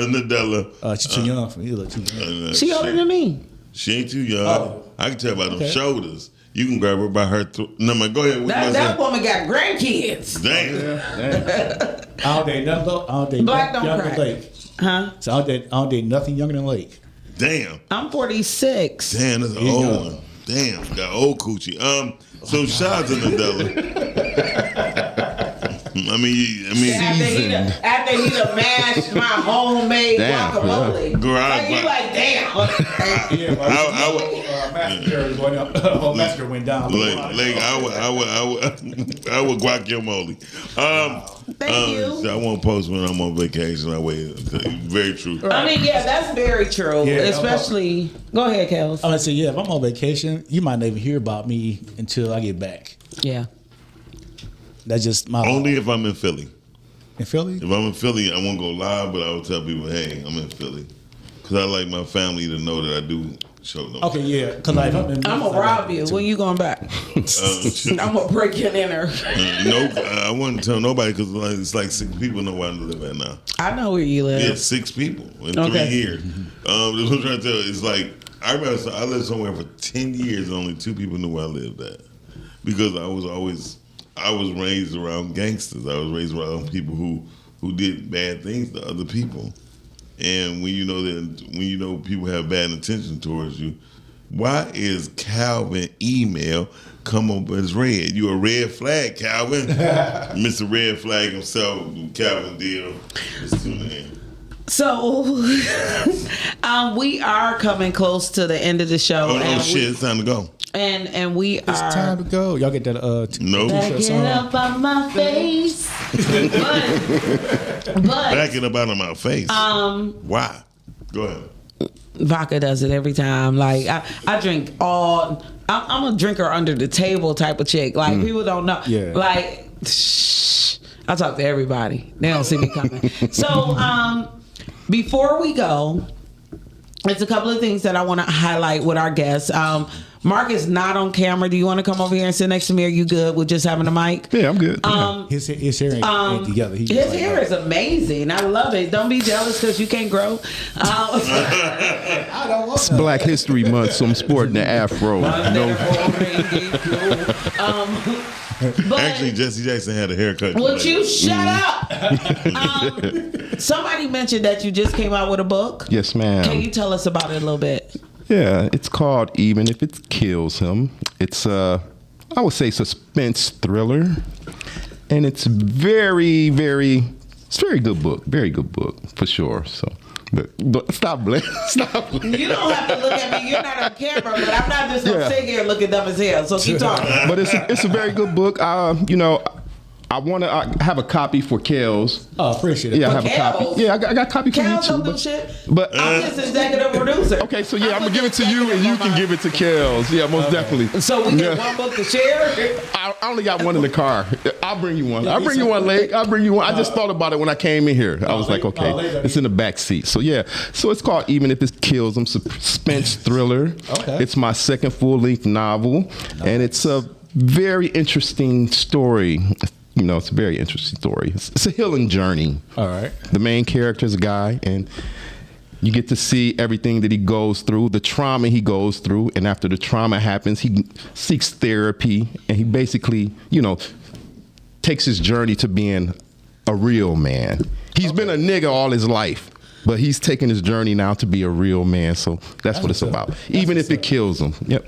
Nadella. She's too young for you. Look too young. She older than me. She ain't too young. I can tell by them shoulders. You can grab her by her throat. No, man, go ahead. That woman got grandkids. Damn. I don't date nothing. I don't date Black don't younger crack. than Lake. Huh? So I don't date nothing younger than Lake. Damn. I'm 46. Damn, that's an old one. Damn, got old coochie. So shout out to Nadella. I mean, After he done mashed my homemade Damn. guacamole. Like, you like, damn. Massacre went down. Like I would guacamole. Thank you. I won't post when I'm on vacation. I wait. Very true. I mean, yeah, that's very true. Yeah, Especially, go ahead, Kels. I would say, yeah, if I'm on vacation, you might not even hear about me until I get back. Yeah. That's just my Only if I'm in Philly. In Philly? If I'm in Philly, I won't go live, but I will tell people, hey, I'm in Philly. Because I like my family to know that I do show them. Okay, yeah. Because like, I'm going to rob you. When you going back? I'm going to break your dinner. No, I wouldn't tell nobody because it's like 6 people know where I live at now. I know where you live. Yeah, 6 people in 3 years. That's what I'm trying to tell you. It's like, I remember I lived somewhere for 10 years and only 2 people knew where I lived at. Because I was raised around gangsters. I was raised around people who did bad things to other people. And when you know people have bad intention towards you, why is Calvin email come up as red? You a red flag, Calvin. Mr. Red Flag himself, Calvin Deal, is tuning in. So, we are coming close to the end of the show. Oh, shit, it's time to go. And we It's time to go. Y'all get that no. Back it up on my face. but Back it up out of my face. Why? Go ahead. Vodka does it every time. Like I drink all. I'm a drinker under the table type of chick. Like people don't know. Yeah. Like I talk to everybody. They don't see me coming. So before we go, there's a couple of things that I want to highlight with our guests. Mark is not on camera. Do you want to come over here and sit next to me? Are you good with just having a mic? Yeah, I'm good. His hair ain't together. His hair is amazing. I love it. Don't be jealous because you can't grow. It's Black History Month, so I'm sporting the afro. But actually, Jesse Jackson had a haircut. Would you shut up? Somebody mentioned that you just came out with a book. Yes, ma'am. Can you tell us about it a little bit? Yeah, it's called Even If It Kills Him. It's I would say suspense thriller. And it's it's a very good book. Very good book, for sure. So but stop blaming. Stop blaming. You don't have to look at me. You're not on camera, but I'm not just gonna sit here and look at dumb as hell. So keep talking. But it's a very good book. I want to have a copy for Kels. Oh, appreciate it. Yeah, I For have a copy. Kels? Yeah, I got a copy for you Kels too. don't do But, shit. but I'm just executive producer. okay, so yeah, I'm gonna give it to you, and you can give it to Kels. Yeah, most definitely. So we get one book to share? I only got one in the car. I'll bring you one. I'll bring you one, Lake. I'll bring you one. I just thought about it when I came in here. I was like, okay, it's in the back seat. So yeah, so it's called Even If It Kills Them, suspense thriller. Okay. It's my second full-length novel, and it's a very interesting story. You know, it's a very interesting story. It's a healing journey. All right. The main character is a guy, and you get to see everything that he goes through, the trauma he goes through, and after the trauma happens, he seeks therapy, and he basically, you know, takes his journey to being a real man. He's been a nigga all his life, but he's taking his journey now to be a real man. So that's what it's about. Even if it kills him. Yep.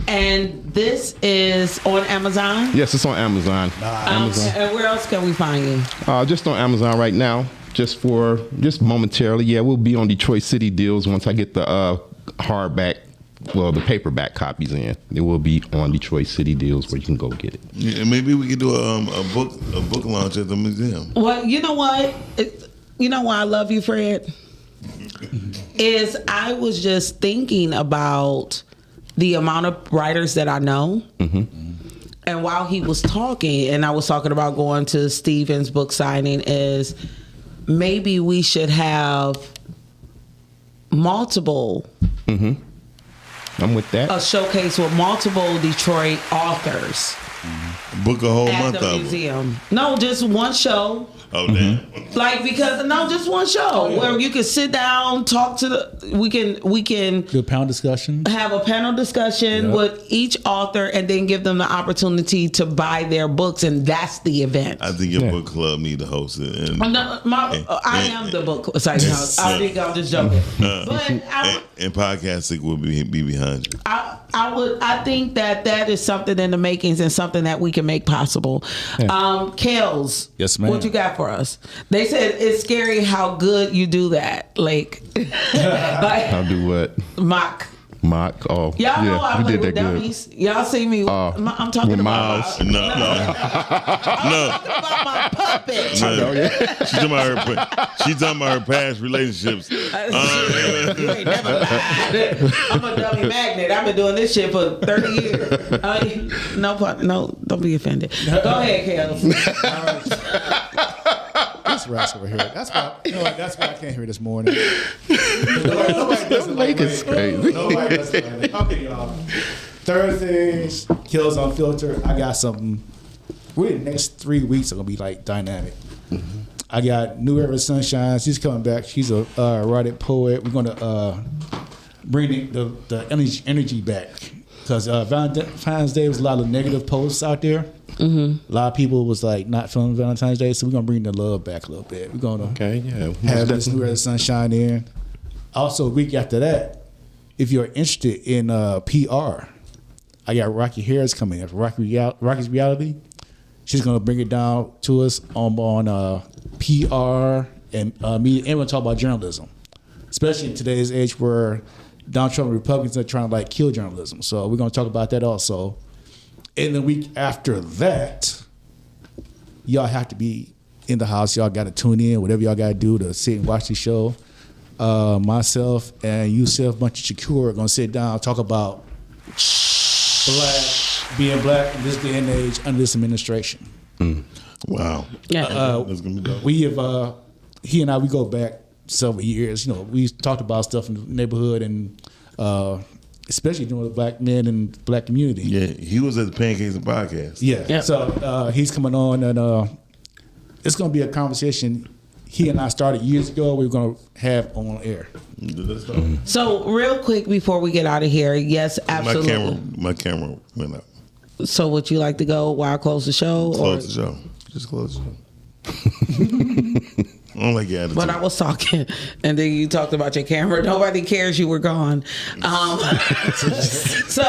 And this is on Amazon? Yes, it's on Amazon. Amazon. And where else can we find you? Just on Amazon right now. Just momentarily. Yeah, we'll be on Detroit City Deals once I get the the paperback copies in. It will be on Detroit City Deals where you can go get it. Yeah, maybe we could do a book launch at the museum. Well, you know what? You know why I love you, Fred? Is I was just thinking about the amount of writers that I know. Mm-hmm. And while he was talking, and I was talking about going to Stephen's book signing, is maybe we should have multiple. Mm-hmm. I'm with that. A showcase with multiple Detroit authors. Book a whole at month the of museum. No, just one show. Oh, damn. Like, because just one show where you can sit down, talk to we can do a panel discussion. Have a panel discussion with each author, and then give them the opportunity to buy their books, and that's the event. I think your book club need to host it. And, I am the book site house. I think I'm just joking. And podcasting will be behind you. I think that is something in the makings and something that we can make possible. Kels, yes, ma'am. What you got for us? They said it's scary how good you do that. Like, I'll do what? Mock. Oh, Y'all know I you play did with that good. dummies. Y'all see me. I'm talking with about Miles. No. my puppet. She's talking about her past relationships. You ain't never lied. I'm a dummy magnet. I've been doing this shit for 30 years. No, don't be offended. Go ahead, Kels. This rats over here. That's why I can't hear this morning. Nobody does it like It's crazy. Nobody does it like that. Okay, y'all. Thursdays, Kills Unfiltered. I got something. Really, the next 3 weeks are gonna be like dynamic. Mm-hmm. I got New Era Sunshine. She's coming back. She's a erotic poet. We're gonna bring the energy back because Valentine's Day was a lot of negative posts out there. Mm-hmm. A lot of people was like not feeling Valentine's Day, so we're gonna bring the love back a little bit. We're gonna have this New Era Sunshine in. Also, a week after that, if you're interested in PR, I got Rocky Harris coming in. Rocky's Reality. She's gonna bring it down to us on PR and media, and we'll talk about journalism, especially in today's age where Donald Trump and Republicans are trying to like kill journalism. So we're gonna talk about that also. And the week after that, y'all have to be in the house. Y'all got to tune in, whatever y'all got to do to sit and watch the show. Myself and Yusuf Bunty Shakur are going to sit down, talk about being black in this day and age under this administration. Wow. Yeah. That's going to be dope. We have, he and I, we go back several years. You know, we talked about stuff in the neighborhood and especially doing with black men and black community. Yeah, he was at the Pancakes and Podcast. Yeah. So he's coming on, and it's going to be a conversation he and I started years ago. We're going to have on air. So real quick before we get out of here, yes, absolutely. My camera went up. So would you like to go while I close the show? Close the show. Just close the show. I don't like your attitude. But I was talking, and then you talked about your camera. Nobody cares you were gone. So,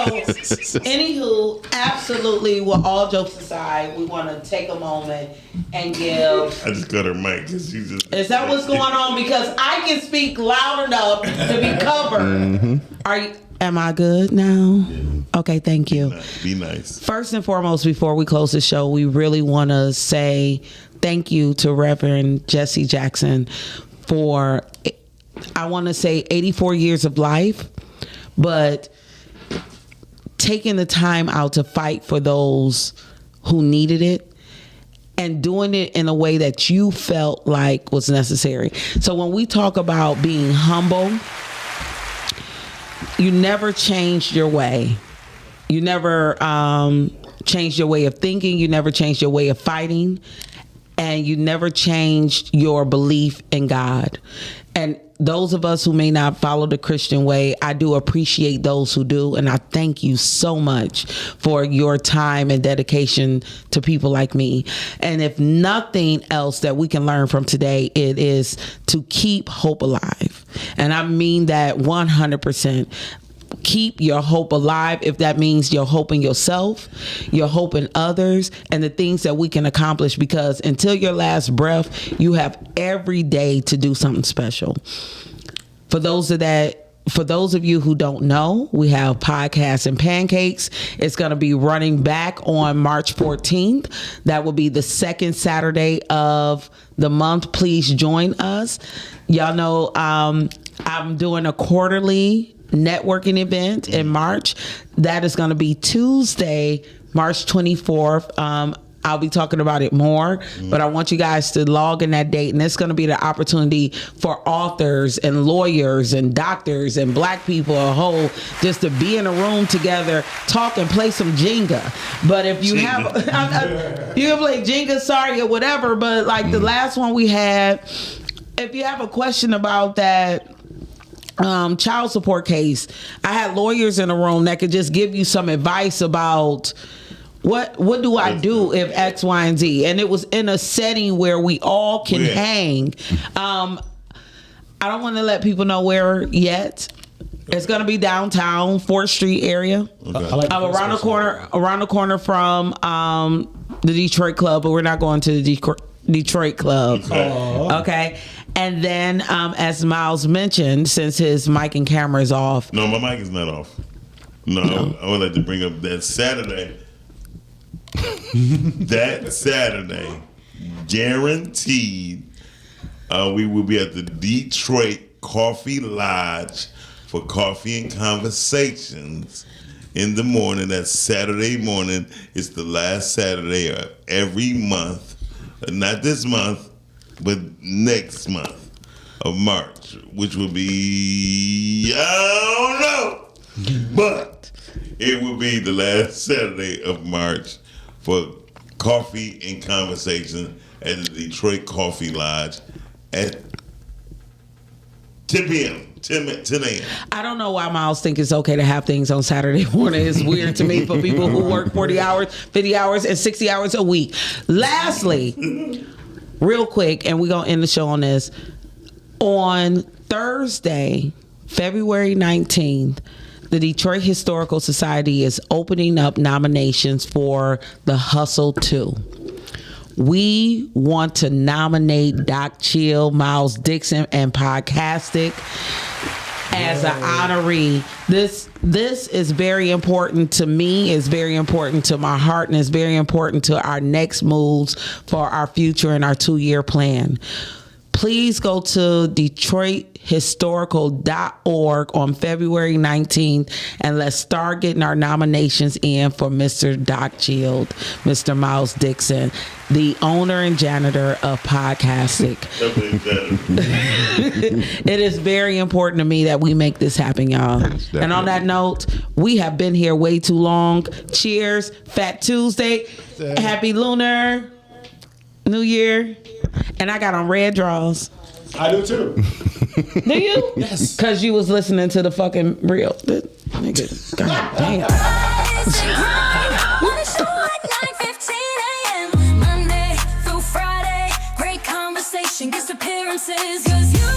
anywho, absolutely, with all jokes aside, we want to take a moment and give. I just got her mic because she just. Is that what's going on? Because I can speak loud enough to be covered. Mm-hmm. Am I good now? Okay, thank you. Be nice. First and foremost, before we close the show, we really want to say thank you to Reverend Jesse Jackson for, I want to say 84 years of life, but taking the time out to fight for those who needed it and doing it in a way that you felt like was necessary. So when we talk about being humble, you never changed your way. You never changed your way of thinking. You never changed your way of fighting. And you never changed your belief in God. And those of us who may not follow the Christian way, I do appreciate those who do. And I thank you so much for your time and dedication to people like me. And if nothing else that we can learn from today, it is to keep hope alive. And I mean that 100%. Keep your hope alive. If that means your hope in yourself, your hope in others, and the things that we can accomplish, because until your last breath, you have every day to do something special. For those of you who don't know, we have Podcasts and Pancakes. It's going to be running back on March 14th. That will be the second Saturday of the month. Please join us. Y'all know I'm doing a quarterly networking event in March. That is going to be Tuesday, March 24th. I'll be talking about it more, but I want you guys to log in that date, and it's going to be the opportunity for authors and lawyers and doctors and black people a whole just to be in a room together, talk and play some Jenga. But if you have you can play Jenga, sorry, or whatever, but like the last one we had, if you have a question about that child support case, I had lawyers in the room that could just give you some advice about what do I do if X, Y, and Z, and it was in a setting where we all can hang. I don't want to let people know where yet. It's going to be downtown 4th Street area. Around the corner from the Detroit Club, but we're not going to the Detroit Club. Okay. And then, as Miles mentioned, since his mic and camera is off. No, my mic is not off. No. I would like to bring up that Saturday. That Saturday, guaranteed, we will be at the Detroit Coffee Lodge for coffee and conversations in the morning. That's Saturday morning. It's the last Saturday of every month. Not this month, but next month of March, which will be, I don't know, but it will be the last Saturday of March for coffee and conversation at the Detroit Coffee Lodge at 10 p.m. 10 a.m. I don't know why Miles think it's okay to have things on Saturday morning. It's weird to me for people who work 40 hours, 50 hours, and 60 hours a week. Lastly, real quick, and we're going to end the show on this. On Thursday, February 19th, the Detroit Historical Society is opening up nominations for the Hustle 2. We want to nominate Doc Chill, Miles Dixon, and Podcastic as an honoree. This is very important to me. It's very important to my heart, and it's very important to our next moves for our future and our 2-year plan. Please go to DetroitHistorical.org on February 19th and let's start getting our nominations in for Mr. Doc Chill, Mr. Miles Dixon, the owner and janitor of Podcastic. It is very important to me that we make this happen, y'all. And on that note, we have been here way too long. Cheers. Fat Tuesday. Happy Lunar New Year. And I got on red draws. I do too. Do you? Yes. Because you was listening to the fucking real. Nigga, god damn. Monday through Friday, great conversation, guest appearances, 'cause you